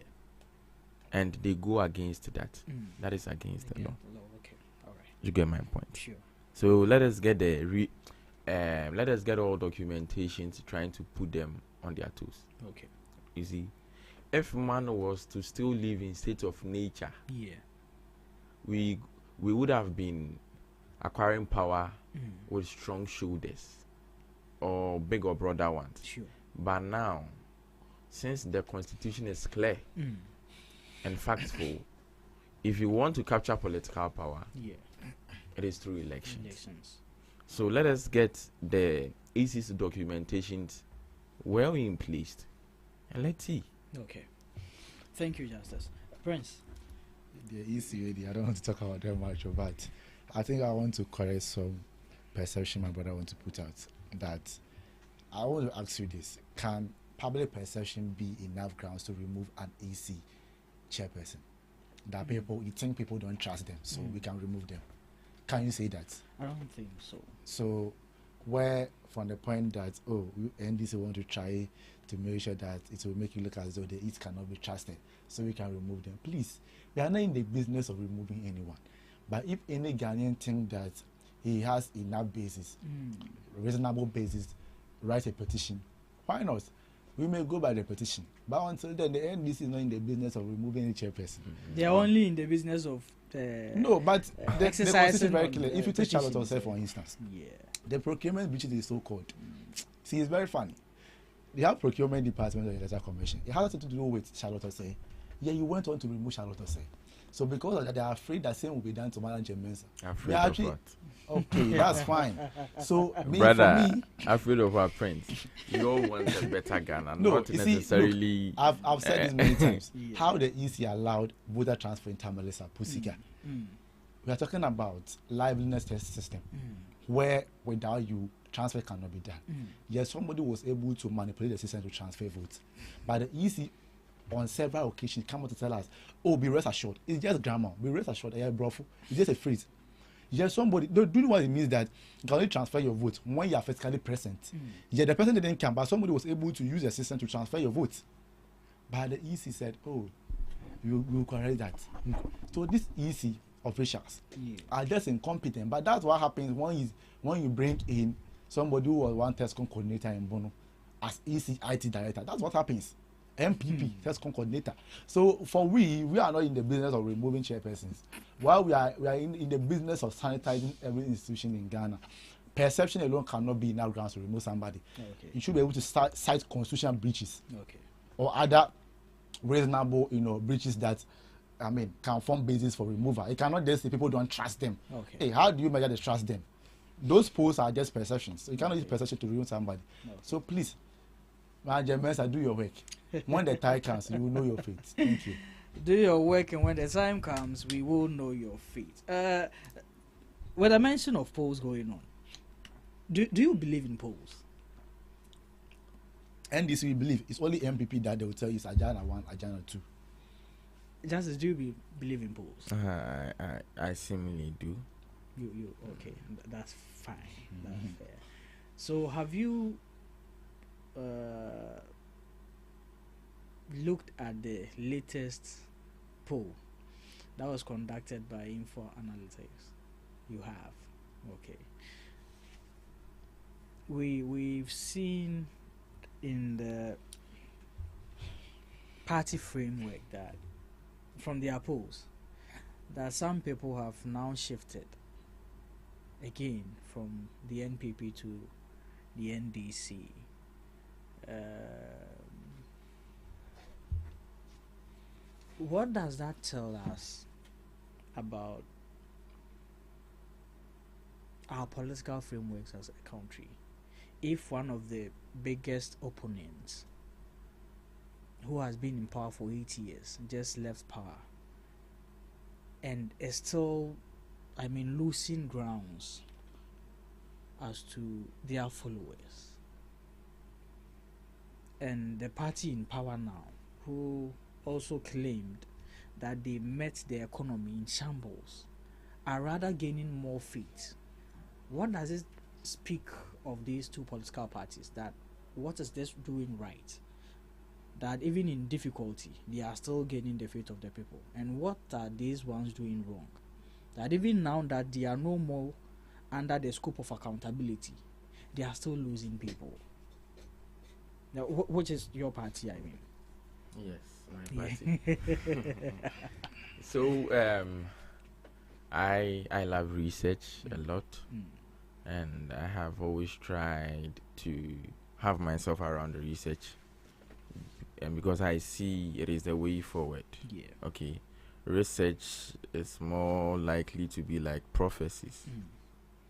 and they go against that, that is against the law. Okay, all right. You get my point. Sure. So let us get let us get all documentations trying to put them on their toes. Okay. You see, if man was to still live in state of nature, yeah, we would have been acquiring power with strong shoulders or big or broader ones. Sure. But now, since the constitution is clear and factful, if you want to capture political power, yeah, it is through elections. So let us get the EC's documentations well in place, and let's see. Okay. Thank you, Justice. Prince. The EC, I don't want to talk about them much, but I think I want to correct some perception my brother want to put out. That I want to ask you this: can public perception be enough grounds to remove an EC chairperson? That you think people don't trust them, so we can remove them. Can you say that? I don't think so. So, where from the point that NDC want to try to make sure that it will make you look as though the EC cannot be trusted, so we can remove them. Please, we are not in the business of removing anyone. But if any Ghanaian think that he has enough basis, reasonable basis, write a petition, why not? We may go by the petition. But until then, the NDC is not in the business of removing any chairperson. They are only in the business of no, but the constitution is very clear. If you take petitions. Charlotte Osei, for instance, yeah, the procurement which is so-called. See, it's very funny. They have procurement department of the Electoral Commission. It has nothing to do with Charlotte Osei. Yeah, you went on to remove Charlotte Osei. So because of that, they are afraid that same will be done to Madam Jemensa. Afraid of what? Okay, that's fine. So, brother, for me, afraid of our friends. You all want a better Ghana, no, not you necessarily. See, look, I've said this many times. How the EC allowed voter transfer in Tamalisa, Pusika. We are talking about liveliness test system, where without you, transfer cannot be done. Yes, somebody was able to manipulate the system to transfer votes, but the EC on several occasions come out to tell us, be rest assured. It's just grammar. Be rest assured. It's just a phrase. Yes, somebody. Do you know what it means that you can only transfer your vote when you are physically present? Yeah, the person didn't come, but somebody was able to use the system to transfer your vote. But the EC said, you correct that. So these EC officials are just incompetent. But that's what happens when you bring in somebody who was one TESCOM coordinator in Bono as EC IT director. That's what happens. MPP, first coordinator. So for we are not in the business of removing chairpersons. While we are in the business of sanitizing every institution in Ghana. Perception alone cannot be enough grounds to remove somebody. Okay. You should be able to cite constitutional breaches. Okay. Or other reasonable, breaches that can form basis for removal. It cannot just say people don't trust them. Okay. Hey, how do you measure the trust them? Those polls are just perceptions. So you cannot use perception to remove somebody. Okay. So please, Manager, do your work. When the time comes, you will know your fate. Thank you. Do your work, and when the time comes, we will know your fate. With a mention of polls going on, do you believe in polls? NDC, we believe it's only MPP that they will tell you it's Ajana 1, Ajana 2. Justice, do you believe in polls? I seemingly do. You okay? That's fine. That's fair. So, have you looked at the latest poll that was conducted by Info Analytics? You have. Okay. We've seen in the party framework that from their polls that some people have now shifted again from the NPP to the NDC. What does that tell us about our political frameworks as a country? If one of the biggest opponents, who has been in power for 8 years, just left power and is still, losing grounds as to their followers, and the party in power now, who also claimed that they met the economy in shambles, are rather gaining more feet. What does it speak of these two political parties? That what is this doing right? That even in difficulty, they are still gaining the faith of the people. And what are these ones doing wrong? That even now that they are no more under the scope of accountability, they are still losing people. Now, which is your party, Yes, my party. So, I love research a lot. And I have always tried to have myself around the research, and because I see it is the way forward. Yeah. Okay. Research is more likely to be like prophecies.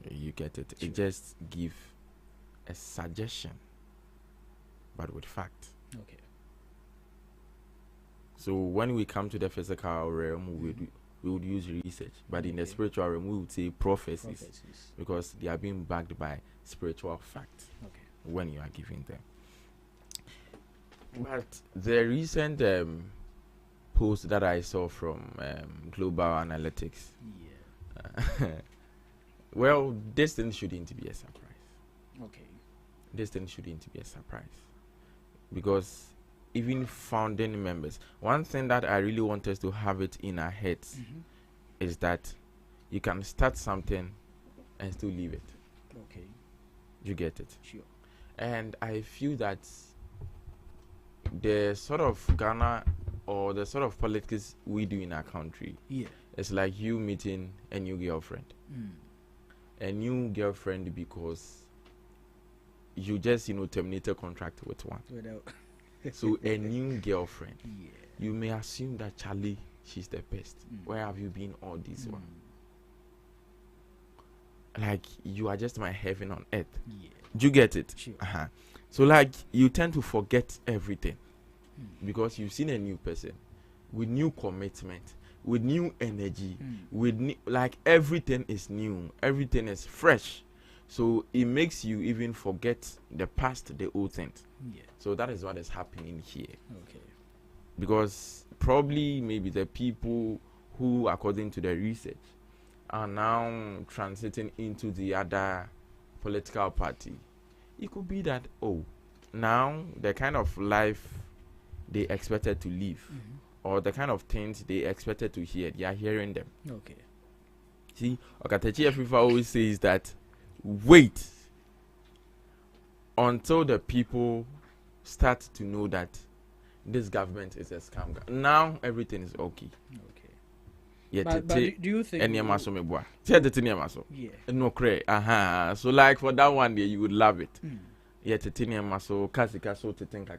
You get it. Sure. It just give a suggestion, but with fact. Okay. So when we come to the physical realm, we would use research, but in the spiritual realm, we would say prophecies. Because they are being backed by spiritual facts when you are giving them. But the recent post that I saw from Global Analytics, well, this thing shouldn't be a surprise. Okay. This thing shouldn't be a surprise, because even founding members, one thing that I really want us to have it in our heads is that you can start something and still leave it. Okay. You get it? Sure. And I feel that the sort of Ghana or the sort of politics we do in our country, it's like you meeting a new girlfriend. A new girlfriend because you just, terminate a contract with one. So a new girlfriend, you may assume that Charlie, she's the best. Where have you been all this while? Like, you are just my heaven on earth. Do you get it? Sure. So like, you tend to forget everything because you've seen a new person with new commitment, with new energy, with like everything is new, everything is fresh. So it makes you even forget the past, the old things. So that is what is happening here. Okay. Because probably maybe the people who, according to the research, are now transiting into the other political party, it could be that, now the kind of life they expected to live, or the kind of things they expected to hear, they are hearing them. Okay. See, Okatechi Efifa always says that wait until the people start to know that this government is a scam. Now everything is okay. Yeah, but do you think? Yeah. No cray. So like for that one day, you would love it. Yeah, titanium so kasika so to think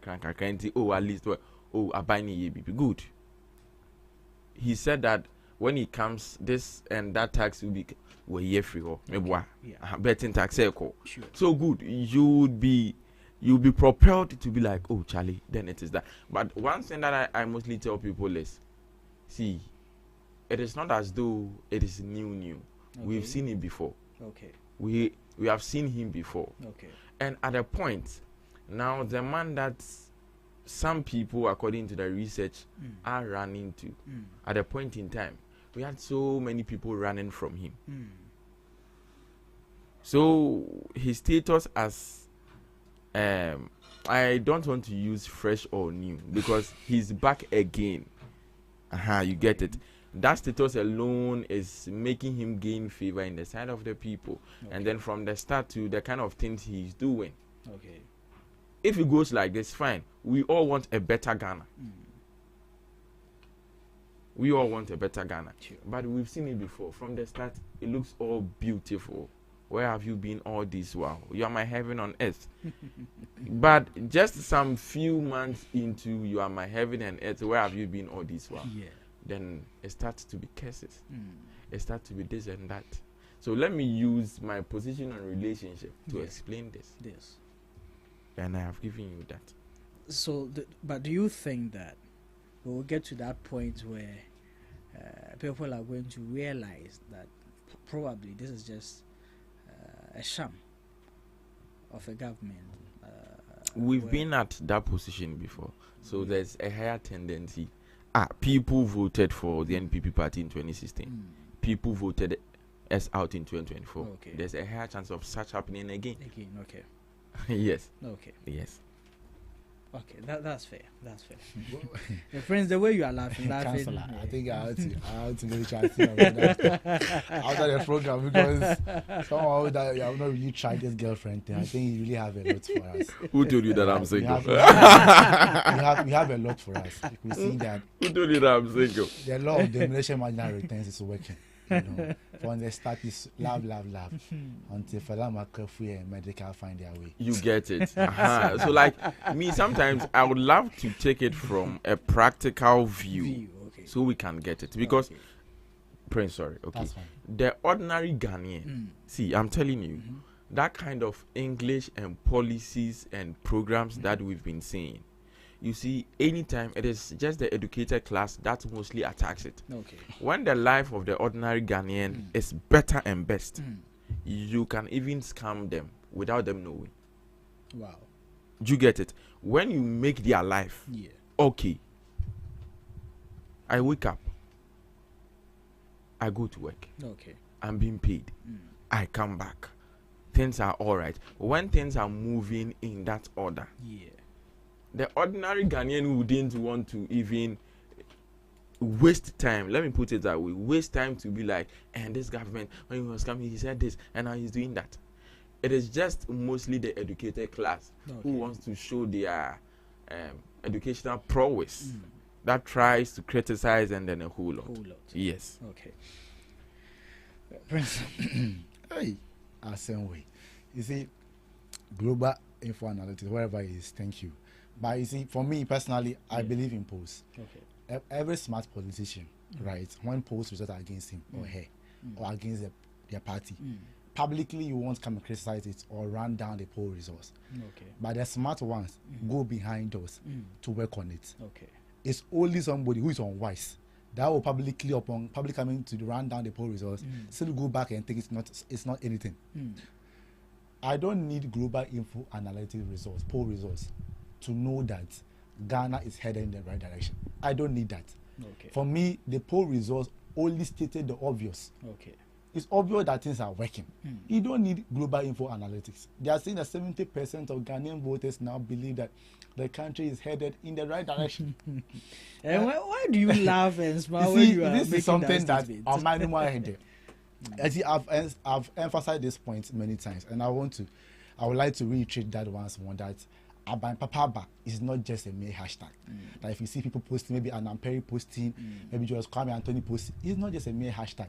oh at least I buy ni good. He said that when it comes this and that tax will be free or betting tax sure. So good, you'll be propelled to be like, oh Charlie, then it is that. But one thing that I mostly tell people is, see, it is not as though it is new. Okay. We've seen it before. Okay. We have seen him before. Okay. And at a point, now the man that some people, according to the research, are running to, at a point in time, we had so many people running from him. So his status as, I don't want to use fresh or new because he's back again. You get it. That status alone is making him gain favor in the sight of the people. Okay. And then from the start to the kind of things he's doing. Okay. If it goes like this, fine. We all want a better Ghana. We all want a better Ghana. Sure. But we've seen it before. From the start, it looks all beautiful. Where have you been all this while? You are my heaven on earth. But just some few months into you are my heaven and earth, where have you been all this while? Yeah. Then it starts to be curses. It starts to be this and that. So let me use my position on relationship to explain this. Yes. And I have given you that. So, but do you think that we will get to that point where people are going to realize that probably this is just a sham of a government? We've been at that position before. So there's a higher tendency. People voted for the NPP party in 2016. People voted us out in 2024. Okay. There's a higher chance of such happening again. Okay. Yes. Okay. Yes. Okay, that's fair. That's fair. Your friends, the way you are laughing. Chancellor, I think I have to really try to think about that after the program because somehow that you have not really tried this girlfriend thing. I think you really have a lot for us. Who told you that I'm single? We have a lot for us. We see that. Who told you that I'm single? The law of diminishing marginal returns is working. You know, from the start is love until Falama Kafu and medical find their way. You get it. So like me, sometimes I would love to take it from a practical view. Okay. So we can get it because Prince, sorry, okay. The ordinary Ghanaian, see, I'm telling you, that kind of English and policies and programs that we've been seeing. You see, anytime it is just the educated class that mostly attacks it. Okay. When the life of the ordinary Ghanaian is better and best, you can even scam them without them knowing. Wow. Do you get it? When you make their life okay, I wake up, I go to work. Okay. I'm being paid. I come back. Things are all right. When things are moving in that order, the ordinary Ghanaian wouldn't want to even waste time. Let me put it that way. Waste time to be like, and this government, when he was coming, he said this, and now he's doing that. It is just mostly the educated class who wants to show their educational prowess that tries to criticize and then a whole lot. Yes. Okay. Prince, hey, same way. You see, global info analytics, wherever it is, thank you. But you see, for me personally, I believe in polls. Okay. Every smart politician, right, when polls result against him or her or against their party, publicly you won't come and criticize it or run down the poll results. Okay. But the smart ones go behind us to work on it. Okay. It's only somebody who is unwise that will publicly coming to run down the poll results, still go back and think it's not anything. I don't need global info analytic results, poll results, to know that Ghana is headed in the right direction. I don't need that. Okay. For me, the poll results only stated the obvious. Okay. It's obvious that things are working. You don't need global info analytics. They are saying that 70% of Ghanaian voters now believe that the country is headed in the right direction. And why do you laugh and smile when you are this is something that on my head. I've emphasized this point many times, and I would like to reiterate that once more, that Aban Papaba is not just a mere hashtag. That if you see people posting, maybe an Amperi posting, maybe just Kwame Anthony posting, it's not just a mere hashtag.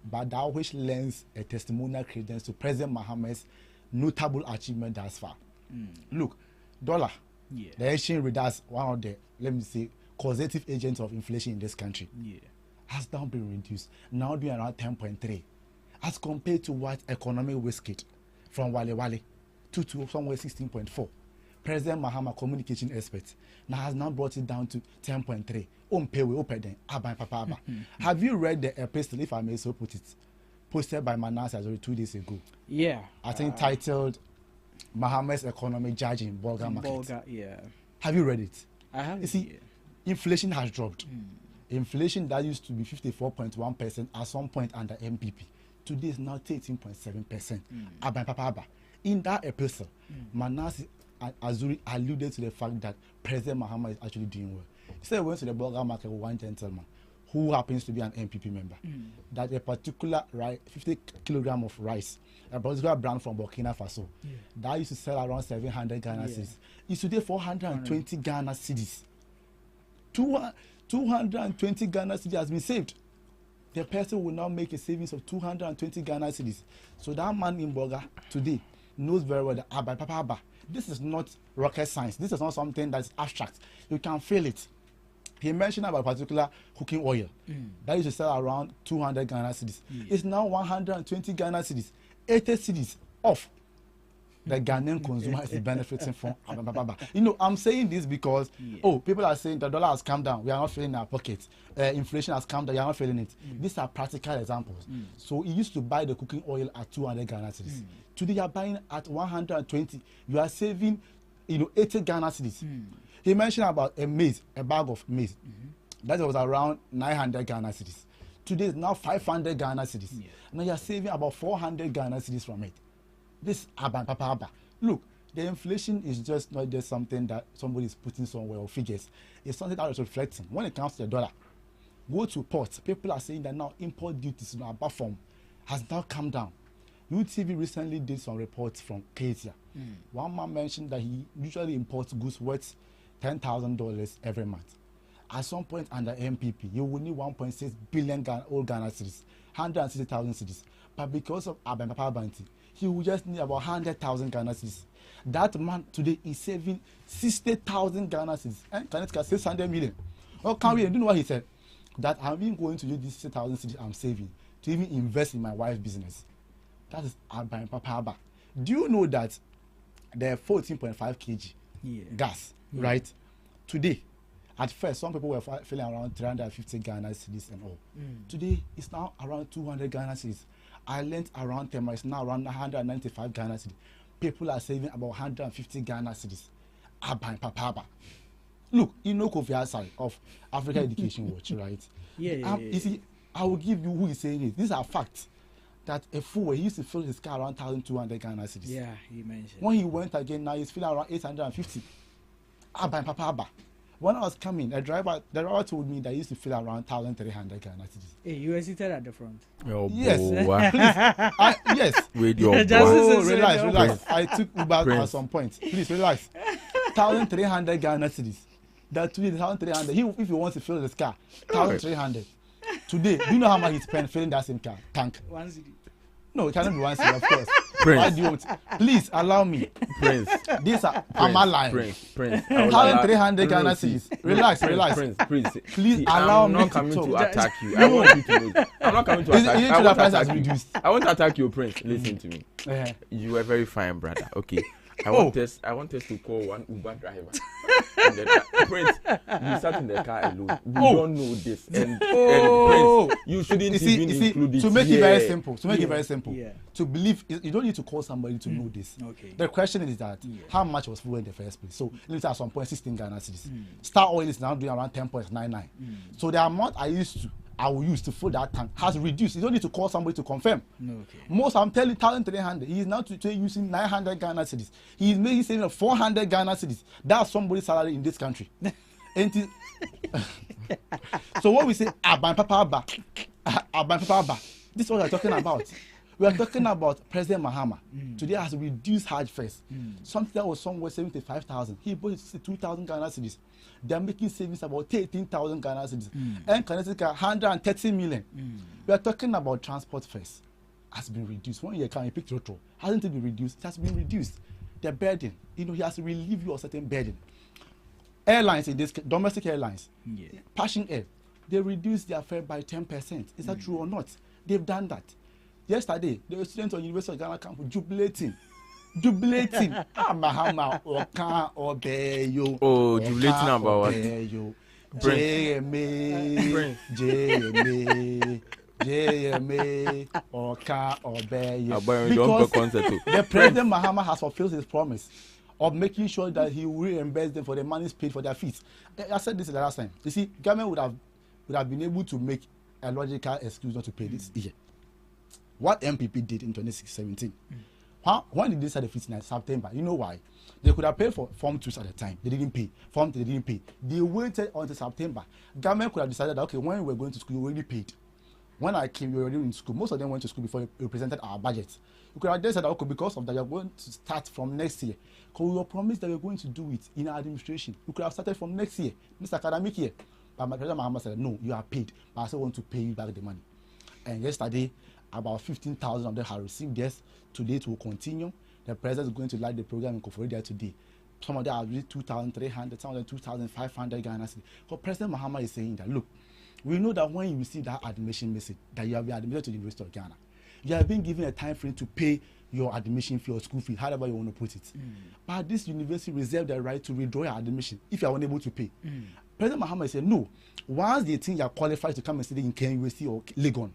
But that which lends a testimonial credence to President Mohammed's notable achievement thus far. Look, dollar, the exchange rate, that's one of the, let me say, causative agents of inflation in this country, has now been reduced, now being around 10.3, as compared to what economic whiskey from Wale to somewhere 16.4. President Mahama, communication expert, now has now brought it down to 10.3. Have you read the epistle, if I may so put it, posted by Manasseh 2 days ago? Yeah. I think titled Mohammed's Economic Judge in Bolga Market. Have you read it? I have. You see, inflation has dropped. Inflation that used to be 54.1% at some point under MPP, today is now 13.7%. In that epistle, Manasseh Azuri alluded to the fact that President Mahama is actually doing well. He said he went to the Bolga market with one gentleman who happens to be an MPP member, that a particular 50 kilogram of rice, a particular brand from Burkina Faso, that used to sell around 700 Ghana cedis, is today 420 Ghana cedis. 220 Ghana cedis has been saved. The person will now make a savings of 220 Ghana cedis. So that man in Bolga today knows very well that Abba, this is not rocket science. This is not something that's abstract. You can feel it. He mentioned about a particular cooking oil that used to sell around 200 Ghana cedis. It's now 120 Ghana cedis, 80 cedis off. The Ghanaian consumer is benefiting from. You know, I'm saying this because people are saying the dollar has come down. We are not feeling in our pockets. Inflation has come down. You are not feeling it. These are practical examples. So he used to buy the cooking oil at 200 Ghana cedis. Today you are buying at 120. You are saving, 80 Ghana cedis. He mentioned about a bag of maize. That was around 900 Ghana cedis. Today is now 500 Ghana cedis. Now you are saving about 400 Ghana cedis from it. This Abba. Look, the inflation is just not just something that somebody is putting somewhere or figures. It's something that is reflecting. When it comes to the dollar, go to ports. People are saying that now import duties in our form has now come down. UTV recently did some reports from Asia. One man mentioned that he usually imports goods worth $10,000 every month. At some point under MPP, you will need 1.6 billion old Ghana cedis, 160,000 cedis. But because of Abba Banti, he will just need about 100,000 Ghana cedis. That man today is saving 60,000 Ghana cedis. Connecticut 600 million. Oh, can we? Do you know what he said? That I'm even going to use this 60,000 cedis I'm saving to even invest in my wife's business. That is Abba. Do you know that the 14.5 kg gas, right? Today, at first, some people were feeling around 350 Ghana cedis and all. Today, it's now around 200 Ghana cedis. I learned around 10 months, now around 195 Ghana cedis. People are saving about 150 Ghana cedis. Abba. Look, Kofi Asai of Africa Education Watch, right? You see, I will give you who is saying it. These are facts. That a fool, he used to fill his car around 1,200 Ghana cedis. Yeah, he mentioned. When he went again, now he's filling around 850. Abba. When I was coming, the driver told me that he used to fill around 1,300 Ghana cedis. Hey, you were seated at the front. Oh, yes. Please. Yes. With your Relax. I took Uber at some point. Please, relax. 1,300 Ghana cedis. That today, 1,300. If he wants to fill his car, 1,300. Today, do you know how much he spent filling that same car tank? 1 cedi. No, it cannot be 1 cedi, of course. Prince. Why do you want? Please allow me. Prince. These are lying. Prince. 1,300 Ghana cedis. Relax. Prince. Please allow me to talk. I'm not coming to attack you. I want you to know. I'm not coming to attack you. I want to attack you, Prince. Listen to me. You are very fine, brother. Okay. I want us to call one Uber driver. And then, Prince, you sat in the car alone. We don't know this. And Prince, you shouldn't even include it. To make it very simple. To believe, you don't need to call somebody to know this. Okay. The question is that how much was fuel in the first place? So let's say at some point 16 Ghana cedis. Star Oil is now doing around 10.99. So the amount I will use to fill that tank has reduced. You don't need to call somebody to confirm. Most, I'm telling 1,300. He is now today using 900 Ghana cedis. He is making saving of 400 Ghana cedis. That's somebody's salary in this country. So what we say, Abba. This is what I'm talking about. We are talking about President Mahama. Today has reduced Hajj fares. Something that was somewhere 75,000. He bought it 2,000 Ghana cedis. They are making savings about 13,000 Ghana cedis. And Connecticut 130 million. We are talking about transport fares. Has been reduced. One year can you pick Trotro? Hasn't it been reduced? It has been reduced. The burden, he has to relieve you of certain burden. Airlines in this domestic airlines, Passion Air, they reduced their fare by 10%. Is that true or not? They've done that. Yesterday, the students on University of Ghana campus jubilating. Mahama Oka Obeyo. Oh, jubilating about what? JMA Oka Obeyo. Because the President Mahama has fulfilled his promise of making sure that he will reimburse them for the money paid for their fees. I said this the last time. You see, government would have been able to make a logical excuse not to pay this year. What MPP did in 2017. When did they start the fees in September? You know why? They could have paid for Form 2 at the time. They didn't pay. Form 3, they didn't pay. They waited until September. Government could have decided that, okay, when we were going to school, you already paid. When I came, you were already in school. Most of them went to school before we presented our budget. You could have just said, okay, because of that, you're going to start from next year. Because we were promised that we're going to do it in our administration. We could have started from next year, this academic year. But my President Mahama said, no, you are paid, but I still want to pay you back the money. And yesterday, about 15,000 of them have received this. Today it will continue. The president is going to light the program in Koforidua today. Some of them have reached 2,300, some of them 2,500 Ghana cedis. Because President Mahama is saying that, look, we know that when you receive that admission message, that you have been admitted to the University of Ghana, you have been given a time frame to pay your admission fee or school fee, however you want to put it. But this university reserves the right to withdraw your admission if you are unable to pay. President Mahama said, no, once they think you are qualified to come and study in KUST or Legon,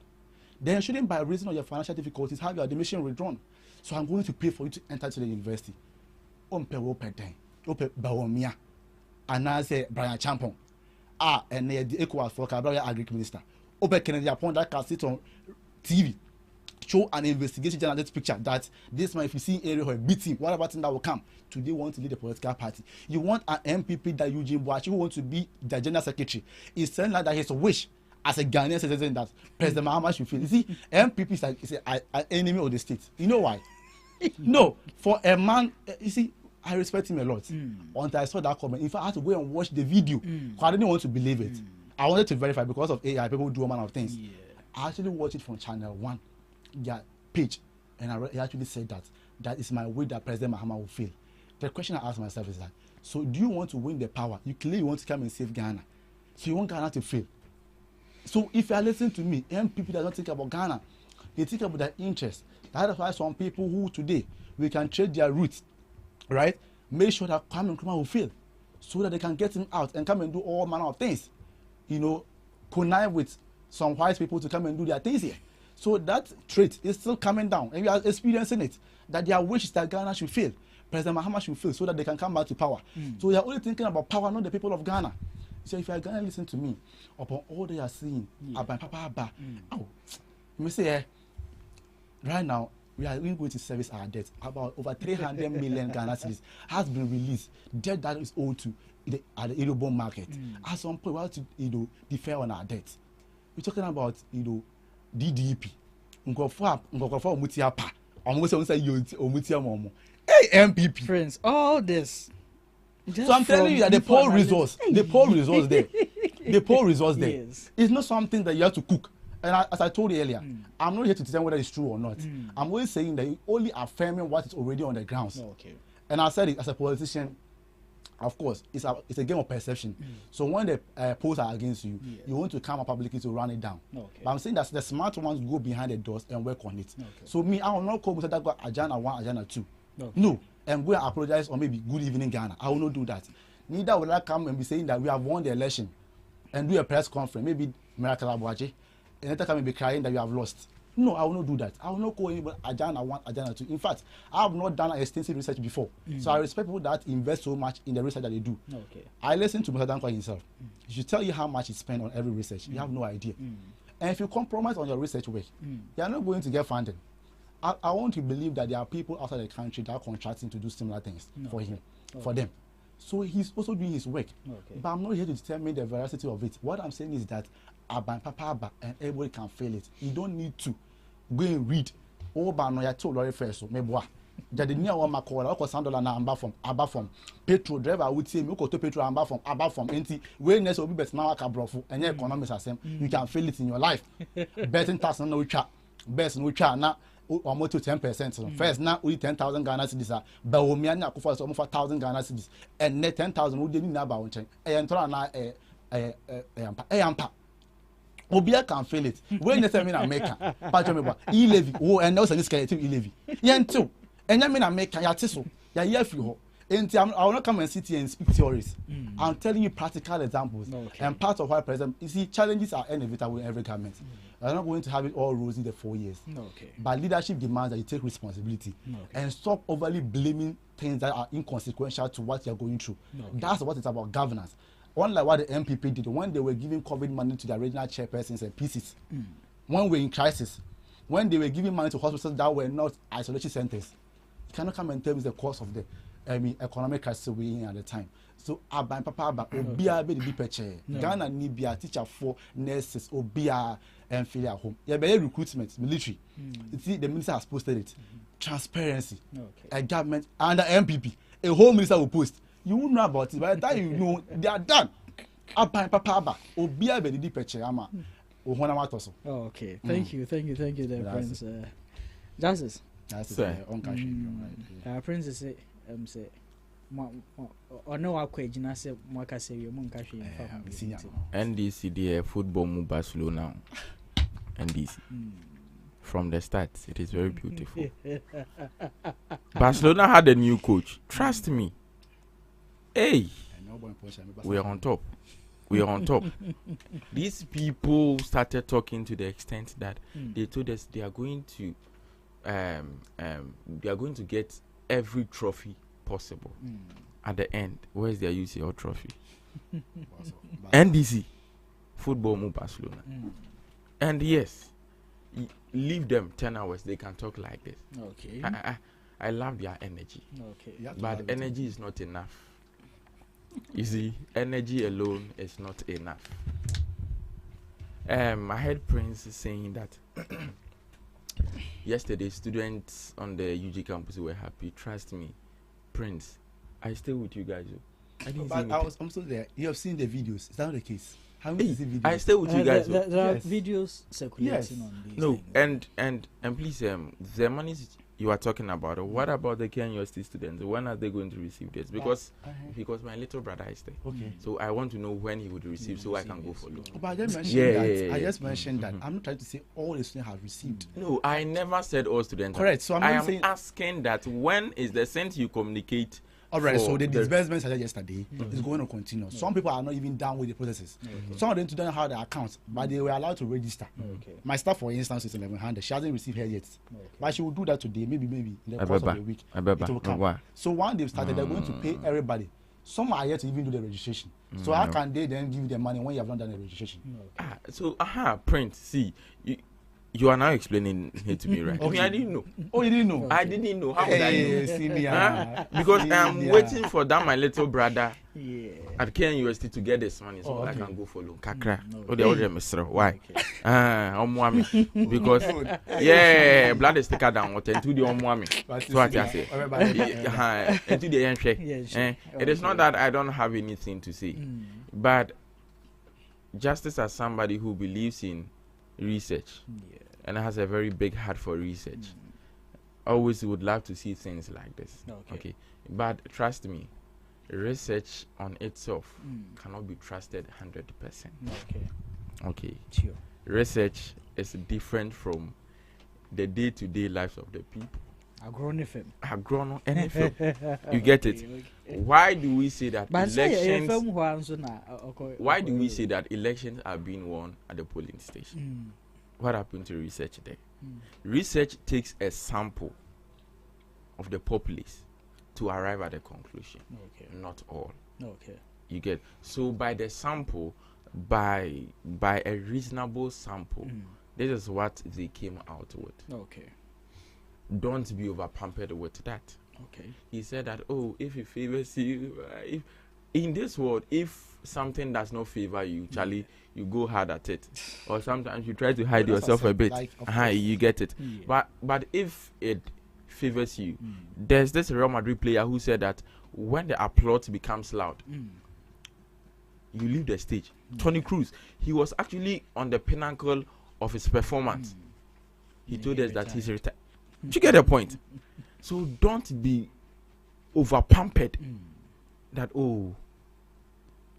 then shouldn't by reason of your financial difficulties have your admission withdrawn. So I'm going to pay for you to enter to the university. And I say Brian Champon. And the ECOWAS for Cabral Agric Minister. Open Kennedy upon that can sit on TV, show an investigation journalist picture that this man, if you see area or beat him, what about him that will come? Today want to lead the political party. You want an MPP that Eugene Boachi who wants to be the general secretary. It's saying like that his wish as a Ghanaian citizen that President Mahama should feel. You see, MPP is like an enemy of the state. You know why? No, for a man, you see, I respect him a lot. Until I saw that comment, in fact, I had to go and watch the video because I didn't want to believe it. I wanted to verify because of AI, people do a man of things. I actually watched it from Channel 1, their page, and he actually said that is my way that President Mahama will fail. The question I asked myself is that, so do you want to win the power? You clearly want to come and save Ghana. So you want Ghana to fail. So if you are listening to me, people that don't think about Ghana, they think about their interests. That's why some people who today, we can trade their roots, right? Make sure that Kwame Nkrumah will fail so that they can get him out and come and do all manner of things. You know, connive with some white people to come and do their things here. So that trait is still coming down, and we are experiencing it, that their wish is that Ghana should fail. President Mahama should fail so that they can come back to power. So they are only thinking about power, not the people of Ghana. So if you are going to listen to me upon all they are seeing about Papa, you may say, right now, we are going to service our debt. About over 300 million Ghana cedis has been released. Debt that is owed to at the Euro bond market. At some point, we have to defer on our debt. We're talking about DDP. Hey, MPP. Friends, all this. So I'm telling you that the poll results there. The poll results there. Yes. It's not something that you have to cook. And as I told you earlier, I'm not here to determine whether it's true or not. I'm always saying that you're only affirming what is already on the grounds. Okay. And I said it as a politician, of course, it's a game of perception. So when the polls are against you, you want to come up publicly to run it down. Okay. But I'm saying that the smart ones go behind the doors and work on it. Okay. So me, I will not call Mr. Dagwa Ajana 1, Ajana 2. Okay. No. And go and apologize or maybe good evening Ghana. I will not do that. Neither will I come and be saying that we have won the election and do a press conference, maybe Miracle Abuaji, and later come and be crying that you have lost. No, I will not do that. I will not call anybody Ajana 1, Ajana 2. In fact, I have not done extensive research before. So I respect people that invest so much in the research that they do. Okay. I listen to Mr. Dankwa himself. He should tell you how much he spent on every research. You have no idea. And if you compromise on your research work, you are not going to get funding. I want to believe that there are people outside the country that are contracting to do similar things for him, for them. So he's also doing his work. Okay. But I'm not here to determine the veracity of it. What I'm saying is that Aban Papa and everybody can fail it. You don't need to go and read o ba no ya to lorry first so me boa jadi ni awon makola o ko $100 na amba from petrol driver would say me ko to petrol amba from enti we ness obi bet na aka brofo enye economics asem you can feel it in your life betting tax na we twa best no twa na almost 10% so first na we 10,000 Ghana cedis ba wo mi anya akofo so 1,000 Ghana cedis and net 10,000 wo de ni na ba won chen ntora na ampa Obia can feel it. When you say me na make, patch me ba. E-levy. Oh, and also this kind of e-levy. Yen too. And you mean I make ya tiso. Ya here free ho. I will not come and sit here and speak theories. I'm telling you practical examples. Okay. And part of why, president, you see, challenges are inevitable in every government. I'm not going to have it all rosy the 4 years. Okay. But leadership demands that you take responsibility and stop overly blaming things that are inconsequential to what you're going through. That's what it's about, governance. Unlike what the MPP did when they were giving COVID money to their regional chairpersons and PCs. When we're in crisis, when they were giving money to hospitals that were not isolation centers, you cannot come and tell me the cause of the economic crisis we're in at the time. So, Abba Obia be the picture. Ghana need be a teacher for nurses, Obia and fill at home. Yeah, by recruitment, military. You see, the minister has posted it. Transparency. A government and the MPP. A whole minister will post. You won't know about it. By the time you know, they are done. Abba Obia be the picture. Ama. Okay. Thank you, there, Prince. Justice. That's Prince say or no akwa say mwaka say you mun kashi NDC the football mu Barcelona NDC from the start it is very beautiful. Barcelona had a new coach, trust me. Hey, we are on top. These people started talking to the extent that they told us they are going to get every trophy possible. At the end, where's their UCL trophy? NDC, football move Barcelona. And yes, leave them 10 hours, they can talk like this. Okay. I love their energy. Okay. But energy is not enough. You see, energy alone is not enough. I heard Prince saying that yesterday students on the UG campus were happy. Trust me, Prince, I stay with you guys. I'm still there. You have seen the videos. Is that not the case? How many videos? I stay with you guys. There are videos circulating on these. No, and please, the money you are talking about, what about the Kenya University students? When are they going to receive this? Because my little brother is there. Okay. So I want to know when he would receive, so I can go follow. But I just mentioned I just mentioned that. I'm not trying to say all the students have received. No, I never said all students. Correct. So I am asking that when is the sense you communicate? All right, so the disbursements started yesterday. It's going to continue. Some people are not even done with the processes. Some of them don't have their accounts, but they were allowed to register. My staff, for instance, is 1100. She hasn't received her yet, but she will do that today. Maybe in the course of the week it will come. So when they've started, they're going to pay everybody. Some are yet to even do the registration. So how can they then give them money when you have not done the registration? Print. See. You are now explaining it to me, right? Okay. I didn't know. Oh, you didn't know? I didn't know. How would I know? Because I'm waiting for that my little brother at Kenya University to get this money so I can go follow. Kakra. Why? Because blood is thicker than water. Into the omwami. So what I say. Into the handshake. It is not that I don't have anything to say, but justice as somebody who believes in research and has a very big heart for research, always would love to see things like this. Okay. But trust me, research on itself cannot be trusted 100%. Okay. Sure. Research is different from the day-to-day lives of the people. Agronomy. You get it? Why do we say that elections are being won at the polling station? What happened to research there? Research takes a sample of the populace to arrive at a conclusion. Not all. You get, so by the sample, by a reasonable sample, this is what they came out with. Don't be over pampered with that. He said that, if he favors you, in this world, if something does not favor you, Charlie, you go hard at it, or sometimes you try to hide yourself a bit. You get it. But if it favors you, there's this Real Madrid player who said that when the applause becomes loud, you leave the stage. Tony Cruz, he was actually on the pinnacle of his performance. He told us that he's retired. Do you get the point? So don't be over pampered. That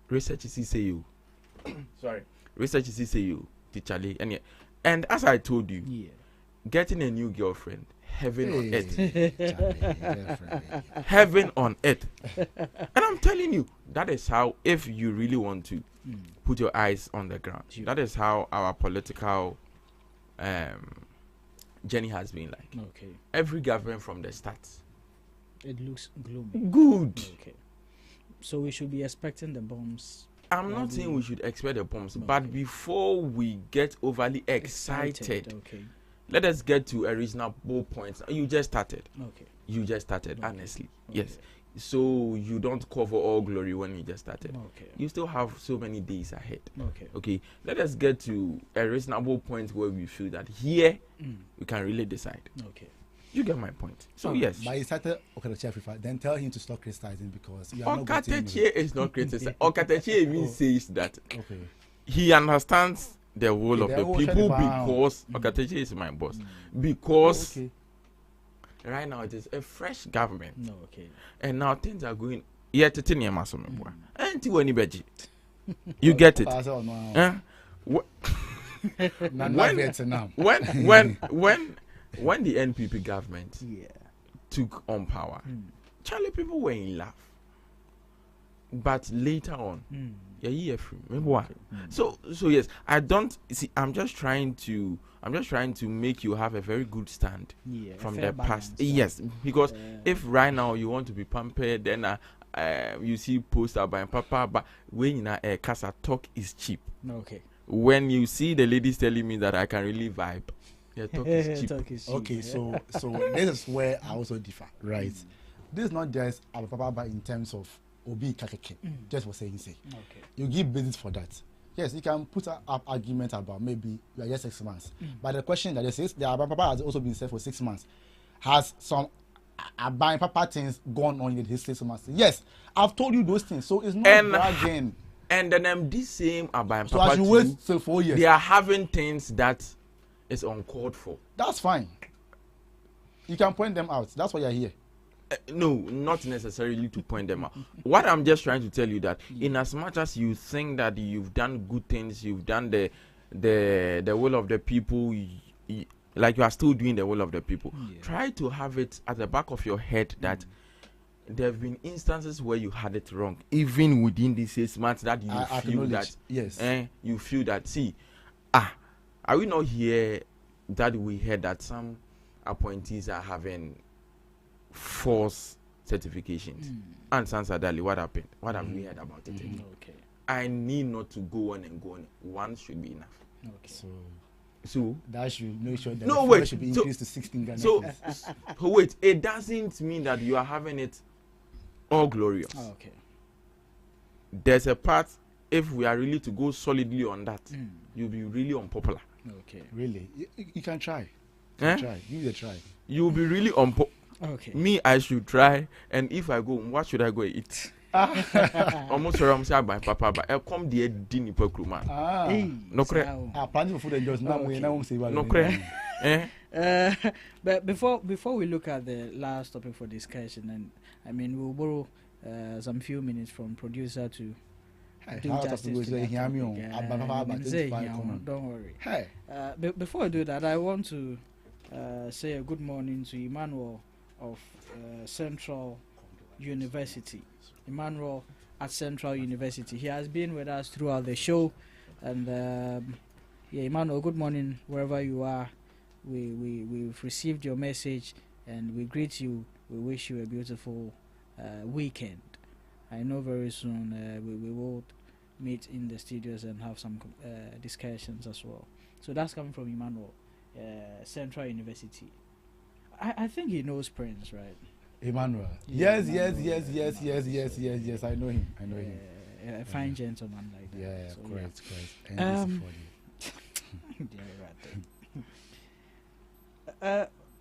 research is say you. Sorry, research is say you, Charlie. And as I told you, getting a new girlfriend, heaven on earth. Heaven on earth. And I'm telling you, that is how, if you really want to put your eyes on the ground, that is how our political journey has been like. Okay. Every government from the start. It looks gloomy. Good. Okay. So we should be expecting the bombs. I'm not saying we should expect the bombs, but before we get overly excited, let us get to a reasonable point. You just started. Okay. You just started, honestly. Yes. So you don't cover all glory when you just started. Okay. You still have so many days ahead. Okay. Okay. Let us get to a reasonable point where we feel that here we can really decide. Okay. You get my point. So yes. But he started Okatechi FIFA. Then tell him to stop criticizing because you are Okatechi is not criticizing. Okatechi even says that okay. He understands the role of the people because Okatechi is my boss. Because right now it is a fresh government. And now things are going. You get it. When the NPP government took on power, Charlie, people were in love. But later on, remember what? So yes, I don't see. I'm just trying to make you have a very good stand from the past. Yes, because if right now you want to be pampered, then you see poster by Papa, but when you casa talk is cheap. Okay. When you see the ladies telling me that I can really vibe. Yeah, talk is cheap. Okay, so this is where I also differ, right? This is not just Papa in terms of Obi Kakeke, just for saying say. Okay. You give basis for that. Yes, you can put up argument about maybe you are just 6 months. But the question that is, the Papa has also been said for 6 months. Has some buying Papa things gone on in his 6 months? Yes, I've told you those things, so it's not bragging. And then this same Abayam so Papa as you wait till 4 years, they are having things that is uncalled for. That's fine. You can point them out. That's why you're here. No, not necessarily to point them out. What I'm just trying to tell you that in as much as you think that you've done good things, you've done the will of the people, like you are still doing the will of the people. Try to have it at the back of your head that there have been instances where you had it wrong, even within these 6 months that you feel that you feel that are we not here that we heard that some appointees are having false certifications? And Sansadali, what happened? What have we heard about it? Okay. I need not to go on and go on. One should be enough. Okay. So that should make sure that no, wait, should be increased to 16 Ghana. So wait, it doesn't mean that you are having it all glorious. Okay. There's a part, if we are really to go solidly on that, you'll be really unpopular. Okay. Really? You can try. Try. Give it a try. You'll be really unpopular. Okay. Me, I should try. And if I go, what should I go eat? Almost around say by Papa, but I come the dinner per crew man. No credit. Planning for food and just now we say no credit. But before we look at the last topic for discussion, and I mean we'll borrow some few minutes from producer to do justice to that. Don't worry. Hey. Before I do that, I want to say a good morning to Emmanuel of Central University. Emmanuel at Central University. He has been with us throughout the show, and Emmanuel, good morning wherever you are. We've received your message, and we greet you. We wish you a beautiful weekend. I know very soon we will meet in the studios and have some discussions as well. So that's coming from Emmanuel, Central University. I think he knows Prince, right? Emmanuel. Yeah, Yes, yes. I know him. A fine gentleman like that. Yeah, so, correct.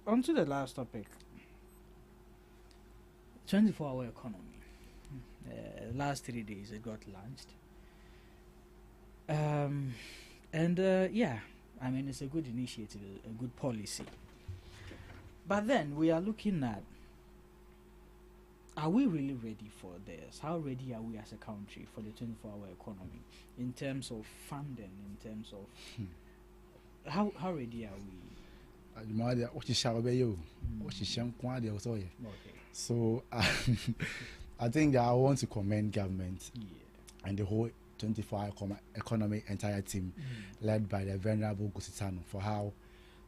On to the last topic. 24-hour economy. Last 3 days it got launched. Yeah, I mean, it's a good initiative, a good policy. But then we are looking at, are we really ready for this? How ready are we as a country for the 24-hour economy in terms of funding, in terms of how ready are we? So I think that I want to commend government and the whole 24-hour economy entire team led by the Venerable Gusitano for how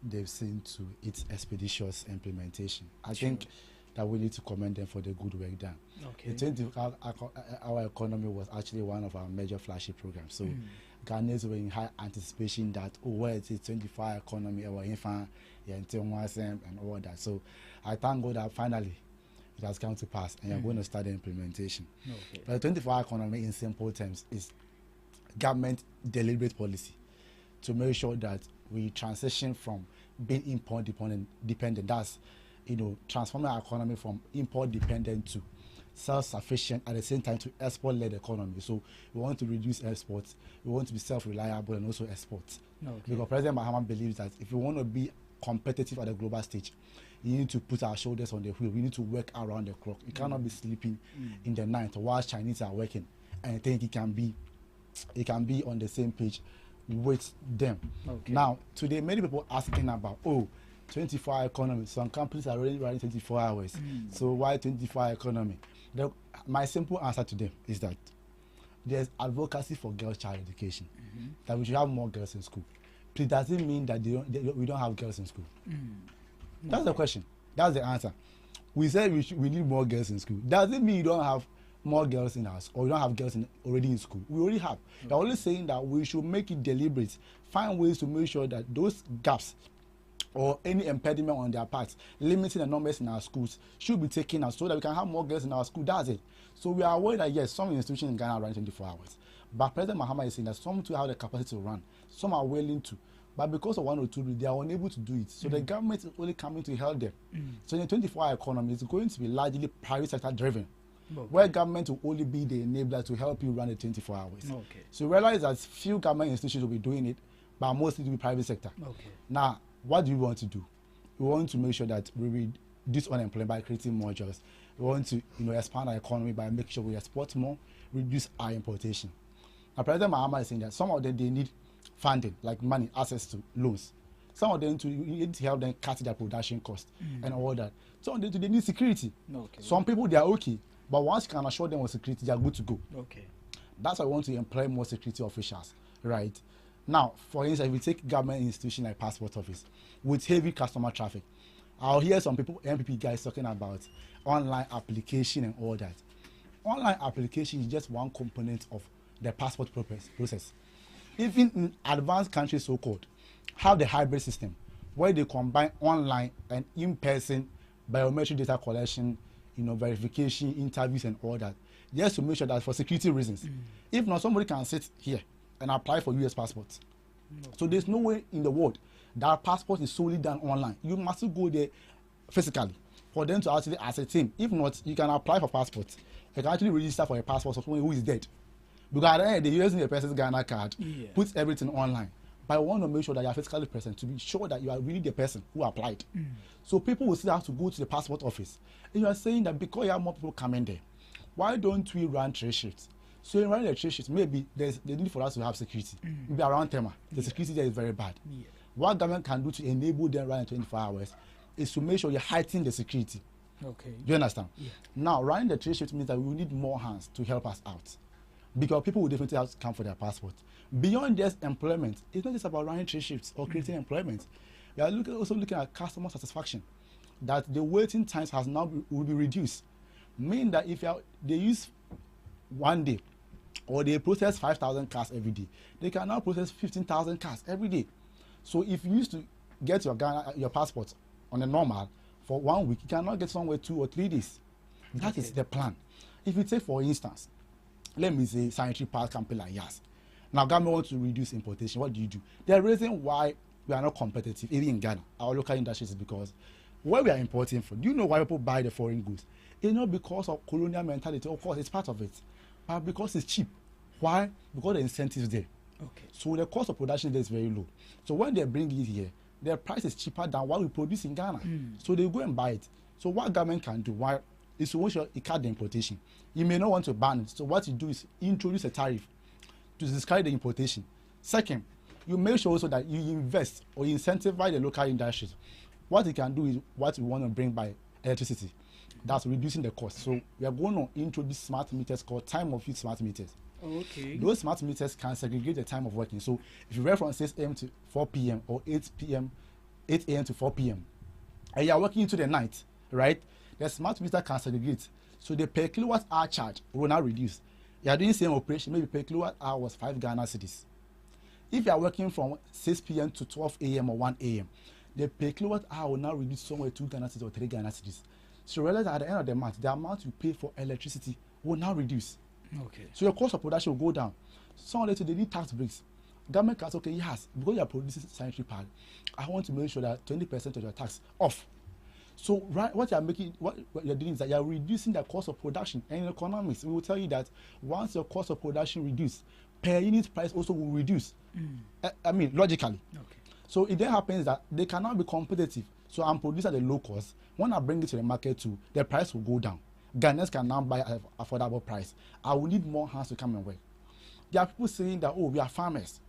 they've seen to its expeditious implementation. I think that we need to commend them for the good work done. Okay. The 24-hour economy was actually one of our major flagship programs. So Ghanaians were in high anticipation that, where it is 24-hour economy, and all that. So I thank God that finally it has come to pass and you're going to start the implementation. Okay. But the 24-hour economy, in simple terms, is government deliberate policy to make sure that we transition from being import dependent. That's, transforming our economy from import dependent to self-sufficient, at the same time to export-led economy. So we want to reduce exports, we want to be self-reliable and also export. Okay. Because President Mahama believes that if we want to be competitive at the global stage, you need to put our shoulders on the wheel. We need to work around the clock. You cannot be sleeping in the night while Chinese are working and think it can be on the same page with them. Okay. Now, today many people asking about 24-hour economy. Some companies are already running 24 hours. So why 24-hour economy? My simple answer to them is that there's advocacy for girls' child education. That we should have more girls in school. It doesn't mean that we don't have girls in school. That's the question. That's the answer. We said we need more girls in school. Doesn't mean you don't have more girls in us, or we don't have girls already in school. We already have. We're only saying that we should make it deliberate, find ways to make sure that those gaps or any impediment on their part, limiting the numbers in our schools, should be taken out so that we can have more girls in our school. That's it. So we are aware that yes, some institutions in Ghana run 24 hours. But President Mahama is saying that some have the capacity to run, some are willing to. But because of one or two, they are unable to do it. So the government is only coming to help them. So in the 24-hour economy, it's going to be largely private sector driven. Where government will only be the enabler to help you run the 24 hours. Okay. So realize that few government institutions will be doing it, but mostly to be private sector. Okay. Now, what do we want to do? We want to make sure that we reduce unemployment by creating more jobs. We want to expand our economy by making sure we export more, reduce our importation. Now, President Mahama is saying that some of them, they need funding, like money, access to loans. Some of them, you need to help them cut their production cost and all that. Some of them, they need security. Okay. Some people, they are okay. But once you can assure them of security, they are good to go. Okay. That's why we want to employ more security officials, right? Now, for instance, if we take government institution like passport office with heavy customer traffic, I'll hear some people, MPP guys, talking about online application and all that. Online application is just one component of the passport process. Even in advanced countries, so-called, have the hybrid system where they combine online and in-person biometric data collection, verification, interviews and all that, just to make sure that for security reasons. If not, somebody can sit here and apply for US passport. So there's no way in the world that passport is solely done online. You must go there physically for them to actually ascertain. If not, you can apply for passport. You can actually register for a passport of someone who is dead. Because they're using a person's Ghana card, put everything online. But I want to make sure that you are physically present to be sure that you are really the person who applied. So people will still have to go to the passport office. And you are saying that because you have more people coming there, why don't we run 3 shifts? So in running the 3 shifts, maybe there's the need for us to have security. Maybe around Tema, the security there is very bad. What government can do to enable them running 24 hours is to make sure you heighten the security. Okay. Do you understand? Now, running the 3 shifts means that we will need more hands to help us out. Because people will definitely have to come for their passport. Beyond just employment, it's not just about running 3 shifts or creating employment. We are also looking at customer satisfaction. That the waiting times will be reduced. Meaning that if they use 1 day or they process 5,000 cars every day, they can now process 15,000 cars every day. So if you used to get your passport on a normal for 1 week, you cannot get somewhere 2 or 3 days. That is the plan. If you take, for instance, let me say sanitary pad campaign like yes. Now government wants to reduce importation. What do? The reason why we are not competitive, even in Ghana, our local industries, is because where we are importing from, do you know why people buy the foreign goods? It's not because of colonial mentality, of course, it's part of it, but because it's cheap. Why? Because the incentives there. Okay. So the cost of production there is very low. So when they bring it here, their price is cheaper than what we produce in Ghana. So they go and buy it. So what government can do, why, is to make sure it cut the importation. You may not want to ban it. So what you do is introduce a tariff to discourage the importation. Second, you make sure also that you invest or incentivize the local industries. What you can do is what we want to bring by electricity. That's reducing the cost. So we are going to introduce smart meters called time of use smart meters. Okay. Those smart meters can segregate the time of working. So if you work from 6 a.m. to 4 p.m. or 8 a.m. to 4 p.m. and you are working into the night, right? The smart meter can segregate. So the per kilowatt hour charge will not reduce. You are doing the same operation, maybe per kilowatt hour was 5 Ghana cedis. If you are working from 6 p.m. to 12 a.m. or 1 a.m., the per kilowatt hour will now reduce somewhere 2 Ghana cedis or 3 Ghana cedis. So realize that at the end of the month, the amount you pay for electricity will now reduce. Okay. So your cost of production will go down. Some later they need tax breaks. Government can say, okay, yes, because you are producing sanitary pad, I want to make sure that 20% of your tax off. So right, what you are making, what you are doing is that you are reducing the cost of production. And in economics, we will tell you that once your cost of production reduces, per unit price also will reduce. I mean, logically. Okay. So it then happens that they cannot be competitive. So I'm producing at a low cost. When I bring it to the market too, the price will go down. Ghanaians can now buy at affordable price. I will need more hands to come and work. There are people saying that, oh, we are farmers.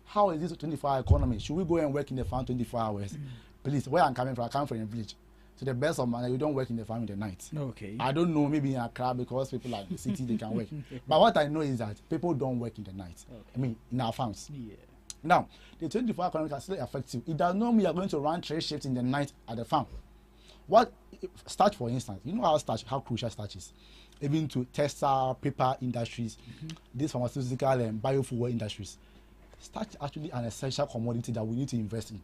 How is this a 24-hour economy? Should we go and work in the farm 24 hours? Please, where I'm coming from, I come from a village. To the best of my, we don't work in the farm in the night. Okay. I don't know, maybe in Accra, because people like the city, they can work. But what I know is that people don't work in the night. Okay. I mean, in our farms. Yeah. Now, the 24-hour economy can still affect you. It does not mean you are going to run 3 shifts in the night at the farm. What starch, for instance, you know how crucial starch is, even to textile, paper industries, these pharmaceutical and biofuel industries. Starch is actually an essential commodity that we need to invest in.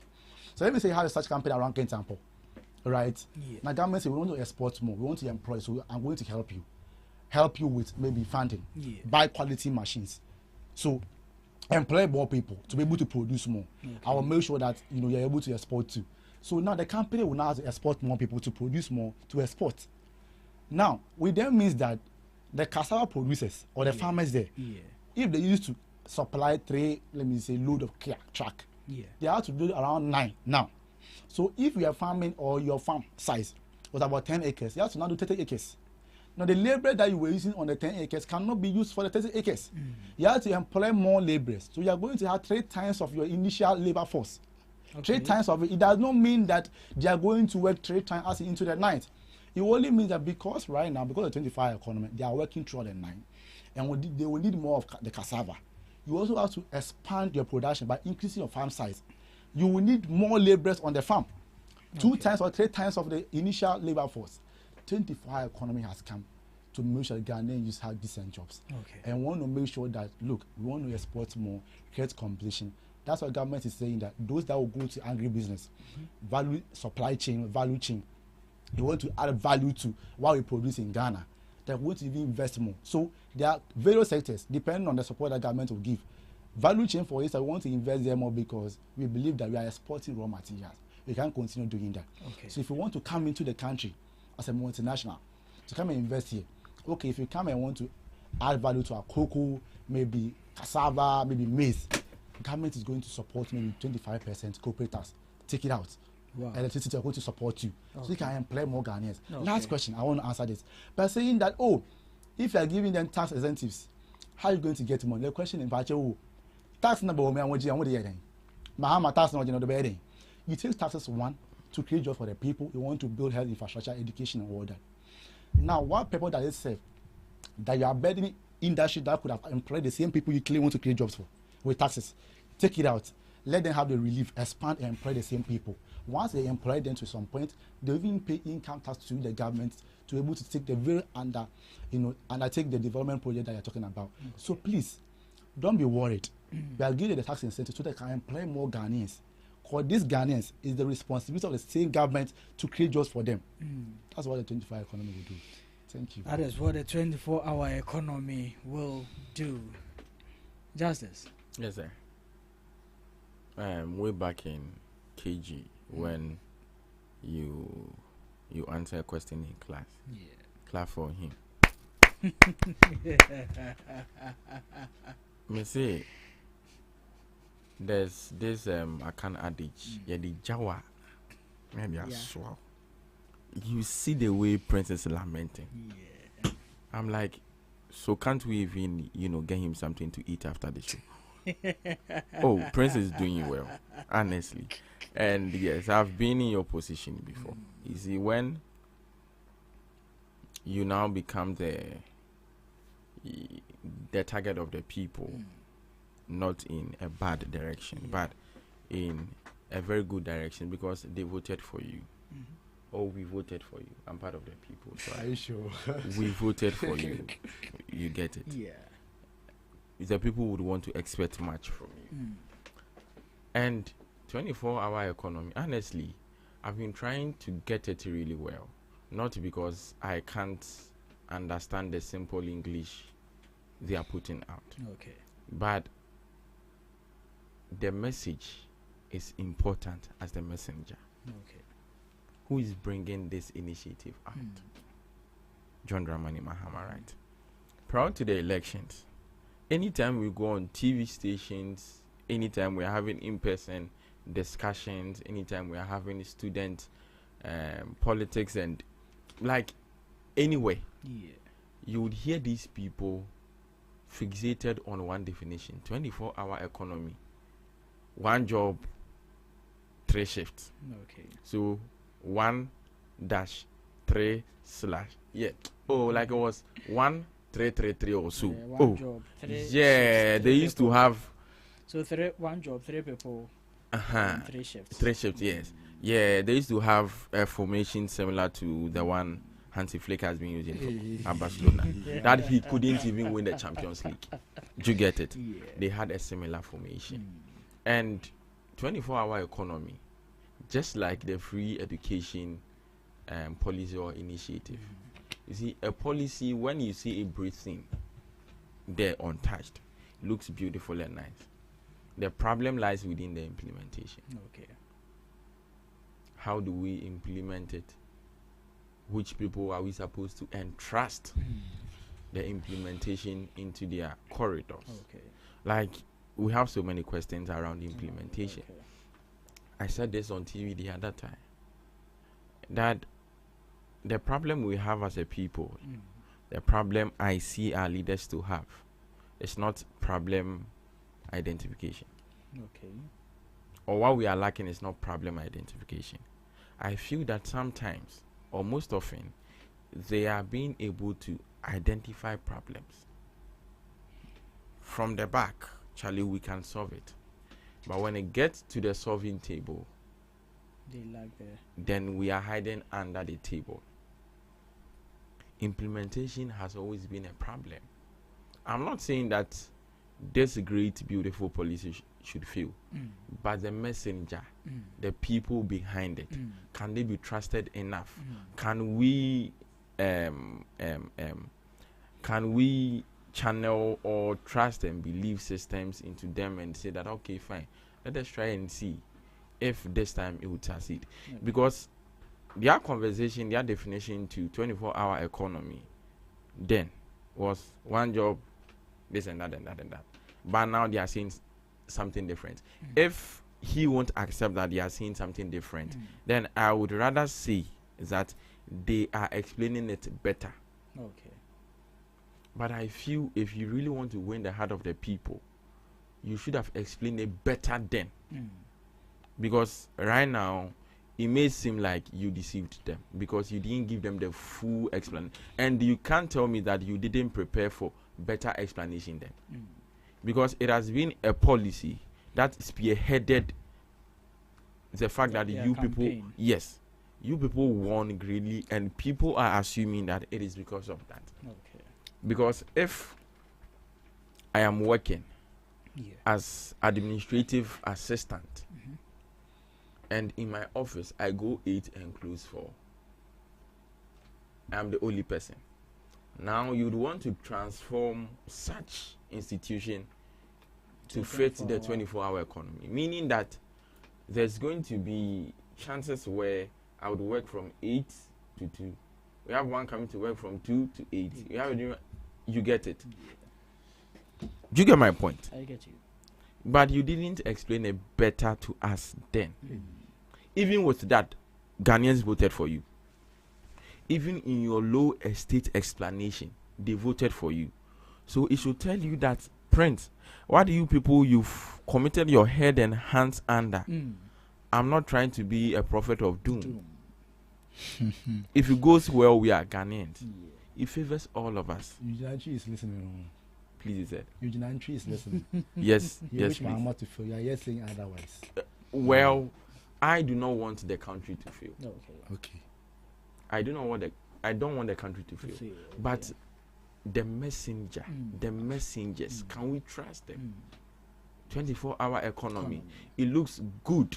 So let me say you have a starch company around Kentampo, right? Yeah. Now government say we want to export more, we want to employ, so I'm going to help you with maybe funding, buy quality machines, so employ more people to be able to produce more. Okay. I will make sure that you're able to export too. So now the company will now have to export more people to produce more to export. Now, it then means that the cassava producers or the farmers there, if they used to supply 3, let me say, load of track, they have to do around 9 now. So if you are farming or your farm size was about 10 acres, you have to now do 30 acres. Now the labor that you were using on the 10 acres cannot be used for the 30 acres. You have to employ more laborers. So you are going to have 3 times of your initial labor force. Okay. 3 times of it. It does not mean that they are going to work 3 times as into the night. It only means that because right now, because of the 25 economy, they are working throughout the night, and they will need more of the cassava. You also have to expand your production by increasing your farm size. You will need more laborers on the farm, 2 times or 3 times of the initial labor force. 25 economy has come to make sure Ghanaians have decent jobs. Okay. And we want to make sure that, look, we want to export more, create competition. That's what government is saying, that those that will go to agribusiness, value supply chain, value chain, they want to add value to what we produce in Ghana. They want to even invest more. So there are various sectors, depending on the support that government will give. Value chain, for instance, we want to invest there more because we believe that we are exporting raw materials. We can't continue doing that. Okay. So if you want to come into the country as a multinational, to come and invest here, okay, if you come and want to add value to our cocoa, maybe cassava, maybe maize, government is going to support maybe 25% corporate tax. Take it out. Wow. Electricity are going to support you. Okay. So you can employ more Ghanaians. Okay. Last question, I want to answer this. By saying that, if you are giving them tax incentives, how are you going to get money? The question is, tax number one, tax number you take taxes, 1, to create jobs for the people. You want to build health infrastructure, education, and all that. Now, what people that is said that you are burdening industry that could have employed the same people you claim want to create jobs for with taxes, take it out. Let them have the relief, expand and employ the same people. Once they employ them to some point, they even pay income tax to the government to be able to take the very undertake the development project that you're talking about. Okay. So please, don't be worried. We are giving the tax incentive so they can employ more Ghanaians, for these Ghanaians, it's the responsibility of the same government to create jobs for them. That's what the 24-hour economy will do. Thank you. That is what the 24-hour economy will do. Justice. Yes, sir. Way back in KG, when you answer a question in class, clap for him. Me say, there's this Akan adage, the Jawa, maybe I swallow. You see the way Prince is lamenting. I'm like, so can't we even, get him something to eat after the show? Oh, Prince is doing well, honestly. And yes, I've been in your position before. You see, when you now become the target of the people, not in a bad direction, but in a very good direction, because they voted for you. Oh, we voted for you. I'm part of the people. So are you sure? We voted for you. You get it? Yeah. The people would want to expect much from you. And 24-hour economy, honestly, I've been trying to get it really well. Not because I can't understand the simple English they are putting out. Okay. But the message is important as the messenger. Okay. Who is bringing this initiative out? John Dramani Mahama, right? Prior to the elections, anytime we go on TV stations, anytime we're having in-person discussions, anytime we're having student politics, and like anyway, you would hear these people fixated on one definition: 24-hour economy, one job, 3 shifts. Okay. So 1-3/ like it was 1-3-3-3 or so. One job, 3 shifts, they used to have. So 1 job, 3 people. 3 shifts. 3 shifts, yes. Yeah, they used to have a formation similar to the one Hansi Flick has been using for Barcelona. That he couldn't even win the Champions League. Do you get it? Yeah. They had a similar formation. And 24-hour economy, just like the free education policy or initiative. You see, a policy, when you see it breathing there untouched, looks beautiful and nice. The problem lies within the implementation. Okay. How do we implement it? Which people are we supposed to entrust the implementation into their corridors? Okay. Like, we have so many questions around implementation. Okay. I said this on TV the other time, that the problem we have as a people, the problem I see our leaders to have, is not problem identification. Okay. Or what we are lacking is not problem identification. I feel that sometimes, or most often, they are being able to identify problems. From the back, Charlie, we can solve it. But when it gets to the solving table, then we are hiding under the table. Implementation has always been a problem. I'm not saying that this great, beautiful policy should fail, but the messenger, the people behind it, can they be trusted enough? Can we channel or trust and believe systems into them and say that, okay, fine, let us try and see if this time it would succeed? Because their conversation, their definition to 24-hour economy then was one job, this and that and that and that. But now they are saying something different. If he won't accept that they are saying something different, then I would rather say that they are explaining it better. Okay. But I feel if you really want to win the heart of the people, you should have explained it better then. Because right now, it may seem like you deceived them because you didn't give them the full explanation. And you can't tell me that you didn't prepare for better explanation then. Because it has been a policy that spearheaded the fact that you people, yes, you people won greatly, and people are assuming that it is because of that. Okay. Because if I am working as administrative assistant and in my office I go 8 and close 4. I'm the only person. Now you'd want to transform such institution to fit the 24-hour economy, meaning that there's going to be chances where I would work from 8 to 2. We have one coming to work from 2 to 8. You get it? Do you get my point? I get you. But you didn't explain it better to us then. Even with that, Ghanaians voted for you. Even in your low estate explanation, they voted for you. So it should tell you that, Prince, what do you people you've committed your head and hands under? I'm not trying to be a prophet of doom. If it goes well, we are Ghanaians. It favors all of us. Eugene is listening. Please, he said. Eugene is listening. Yes, you yes, wish Mama to feel. You are saying otherwise. Well, I do not want the country to fail. Okay. I don't want the country to fail. But the messenger, the messengers, can we trust them? 24-hour economy. It looks good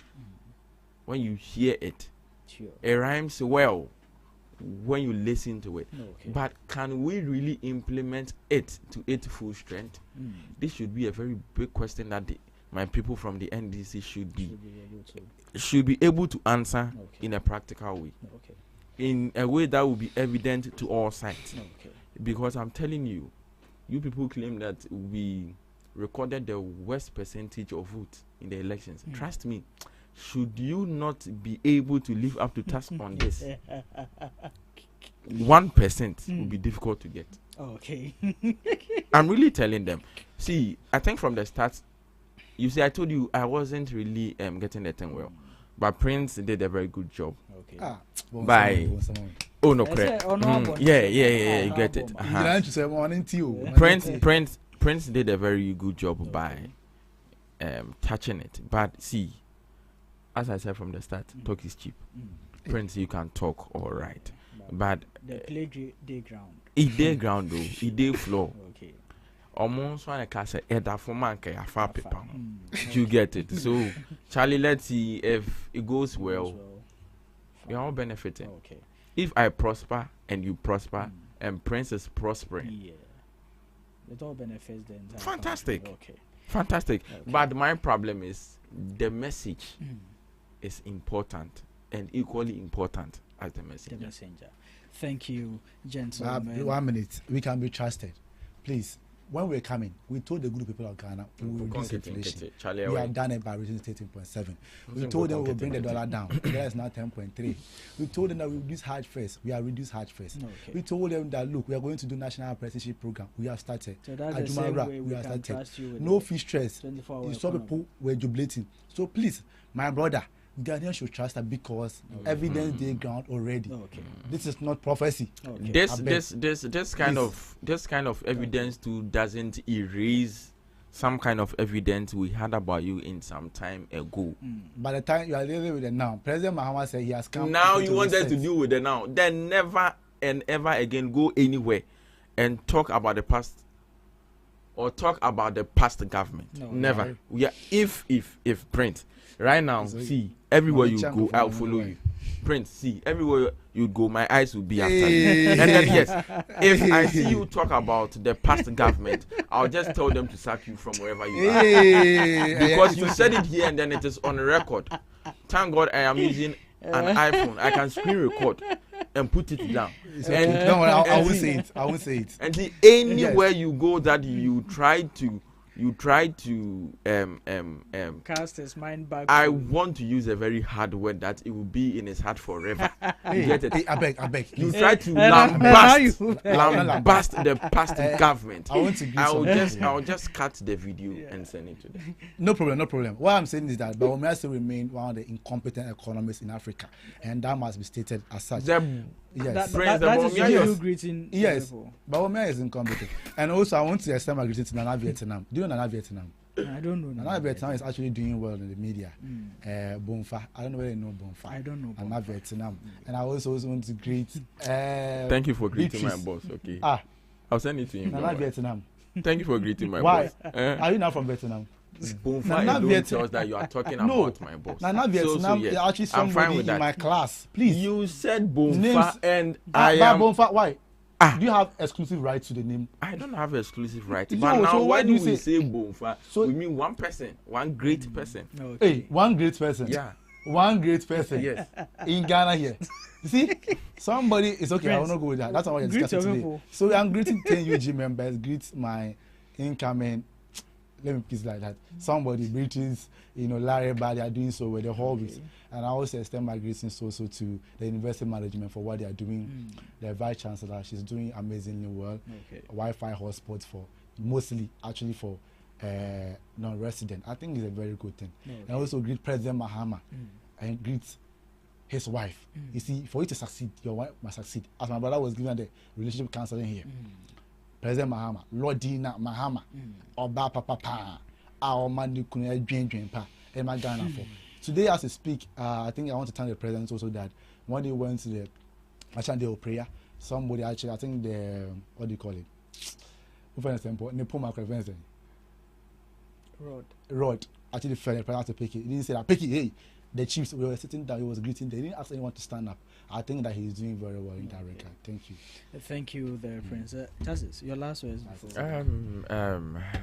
when you hear it. Sure. It rhymes well when you listen to it. But can we really implement it to its full strength? This should be a very big question that my people from the NDC should be able to answer in a practical way. In a way that will be evident to all sides. Because I'm telling you, you people claim that we recorded the worst percentage of votes in the elections. Trust me, should you not be able to live up to task on this, 1% will be difficult to get. Okay. I'm really telling them. See, I think from the start, you see, I told you I wasn't really getting the thing well. But Prince did a very good job. By no correct. Yeah, you get it. Prince did a very good job by touching it. But see, as I said from the start, talk is cheap. Prince, you can talk all right, but the play day ground. It day ground though, it day floor. Okay. Almost one I say either for man can have paper. You get it. So Charlie, let's see if it goes well. We are all benefiting. Okay. If I prosper and you prosper and Prince is prospering, it all benefits the entire fantastic. Country. Okay. Fantastic. Okay. But my problem is the message is important and equally important as the messenger. The messenger. Thank you, gentlemen. 1 minute. We can be trusted. Please. When we're coming, we told the good people of Ghana we will reduce inflation. We have done it by reducing 13.7. We told them we will bring the dollar down. The dollar is now 10.3. We told them that we reduce hard first. We have reduced hard first. We told them that look, we are going to do national apprenticeship program. We have started. So that's the same way we have started. No fee stress. You saw people were jubilating. So please, my brother, Ghanaians should trust that because evidence they ground already. This is not prophecy. This kind of evidence too doesn't erase some kind of evidence we had about you in some time ago. By the time you are dealing with it now, President Mahama said he has come. Now you want us to deal with it now. Then never and ever again go anywhere and talk about the past or talk about the past government. Never. Yeah. If Prince. Right now, see, everywhere you go, I'll follow you. Prince, see, everywhere you go, my eyes will be after you. And then, yes, if I see you talk about the past government, I'll just tell them to sack you from wherever you are. Because you said it here and then it is on record. Thank God I am using an iPhone. I can screen record and put it down. I won't say it. I won't say it. And see, anywhere you go that you try to cast his mind back. I want to use a very hard word that it will be in his heart forever. You get it? I beg. You try to lambast the past government. I'll just cut the video and send it to them. No problem. What I'm saying is that Bawumia still remain one of the incompetent economists in Africa, and that must be stated as such. Yes, that is greeting. Yes, Bawumia is incompetent. And also, I want to extend my greeting to Nana Vietnam. Do you know Nana Vietnam? I don't know. Nana Vietnam is actually doing well in the media. Bonfa, I don't know whether you know Bonfa. I don't know. Nana Vietnam. And I also want to greet. Thank you for greeting my boss. Okay. I'll send it to him. Nana Vietnam. Thank you for greeting my boss. Why? Are you not from Vietnam? Bonfa alone tells that you are talking about my boss. Now Vietnam, yes, actually somebody in my class. Please. You said Bonfa Names, and I am... Bonfa, why? Do you have exclusive rights to the name? I don't have exclusive rights. No, But now, so when you we say Bonfa, we mean one person, one great person. Okay. Hey, one great person. Yeah. One great person. Yes. In Ghana here. You see, somebody is okay. I will not go with that. That's not what you're discussing today. So I'm greeting 10 UG members. Greet my incoming. Let me please like that. Somebody greetings. Larry, they are doing so with the hobbies, and I also extend my greetings also to the university management for what they are doing. The vice chancellor, she's doing amazingly well. Wi-Fi hotspots for mostly actually for non-resident. I think it's a very good thing. And also greet President Mahama and greet his wife. You see, for you to succeed, your wife must succeed. As my brother was giving the relationship counseling here, President Mahama, Lordina Mahama, Oba Papa, our man pa, Emma Ghana for. Today, as I speak, I think I want to thank the president also that when they went to the Achandale prayer, somebody actually, I think the, what do you call it? Rod actually fell the president to pick it. He didn't say that, pick it, hey. The chiefs, we were sitting down, he was greeting, they didn't ask anyone to stand up. I think that he's doing very well in that regard. Thank you. Thank you there, Prince. Justice, your last words before.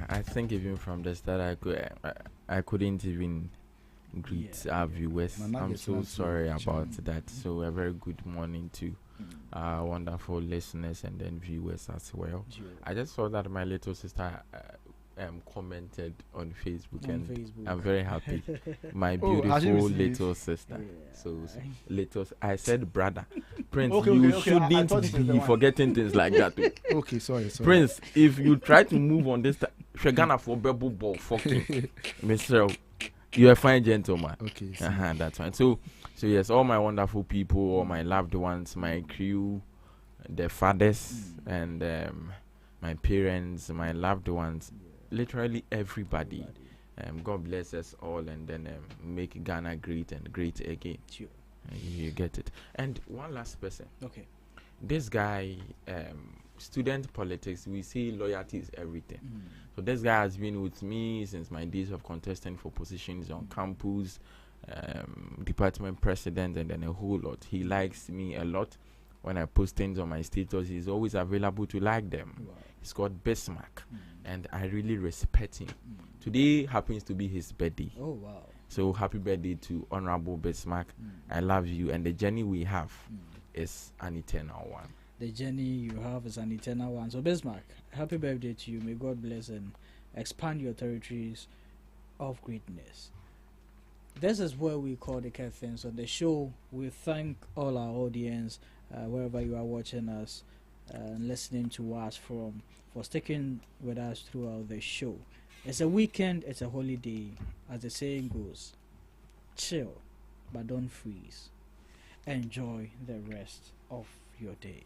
I think even from the start, I couldn't even greet our viewers. I'm so sorry about that. So a very good morning to our wonderful listeners and then viewers as well. I just saw that my little sister commented on Facebook, I'm very happy. My beautiful little sister. So little, I said brother. Prince, you shouldn't be forgetting things like that. Okay, sorry. Prince, if you try to move on this, Shagana for Bebo Ball, fucking Mr. You're a fine gentleman. Okay, that's fine. So yes, all my wonderful people, all my loved ones, my crew, the fathers, and my parents, my loved ones. Literally everybody. God bless us all and then make Ghana great and great again. Sure. You get it. And one last person. Okay. This guy, student politics, we say loyalty is everything. So this guy has been with me since my days of contesting for positions on campus, department president, and then a whole lot. He likes me a lot. When I post things on my status, he's always available to like them. Wow. He's called Bismarck, and I really respect him. Today happens to be his birthday. Oh, wow. So happy birthday to Honorable Bismarck. I love you, and the journey we have is an eternal one. The journey you have is an eternal one. So Bismarck, happy birthday to you. May God bless and expand your territories of greatness. This is where we call the curtains on the show. We thank all our audience, wherever you are watching us and listening to us from, for sticking with us throughout the show. It's a weekend, it's a holiday. As the saying goes, chill, but don't freeze. Enjoy the rest of your day.